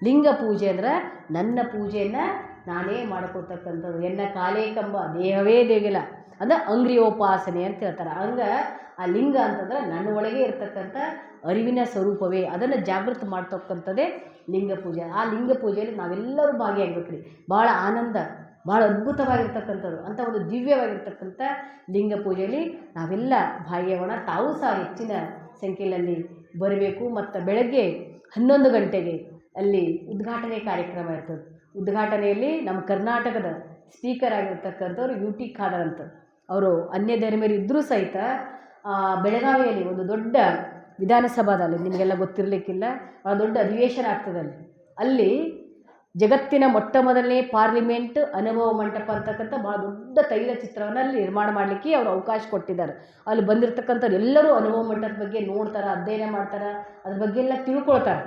ಲಿಂಗ ಪೂಜೆ ಅಂದ್ರೆ ನನ್ನ ಪೂಜೆಯನ್ನು ನಾನೇ ಮಾಡ್ಕೊಳ್ತಕ್ಕಂಥದ್ದು. ಎನ್ನ ಕಾಲೇ ಕಂಬ ದೇಹವೇ ದೇಗಿಲ್ಲ ಅಂದ್ರೆ ಅಂಗ್ರಿಯೋಪಾಸನೆ ಅಂತ ಹೇಳ್ತಾರೆ. ಹಂಗೆ ಆ ಲಿಂಗ ಅಂತಂದ್ರೆ ನನ್ನ ಒಳಗೆ ಇರ್ತಕ್ಕಂಥ ಅರಿವಿನ ಸ್ವರೂಪವೇ, ಅದನ್ನು ಜಾಗೃತಿ ಮಾಡ್ತಕ್ಕಂಥದ್ದೇ ಲಿಂಗ ಪೂಜೆ. ಆ ಲಿಂಗ ಪೂಜೆಯಲ್ಲಿ ನಾವೆಲ್ಲರೂ ಭಾಗಿಯಾಗಬೇಕು ರೀ. ಭಾಳ ಆನಂದ, ಭಾಳ ಅದ್ಭುತವಾಗಿರ್ತಕ್ಕಂಥದ್ದು ಅಂಥ ಒಂದು ದಿವ್ಯವಾಗಿರ್ತಕ್ಕಂಥ ಲಿಂಗ ಪೂಜೆಯಲ್ಲಿ ನಾವೆಲ್ಲ ಭಾಗಿಯಾಗೋಣ. ತಾವು ಸಹ ಹೆಚ್ಚಿನ ಸಂಖ್ಯೆಯಲ್ಲಿ ಬರಬೇಕು. ಮತ್ತು ಬೆಳಗ್ಗೆ 11 ಗಂಟೆಗೆ ಅಲ್ಲಿ ಉದ್ಘಾಟನೆ ಕಾರ್ಯಕ್ರಮ ಇರ್ತದೆ. ಉದ್ಘಾಟನೆಯಲ್ಲಿ ನಮ್ಮ ಕರ್ನಾಟಕದ ಸ್ಪೀಕರ್ ಆಗಿರ್ತಕ್ಕಂಥವ್ರು UT ಖಾದರ್ ಅಂತ, ಅವರು ಅನ್ಯ ಧರ್ಮೀಯರು ಇದ್ದರೂ ಸಹಿತ ಬೆಳಗಾವಿಯಲ್ಲಿ ಒಂದು ದೊಡ್ಡ ವಿಧಾನಸಭಾದಲ್ಲಿ ನಿಮಗೆಲ್ಲ ಗೊತ್ತಿರಲಿಕ್ಕಿಲ್ಲ, ಆ ದೊಡ್ಡ ಅಧಿವೇಶನ ಆಗ್ತದೆ. ಅಲ್ಲಿ ಜಗತ್ತಿನ ಮೊಟ್ಟ ಮೊದಲನೇ ಪಾರ್ಲಿಮೆಂಟ್ ಅನುಭವ ಮಂಟಪ ಅಂತಕ್ಕಂಥ ಭಾಳ ದೊಡ್ಡ ತೈಲ ಚಿತ್ರವನ್ನು ಅಲ್ಲಿ ನಿರ್ಮಾಣ ಮಾಡಲಿಕ್ಕೆ ಅವರು ಅವಕಾಶ ಕೊಟ್ಟಿದ್ದಾರೆ. ಅಲ್ಲಿ ಬಂದಿರತಕ್ಕಂಥವ್ರು ಎಲ್ಲರೂ ಅನುಭವ ಮಂಟಪದ ಬಗ್ಗೆ ನೋಡ್ತಾರೆ, ಅಧ್ಯಯನ ಮಾಡ್ತಾರೆ, ಅದ್ರ ಬಗ್ಗೆ ಎಲ್ಲ ತಿಳ್ಕೊಳ್ತಾರೆ.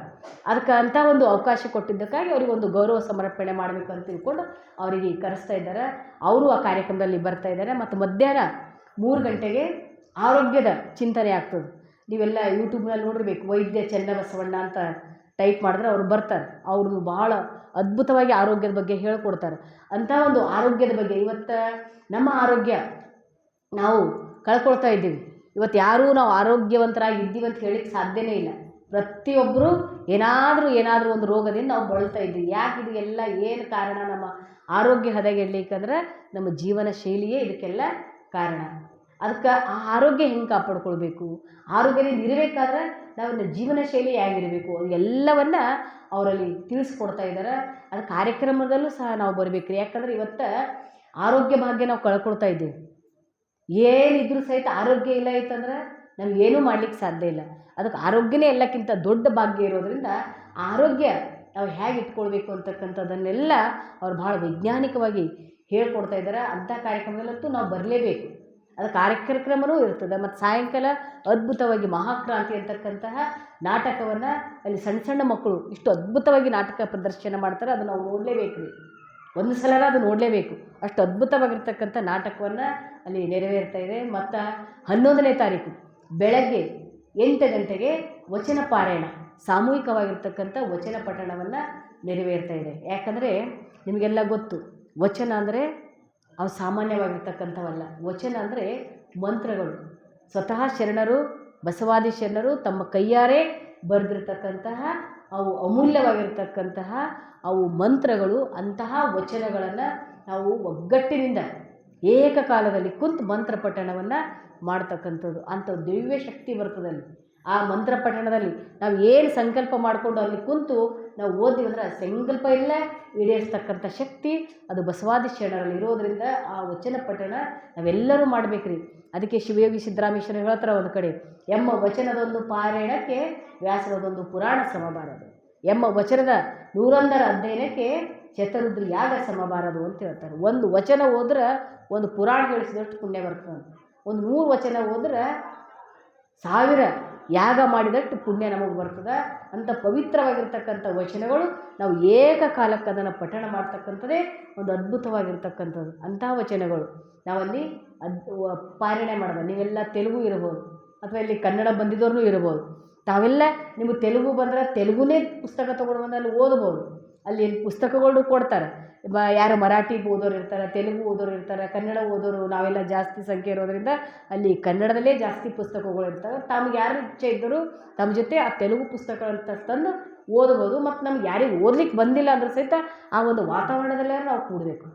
ಅದಕ್ಕೆ ಅಂಥ ಒಂದು ಅವಕಾಶ ಕೊಟ್ಟಿದ್ದಕ್ಕಾಗಿ ಅವರಿಗೊಂದು ಗೌರವ ಸಮರ್ಪಣೆ ಮಾಡಬೇಕು ಅಂತ ತಿಳ್ಕೊಂಡು ಅವರಿಗೆ ಕರೆಸ್ತಾ ಇದ್ದಾರೆ. ಅವರು ಆ ಕಾರ್ಯಕ್ರಮದಲ್ಲಿ ಬರ್ತಾ ಇದ್ದಾರೆ. ಮತ್ತು ಮಧ್ಯಾಹ್ನ 3 ಗಂಟೆಗೆ ಆರೋಗ್ಯದ ಚಿಂತನೆ ಆಗ್ತದೆ. ನೀವೆಲ್ಲ ಯೂಟ್ಯೂಬ್ನಲ್ಲಿ ನೋಡಿರ್ಬೇಕು, ವೈದ್ಯ ಚೆನ್ನಬಸವಣ್ಣ ಅಂತ ಟೈಪ್ ಮಾಡಿದ್ರೆ ಅವ್ರು ಬರ್ತಾರೆ. ಅವರು ಭಾಳ ಅದ್ಭುತವಾಗಿ ಆರೋಗ್ಯದ ಬಗ್ಗೆ ಹೇಳ್ಕೊಡ್ತಾರೆ. ಅಂಥ ಒಂದು ಆರೋಗ್ಯದ ಬಗ್ಗೆ ಇವತ್ತು ನಮ್ಮ ಆರೋಗ್ಯ ನಾವು ಕಳ್ಕೊಳ್ತಾ ಇದ್ದೀವಿ. ಇವತ್ತು ಯಾರೂ ನಾವು ಆರೋಗ್ಯವಂತರಾಗಿ ಇದ್ದೀವಿ ಅಂತ ಹೇಳಿಕ್ಕೆ ಸಾಧ್ಯನೇ ಇಲ್ಲ. ಪ್ರತಿಯೊಬ್ಬರು ಏನಾದರೂ ಒಂದು ರೋಗದಿಂದ ನಾವು ಬಳಲ್ತಾ ಇದ್ದೀವಿ. ಯಾಕೆ ಇದು ಎಲ್ಲ ಏನು ಕಾರಣ? ನಮ್ಮ ಆರೋಗ್ಯ ಹದಗೆಡಲಿಕ್ಕಂದ್ರೆ ನಮ್ಮ ಜೀವನ ಶೈಲಿಯೇ ಇದಕ್ಕೆಲ್ಲ ಕಾರಣ. ಅದಕ್ಕೆ ಆ ಆರೋಗ್ಯ ಹೆಂಗೆ ಕಾಪಾಡ್ಕೊಳ್ಬೇಕು, ಆರೋಗ್ಯದಿಂದ ಇರಬೇಕಾದ್ರೆ ನಾವು ಜೀವನ ಶೈಲಿ ಹೇಗಿರಬೇಕು, ಎಲ್ಲವನ್ನು ಅವರಲ್ಲಿ ತಿಳಿಸ್ಕೊಡ್ತಾ ಇದ್ದಾರೆ. ಅದು ಕಾರ್ಯಕ್ರಮದಲ್ಲೂ ಸಹ ನಾವು ಬರಬೇಕು ರೀ. ಯಾಕಂದರೆ ಇವತ್ತು ಆರೋಗ್ಯ ಭಾಗ್ಯ ನಾವು ಕಳ್ಕೊಳ್ತಾ ಇದ್ದೀವಿ. ಏನಿದ್ರೂ ಸಹಿತ ಆರೋಗ್ಯ ಇಲ್ಲ ಇತ್ತಂದ್ರೆ ನಮಗೇನೂ ಮಾಡಲಿಕ್ಕೆ ಸಾಧ್ಯ ಇಲ್ಲ. ಅದಕ್ಕೆ ಆರೋಗ್ಯನೇ ಎಲ್ಲಕ್ಕಿಂತ ದೊಡ್ಡ ಭಾಗ್ಯ ಇರೋದರಿಂದ ಆರೋಗ್ಯ ನಾವು ಹೇಗೆ ಇಟ್ಕೊಳ್ಬೇಕು ಅಂತಕ್ಕಂಥದ್ದನ್ನೆಲ್ಲ ಅವ್ರು ಭಾಳ ವೈಜ್ಞಾನಿಕವಾಗಿ ಹೇಳ್ಕೊಡ್ತಾ ಇದ್ದಾರೆ. ಅಂಥ ಕಾರ್ಯಕ್ರಮದಲ್ಲಂತೂ ನಾವು ಬರಲೇಬೇಕು. ಅದು ಕಾರ್ಯಕ್ರಮವೂ ಇರ್ತದೆ. ಮತ್ತು ಸಾಯಂಕಾಲ ಅದ್ಭುತವಾಗಿ ಮಹಾಕ್ರಾಂತಿ ಅಂತಕ್ಕಂತಹ ನಾಟಕವನ್ನು ಅಲ್ಲಿ ಸಣ್ಣ ಮಕ್ಕಳು ಇಷ್ಟು ಅದ್ಭುತವಾಗಿ ನಾಟಕ ಪ್ರದರ್ಶನ ಮಾಡ್ತಾರೆ. ಅದು ನಾವು ನೋಡಲೇಬೇಕು ರೀ, ಒಂದು ಸಲ ಅದು ನೋಡಲೇಬೇಕು. ಅಷ್ಟು ಅದ್ಭುತವಾಗಿರ್ತಕ್ಕಂಥ ನಾಟಕವನ್ನು ಅಲ್ಲಿ ನೆರವೇರ್ತಾ ಇದೆ. ಮತ್ತು 11ನೇ ತಾರೀಕು ಬೆಳಗ್ಗೆ 8 ಗಂಟೆಗೆ ವಚನ ಪಾರಾಯಣ, ಸಾಮೂಹಿಕವಾಗಿರ್ತಕ್ಕಂಥ ವಚನ ಪಠಣವನ್ನು ನೆರವೇರ್ತಾ ಇದೆ. ಯಾಕಂದರೆ ನಿಮಗೆಲ್ಲ ಗೊತ್ತು, ವಚನ ಅಂದರೆ ಅವು ಸಾಮಾನ್ಯವಾಗಿರ್ತಕ್ಕಂಥವಲ್ಲ. ವಚನ ಅಂದರೆ ಮಂತ್ರಗಳು. ಸ್ವತಃ ಶರಣರು, ಬಸವಾದಿ ಶರಣರು ತಮ್ಮ ಕೈಯಾರೆ ಬರೆದಿರ್ತಕ್ಕಂತಹ ಅವು ಅಮೂಲ್ಯವಾಗಿರ್ತಕ್ಕಂತಹ ಅವು ಮಂತ್ರಗಳು. ಅಂತಹ ವಚನಗಳನ್ನು ನಾವು ಒಗ್ಗಟ್ಟಿನಿಂದ ಏಕಕಾಲದಲ್ಲಿ ಕುಂತು ಮಂತ್ರ ಪಠಣವನ್ನು ಮಾಡ್ತಕ್ಕಂಥದ್ದು. ಅಂಥ ದಿವ್ಯ ಶಕ್ತಿ ಬರ್ತದಲ್ಲಿ ಆ ಮಂತ್ರ ಪಠಣದಲ್ಲಿ ನಾವು ಏನು ಸಂಕಲ್ಪ ಮಾಡಿಕೊಂಡು ಅಲ್ಲಿ ಕುಂತು ನಾವು ಓದ್ತೀವಿ ಅಂದರೆ ಆ ಸಂಕಲ್ಪ ಇಲ್ಲ ಈಡೇರಿಸ್ತಕ್ಕಂಥ ಶಕ್ತಿ ಅದು ಬಸವಾದಿ ಶರಣರಲ್ಲಿ ಇರೋದರಿಂದ ಆ ವಚನ ಪಠಣ ನಾವೆಲ್ಲರೂ ಮಾಡಬೇಕ್ರಿ. ಅದಕ್ಕೆ ಶಿವಯೋಗಿ ಸಿದ್ದರಾಮೇಶ್ವರ ಹೇಳ್ತಾರೆ ಒಂದು ಕಡೆ, ಎಮ್ಮ ವಚನದೊಂದು ಪಾರಾಯಣಕ್ಕೆ ವ್ಯಾಸರದೊಂದು ಪುರಾಣ ಸಮಬಾರದು, ಎಮ್ಮ ವಚನದ 101 ಅಧ್ಯಯನಕ್ಕೆ ಶತರುದ್ರ ಯಾಗ ಸಮಬಾರದು ಅಂತ ಹೇಳ್ತಾರೆ. ಒಂದು ವಚನ ಹೋದ್ರೆ ಒಂದು ಪುರಾಣ ಹೇಳಿಸಿದಷ್ಟು ಪುಣ್ಯ ಬರ್ತದೆ. ಒಂದು 100 ವಚನ ಹೋದ್ರೆ 1000 ಯಾಗ ಮಾಡಿದಷ್ಟು ಪುಣ್ಯ ನಮಗೆ ಬರ್ತದೆ. ಅಂಥ ಪವಿತ್ರವಾಗಿರ್ತಕ್ಕಂಥ ವಚನಗಳು ನಾವು ಏಕಕಾಲಕ್ಕೆ ಅದನ್ನು ಪಠಣ ಮಾಡ್ತಕ್ಕಂಥದ್ದೇ ಒಂದು ಅದ್ಭುತವಾಗಿರ್ತಕ್ಕಂಥದ್ದು. ಅಂತಹ ವಚನಗಳು ನಾವಲ್ಲಿ ಪಾರಾಯಣ ಮಾಡೋದು. ನೀವೆಲ್ಲ ತೆಲುಗು ಇರ್ಬೋದು ಅಥವಾ ಇಲ್ಲಿ ಕನ್ನಡ ಬಂದಿದ್ದವ್ರೂ ಇರ್ಬೋದು. ತಾವೆಲ್ಲ ನಿಮಗೆ ತೆಲುಗು ಬಂದರೆ ತೆಲುಗುನೇ ಪುಸ್ತಕ ತೊಗೊಂಡು ಬಂದು ಅಲ್ಲಿ ಓದ್ಬೋದು. ಅಲ್ಲಿ ಪುಸ್ತಕಗಳು ಕೊಡ್ತಾರೆ. ಯಾರು ಮರಾಠಿ ಓದೋರು ಇರ್ತಾರೆ, ತೆಲುಗು ಓದೋರು ಇರ್ತಾರೆ, ಕನ್ನಡ ಓದೋರು ನಾವೆಲ್ಲ ಜಾಸ್ತಿ ಸಂಖ್ಯೆ ಇರೋದರಿಂದ ಅಲ್ಲಿ ಕನ್ನಡದಲ್ಲೇ ಜಾಸ್ತಿ ಪುಸ್ತಕಗಳು ಇರ್ತವೆ. ತಮಗೆ ಯಾರು ಇಚ್ಛೆ ಇದ್ದರೂ ತಮ್ಮ ಜೊತೆ ಆ ತೆಲುಗು ಪುಸ್ತಕಗಳಂತ ತಂದು ಓದ್ಬೋದು. ಮತ್ತು ನಮ್ಗೆ ಯಾರಿಗೆ ಓದಲಿಕ್ಕೆ ಬಂದಿಲ್ಲ ಅಂದ್ರೆ ಸಹಿತ ಆ ಒಂದು ವಾತಾವರಣದಲ್ಲೇ ನಾವು ಕೂಡಬೇಕು.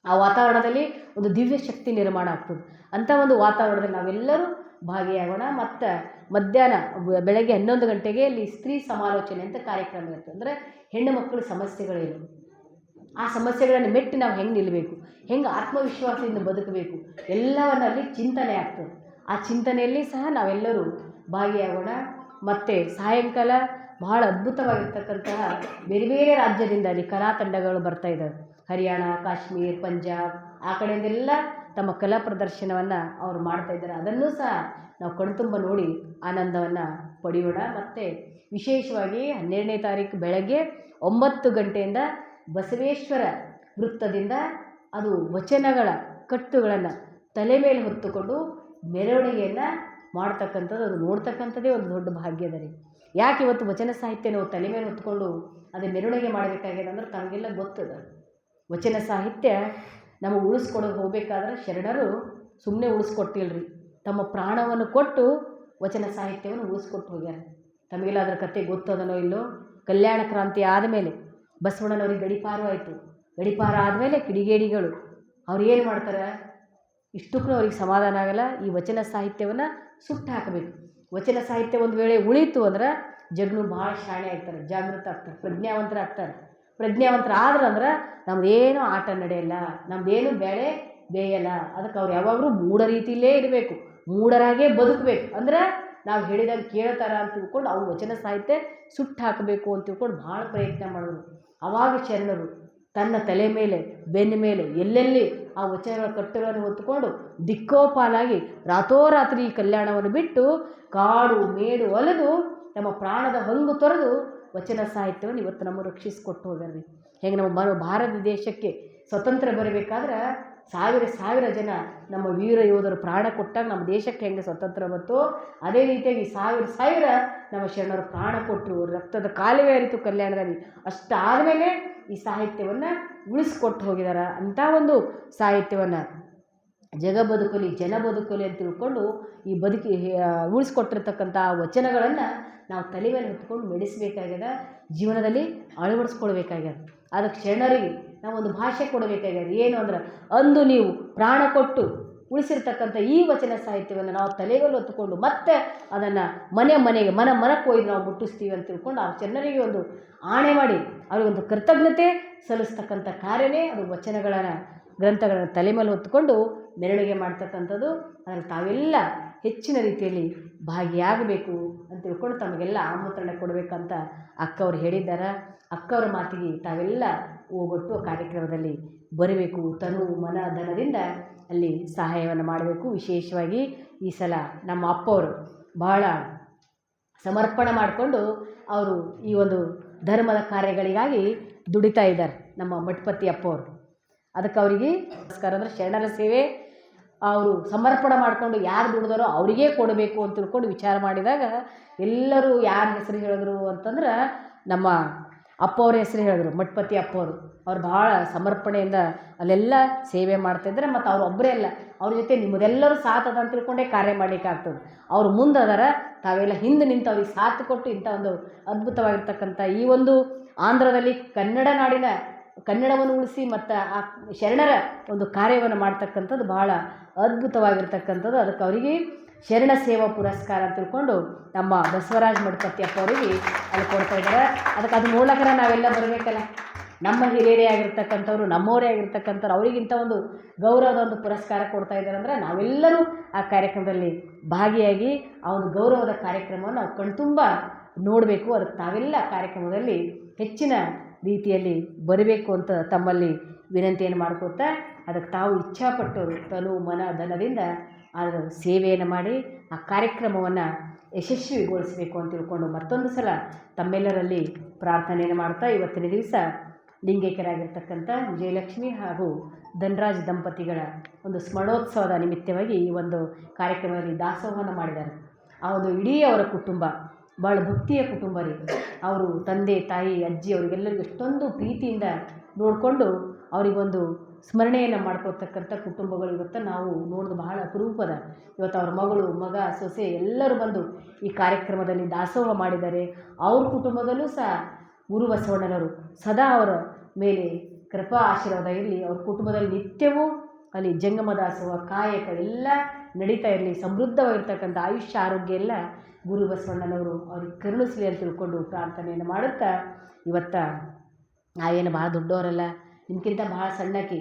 ಆ ವಾತಾವರಣದಲ್ಲಿ ಒಂದು ದಿವ್ಯ ಶಕ್ತಿ ನಿರ್ಮಾಣ ಆಗ್ತದೆ. ಅಂಥ ಒಂದು ವಾತಾವರಣದಲ್ಲಿ ನಾವೆಲ್ಲರೂ ಭಾಗಿಯಾಗೋಣ. ಮತ್ತು ಮಧ್ಯಾಹ್ನ ಬೆಳಗ್ಗೆ 11 ಗಂಟೆಗೆ ಅಲ್ಲಿ ಸ್ತ್ರೀ ಸಮಾಲೋಚನೆ ಅಂತ ಕಾರ್ಯಕ್ರಮ ಇರ್ತದೆ. ಅಂದರೆ ಹೆಣ್ಣು ಮಕ್ಕಳ ಸಮಸ್ಯೆಗಳೇನು, ಆ ಸಮಸ್ಯೆಗಳನ್ನು ಮೆಟ್ಟಿ ನಾವು ಹೆಂಗೆ ನಿಲ್ಲಬೇಕು, ಹೆಂಗೆ ಆತ್ಮವಿಶ್ವಾಸದಿಂದ ಬದುಕಬೇಕು, ಎಲ್ಲವನ್ನಲ್ಲಿ ಚಿಂತನೆ ಆಗ್ತದೆ. ಆ ಚಿಂತನೆಯಲ್ಲಿ ಸಹ ನಾವೆಲ್ಲರೂ ಭಾಗಿಯಾಗೋಣ. ಮತ್ತು ಸಾಯಂಕಾಲ ಬಹಳ ಅದ್ಭುತವಾಗಿರ್ತಕ್ಕಂತಹ ಬೇರೆ ಬೇರೆ ರಾಜ್ಯದಿಂದ ಅಲ್ಲಿ ಕಲಾ ತಂಡಗಳು ಬರ್ತಾ ಇದ್ದಾವೆ. ಹರಿಯಾಣ, ಕಾಶ್ಮೀರ್, ಪಂಜಾಬ್ ಆ ಕಡೆಯಿಂದೆಲ್ಲ ತಮ್ಮ ಕಲಾ ಪ್ರದರ್ಶನವನ್ನು ಅವರು ಮಾಡ್ತಾ ಇದ್ದಾರೆ. ಅದನ್ನೂ ಸಹ ನಾವು ಕಣ್ತುಂಬ ನೋಡಿ ಆನಂದವನ್ನು ಪಡೆಯೋಣ. ಮತ್ತು ವಿಶೇಷವಾಗಿ 12ನೇ ತಾರೀಕು ಬೆಳಗ್ಗೆ 9 ಗಂಟೆಯಿಂದ ಬಸವೇಶ್ವರ ವೃತ್ತದಿಂದ ಅದು ವಚನಗಳ ಕಟ್ಟುಗಳನ್ನು ತಲೆ ಮೇಲೆ ಹೊತ್ತುಕೊಂಡು ಮೆರವಣಿಗೆಯನ್ನು ಮಾಡ್ತಕ್ಕಂಥದ್ದು, ಅದು ನೋಡ್ತಕ್ಕಂಥದ್ದೇ ಒಂದು ದೊಡ್ಡ ಭಾಗ್ಯದ ರೀ. ಯಾಕೆ ಇವತ್ತು ವಚನ ಸಾಹಿತ್ಯ ನಾವು ತಲೆ ಮೇಲೆ ಹೊತ್ಕೊಂಡು ಅದೇ ಮೆರವಣಿಗೆ ಮಾಡಬೇಕಾಗಿದೆ ಅಂದ್ರೆ ತಮಗೆಲ್ಲ ಗೊತ್ತದ. ವಚನ ಸಾಹಿತ್ಯ ನಮಗೆ ಉಳಿಸ್ಕೊಡೋದು ಹೋಗಬೇಕಾದ್ರೆ ಶರಣರು ಸುಮ್ಮನೆ ಉಳಿಸ್ಕೊಟ್ಟಿಲ್ರಿ, ತಮ್ಮ ಪ್ರಾಣವನ್ನು ಕೊಟ್ಟು ವಚನ ಸಾಹಿತ್ಯವನ್ನು ಉಳಿಸ್ಕೊಟ್ಟು ಹೋಗ್ಯಾರ. ತಮಗೆಲ್ಲ ಅದರ ಕತೆ ಗೊತ್ತದನೋ ಇಲ್ಲೋ. ಕಲ್ಯಾಣ ಕ್ರಾಂತಿ ಆದಮೇಲೆ ಬಸವಣ್ಣನವ್ರಿಗೆ ಗಡಿಪಾರು ಆಯಿತು. ಗಡಿಪಾರ ಆದಮೇಲೆ ಕಿಡಿಗೇಡಿಗಳು ಅವ್ರು ಏನು ಮಾಡ್ತಾರೆ, ಇಷ್ಟಕ್ಕೂ ಅವ್ರಿಗೆ ಸಮಾಧಾನ ಆಗಲ್ಲ, ಈ ವಚನ ಸಾಹಿತ್ಯವನ್ನು ಸುಟ್ಟು ಹಾಕಬೇಕು. ವಚನ ಸಾಹಿತ್ಯ ಒಂದು ವೇಳೆ ಉಳೀತು ಅಂದ್ರೆ ಜಗ್ನು ಭಾಳ ಶಾಣೆ ಆಗ್ತಾರೆ, ಜಾಗೃತ ಆಗ್ತಾರೆ, ಪ್ರಜ್ಞಾವಂತರಾಗ್ತಾರೆ. ಪ್ರಜ್ಞಾವಂತರಾದ್ರಂದ್ರೆ ನಮ್ಮದೇನು ಆಟ ನಡೆಯಲ್ಲ, ನಮ್ಮದೇನು ಬೇಳೆ ಬೇಯಲ್ಲ. ಅದಕ್ಕೆ ಅವ್ರು ಯಾವಾಗಲೂ ಮೂಢ ರೀತಿಯಲ್ಲೇ ಇರಬೇಕು, ಮೂಢರಾಗೇ ಬದುಕಬೇಕು. ಅಂದ್ರೆ ನಾವು ಹೇಳಿದಾಗ ಕೇಳ್ತಾರ ಅಂತ ತಿಳ್ಕೊಂಡು ಅವ್ರು ವಚನ ಸಾಹಿತ್ಯ ಸುಟ್ಟು ಹಾಕಬೇಕು ಅಂತ ತಿಳ್ಕೊಂಡು ಭಾಳ ಪ್ರಯತ್ನ ಮಾಡಿದ್ರು. ಆವಾಗ ಶರಣರು ತನ್ನ ತಲೆ ಮೇಲೆ ಬೆನ್ನ ಮೇಲೆ ಎಲ್ಲೆಲ್ಲಿ ಆ ವಚನಗಳ ಕಟ್ಟುಗಳನ್ನು ಹೊತ್ತುಕೊಂಡು ದಿಕ್ಕೋಪಾಲಾಗಿ ರಾತೋರಾತ್ರಿ ಈ ಕಲ್ಯಾಣವನ್ನು ಬಿಟ್ಟು ಕಾಡು ಮೇಡು ಒಲೆದು ನಮ್ಮ ಪ್ರಾಣದ ಹಂಗು ತೊರೆದು ವಚನ ಸಾಹಿತ್ಯವನ್ನು ಇವತ್ತು ನಮ್ಮ ರಕ್ಷಿಸಿಕೊಟ್ಟು ಹೋಗ್ಯಾರ್ರಿ. ಹೇಗೆ ನಮ್ಮ ಭಾರತ ದೇಶಕ್ಕೆ ಸ್ವತಂತ್ರ ಬರಬೇಕಾದ್ರೆ ಸಾವಿರ ಜನ ನಮ್ಮ ವೀರ ಯೋಧರು ಪ್ರಾಣ ಕೊಟ್ಟಾಗ ನಮ್ಮ ದೇಶಕ್ಕೆ ಹೆಂಗೆ ಸ್ವತಂತ್ರ ಬಂತು, ಅದೇ ರೀತಿಯಾಗಿ ಸಾವಿರ ನಮ್ಮ ಶರಣರು ಪ್ರಾಣ ಕೊಟ್ಟರು, ರಕ್ತದ ಕಾಲುವೆ ಹರಿತು ಕಲ್ಯಾಣದಲ್ಲಿ. ಅಷ್ಟಾದಮೇಲೆ ಈ ಸಾಹಿತ್ಯವನ್ನು ಉಳಿಸ್ಕೊಟ್ಟು ಹೋಗಿದ್ದಾರೆ. ಅಂಥ ಒಂದು ಸಾಹಿತ್ಯವನ್ನು ಜಗ ಬದುಕಲಿ ಜನ ಬದುಕಲಿ ಅಂತ ತಿಳ್ಕೊಂಡು ಈ ಉಳಿಸ್ಕೊಟ್ಟಿರ್ತಕ್ಕಂಥ ವಚನಗಳನ್ನು ನಾವು ತಲೆ ಮೇಲೆ ಹೊತ್ಕೊಂಡು ಮೆಡಿಸಬೇಕಾಗ್ಯದ, ಜೀವನದಲ್ಲಿ ಅಳವಡಿಸ್ಕೊಳ್ಬೇಕಾಗ್ಯದ. ಅದಕ್ಕೆ ಶರಣರಿಗೆ ನಾವು ಒಂದು ಭಾಷೆ ಕೊಡಬೇಕಾಗ್ಯದ. ಏನು ಅಂದ್ರೆ, ಅಂದು ನೀವು ಪ್ರಾಣ ಕೊಟ್ಟು ಉಳಿಸಿರ್ತಕ್ಕಂಥ ಈ ವಚನ ಸಾಹಿತ್ಯವನ್ನು ನಾವು ತಲೆಯಲ್ಲಿ ಹೊತ್ತುಕೊಂಡು ಮತ್ತೆ ಅದನ್ನು ಮನೆಗೆ ಮನಕ್ಕೆ ಒಯ್ದು ನಾವು ಮುಟ್ಟಿಸ್ತೀವಿ ಅಂತ ತಿಳ್ಕೊಂಡು ಆ ಶರಣರಿಗೆ ಒಂದು ಆಣೆ ಮಾಡಿ ಅವರಿಗೊಂದು ಕೃತಜ್ಞತೆ ಸಲ್ಲಿಸ್ತಕ್ಕಂಥ ಕಾರ್ಯನೇ ಅದು ಗ್ರಂಥಗಳನ್ನು ತಲೆ ಮೇಲೆ ಹೊತ್ತುಕೊಂಡು ಮೆರವಣಿಗೆ ಮಾಡ್ತಕ್ಕಂಥದ್ದು. ಅದರಲ್ಲಿ ತಾವೆಲ್ಲ ಹೆಚ್ಚಿನ ರೀತಿಯಲ್ಲಿ ಭಾಗಿಯಾಗಬೇಕು ಅಂತ ತಿಳ್ಕೊಂಡು ತಮಗೆಲ್ಲ ಆಮಂತ್ರಣ ಕೊಡಬೇಕಂತ ಅಕ್ಕವ್ರು ಹೇಳಿದ್ದಾರೆ. ಅಕ್ಕವ್ರ ಮಾತಿಗೆ ತಾವೆಲ್ಲ ಹೋಗೊಟ್ಟು ಕಾರ್ಯಕ್ರಮದಲ್ಲಿ ಬರಬೇಕು, ತನು ಮನ ಧನದಿಂದ ಅಲ್ಲಿ ಸಹಾಯವನ್ನು ಮಾಡಬೇಕು. ವಿಶೇಷವಾಗಿ ಈ ಸಲ ನಮ್ಮ ಅಪ್ಪವರು ಬಹಳ ಸಮರ್ಪಣೆ ಮಾಡಿಕೊಂಡು ಅವರು ಈ ಒಂದು ಧರ್ಮದ ಕಾರ್ಯಗಳಿಗಾಗಿ ದುಡಿತಾ ಇದ್ದಾರೆ, ನಮ್ಮ ಮಠಪತಿ ಅಪ್ಪವರು. ಅದಕ್ಕೆ ಅವರಿಗೆ ನಮಸ್ಕಾರ. ಅಂದರೆ ಶರಣರ ಸೇವೆ ಅವರು ಸಮರ್ಪಣೆ ಮಾಡಿಕೊಂಡು ಯಾರು ದುಡಿದಾರೋ ಅವರಿಗೇ ಕೊಡಬೇಕು ಅಂತ ತಿಳ್ಕೊಂಡು ವಿಚಾರ ಮಾಡಿದಾಗ ಎಲ್ಲರೂ ಯಾರ ಹೆಸರು ಹೇಳಿದ್ರು ಅಂತಂದ್ರೆ ನಮ್ಮ ಅಪ್ಪವ್ರ ಹೆಸರು ಹೇಳಿದ್ರು, ಮಠಪತಿ ಅಪ್ಪವರು. ಅವ್ರು ಭಾಳ ಸಮರ್ಪಣೆಯಿಂದ ಅಲ್ಲೆಲ್ಲ ಸೇವೆ ಮಾಡ್ತಾಯಿದ್ದಾರೆ. ಮತ್ತು ಅವ್ರು ಒಬ್ಬರೇ ಅಲ್ಲ, ಅವ್ರ ಜೊತೆ ನಿಮ್ಮದೆಲ್ಲರೂ ಸಾಥ್ ಅದ ಅಂತ ತಿಳ್ಕೊಂಡೇ ಕಾರ್ಯ ಮಾಡಲಿಕ್ಕೆ ಆಗ್ತದೆ. ಅವ್ರು ಮುಂದೆ ಅದಾರ, ತಾವೆಲ್ಲ ಹಿಂದೆ ನಿಂತು ಅವ್ರಿಗೆ ಸಾಥ್ ಕೊಟ್ಟು ಇಂಥ ಒಂದು ಅದ್ಭುತವಾಗಿರ್ತಕ್ಕಂಥ ಈ ಒಂದು ಆಂಧ್ರದಲ್ಲಿ ಕನ್ನಡ ನಾಡಿನ ಕನ್ನಡವನ್ನು ಉಳಿಸಿ ಮತ್ತು ಆ ಶರಣರ ಒಂದು ಕಾರ್ಯವನ್ನು ಮಾಡ್ತಕ್ಕಂಥದ್ದು ಭಾಳ ಅದ್ಭುತವಾಗಿರ್ತಕ್ಕಂಥದ್ದು. ಅದಕ್ಕೆ ಅವರಿಗೆ ಶರಣ ಸೇವಾ ಪುರಸ್ಕಾರ ಅಂತ ತಿಳ್ಕೊಂಡು ನಮ್ಮ ಬಸವರಾಜ ಮಠಪತಿ ಅಪ್ಪ ಅವರಿಗೆ ಅಲ್ಲಿ ಕೊಡ್ತಾ ಇದ್ದಾರೆ. ಅದಕ್ಕೆ ಅದು ನೋಡಕರ ನಾವೆಲ್ಲ ಬರಬೇಕಲ್ಲ, ನಮ್ಮ ಹಿರಿಯರೇ ಆಗಿರ್ತಕ್ಕಂಥವ್ರು, ನಮ್ಮವರೇ ಆಗಿರ್ತಕ್ಕಂಥವ್ರು, ಅವರಿಗಿಂತ ಒಂದು ಗೌರವದ ಒಂದು ಪುರಸ್ಕಾರ ಕೊಡ್ತಾ ಇದ್ದಾರೆ ಅಂದರೆ ನಾವೆಲ್ಲರೂ ಆ ಕಾರ್ಯಕ್ರಮದಲ್ಲಿ ಭಾಗಿಯಾಗಿ ಆ ಒಂದು ಗೌರವದ ಕಾರ್ಯಕ್ರಮವನ್ನು ನಾವು ಕಣ್ತುಂಬ ನೋಡಬೇಕು. ಅದಕ್ಕೆ ತಾವೆಲ್ಲ ಕಾರ್ಯಕ್ರಮದಲ್ಲಿ ಹೆಚ್ಚಿನ ರೀತಿಯಲ್ಲಿ ಬರಬೇಕು ಅಂತ ತಮ್ಮಲ್ಲಿ ವಿನಂತಿಯನ್ನು ಮಾಡ್ಕೋತಾ, ಅದಕ್ಕೆ ತಾವು ಇಚ್ಛಾಪಟ್ಟವರು ತನು ಮನ ಧನದಿಂದ ಅದರ ಸೇವೆಯನ್ನು ಮಾಡಿ ಆ ಕಾರ್ಯಕ್ರಮವನ್ನು ಯಶಸ್ವಿಗೊಳಿಸಬೇಕು ಅಂತ ತಿಳ್ಕೊಂಡು ಮತ್ತೊಂದು ಸಲ ತಮ್ಮೆಲ್ಲರಲ್ಲಿ ಪ್ರಾರ್ಥನೆಯನ್ನು ಮಾಡ್ತಾ, ಇವತ್ತಿನ ದಿವಸ ಲಿಂಗೈಕ್ಯರಾಗಿರ್ತಕ್ಕಂಥ ವಿಜಯಲಕ್ಷ್ಮಿ ಹಾಗೂ ಧನರಾಜ್ ದಂಪತಿಗಳ ಒಂದು ಸ್ಮರಣೋತ್ಸವದ ನಿಮಿತ್ತವಾಗಿ ಈ ಒಂದು ಕಾರ್ಯಕ್ರಮದಲ್ಲಿ ದಾಸೋಹವನ್ನು ಮಾಡಿದ್ದಾರೆ. ಆ ಒಂದು ಇಡೀ ಅವರ ಕುಟುಂಬ ಭಾಳ ಭಕ್ತಿಯ ಕುಟುಂಬ ರೀ. ಅವರು ತಂದೆ ತಾಯಿ ಅಜ್ಜಿ ಅವರಿಗೆಲ್ಲರಿಗೂ ಎಷ್ಟೊಂದು ಪ್ರೀತಿಯಿಂದ ನೋಡಿಕೊಂಡು ಅವರಿಗೊಂದು ಸ್ಮರಣೆಯನ್ನು ಮಾಡ್ಕೊಳ್ತಕ್ಕಂಥ ಕುಟುಂಬಗಳು ಇವತ್ತು ನಾವು ನೋಡೋದು ಬಹಳ ಅಪರೂಪದ. ಇವತ್ತು ಅವ್ರ ಮಗಳು ಮಗ ಸೊಸೆ ಎಲ್ಲರೂ ಬಂದು ಈ ಕಾರ್ಯಕ್ರಮದಲ್ಲಿ ದಾಸೋಹ ಮಾಡಿದ್ದಾರೆ. ಅವ್ರ ಕುಟುಂಬದಲ್ಲೂ ಸಹ ಗುರು ಬಸವಣ್ಣನವರು ಸದಾ ಅವರ ಮೇಲೆ ಕೃಪಾ ಆಶೀರ್ವಾದ ಇರಲಿ. ಅವ್ರ ಕುಟುಂಬದಲ್ಲಿ ನಿತ್ಯವೂ ಅಲ್ಲಿ ಜಂಗಮ ದಾಸೋಹ ಕಾಯಕ ಎಲ್ಲ ನಡೀತಾ ಇರಲಿ. ಸಮೃದ್ಧವಾಗಿರ್ತಕ್ಕಂಥ ಆಯುಷ್ಯ ಆರೋಗ್ಯ ಎಲ್ಲ ಗುರು ಬಸವಣ್ಣನವರು ಅವ್ರಿಗೆ ಕರುಣಿಸಲಿ ಅಂತ ತಿಳ್ಕೊಂಡು ಪ್ರಾರ್ಥನೆಯನ್ನು ಮಾಡುತ್ತಾ, ಇವತ್ತು ನಾವೇನು ಭಾಳ ದೊಡ್ಡವರಲ್ಲ, ನಿಮ್ಗಿಂತ ಭಾಳ ಸಣ್ಣಕಿ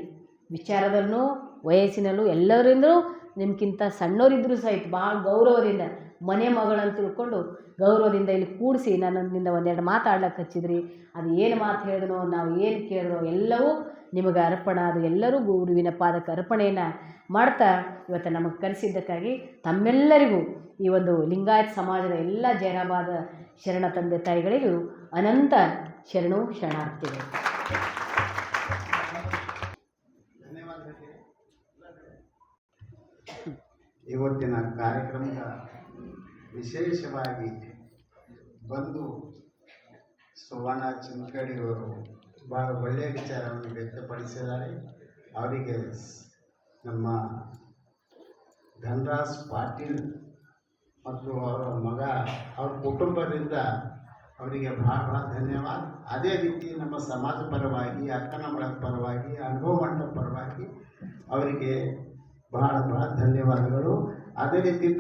ವಿಚಾರದಲ್ಲೂ ವಯಸ್ಸಿನಲ್ಲೂ ಎಲ್ಲರಿಂದಲೂ ನಿಮ್ಗಿಂತ ಸಣ್ಣವರಿದ್ದರೂ ಸಹಿತ ಭಾಳ ಗೌರವದಿಂದ ಮನೆ ಮಗಳಂತ ತಿಳ್ಕೊಂಡು ಗೌರವದಿಂದ ಇಲ್ಲಿ ಕೂಡಿಸಿ ನನ್ನಿಂದ ಒಂದೆರಡು ಮಾತಾಡ್ಲಿಕ್ಕೆ ಹಚ್ಚಿದ್ರಿ. ಅದು ಏನು ಮಾತು ಹೇಳಿದ್ನೋ, ನಾವು ಏನು ಕೇಳಿದ್ರೋ ಎಲ್ಲವೂ ನಿಮಗೆ ಅರ್ಪಣ. ಅದು ಎಲ್ಲರೂ ಗುರುವಿನ ಪಾದಕ್ಕೆ ಅರ್ಪಣೆಯನ್ನು ಮಾಡ್ತಾ ಇವತ್ತು ನಮಗೆ ಕಲಿಸಿದ್ದಕ್ಕಾಗಿ ತಮ್ಮೆಲ್ಲರಿಗೂ ಈ ಒಂದು ಲಿಂಗಾಯತ ಸಮಾಜದ ಎಲ್ಲ ಜೈರಾಬಾದ ಶರಣ ತಂದೆ ತಾಯಿಗಳಿಗೂ ಅನಂತ ಶರಣು ಶರಣಾರ್ಥಿಗಳು. ಇವತ್ತಿನ ಕಾರ್ಯಕ್ರಮದ ವಿಶೇಷವಾಗಿ ಬಂದು ಸುವರ್ಣ ಚಿಂಕಡಿಯವರು ಭಾಳ ಒಳ್ಳೆಯ ವಿಚಾರವನ್ನು ವ್ಯಕ್ತಪಡಿಸಿದ್ದಾರೆ. ಅವರಿಗೆ ನಮ್ಮ ಧನರಾಜ್ ಪಾಟೀಲ್ ಮತ್ತು ಅವರ ಮಗ ಅವ್ರ ಕುಟುಂಬದಿಂದ ಅವರಿಗೆ ಭಾಳ ಧನ್ಯವಾದ. ಅದೇ ರೀತಿ ನಮ್ಮ ಸಮಾಜ ಪರವಾಗಿ, ಅಕ್ಕನ ಮಳದ ಪರವಾಗಿ, ಅನುಭವ ಮಂಟಪ ಪರವಾಗಿ ಅವರಿಗೆ ಬಹಳ ಧನ್ಯವಾದಗಳು. ಅದೇ ರೀತಿ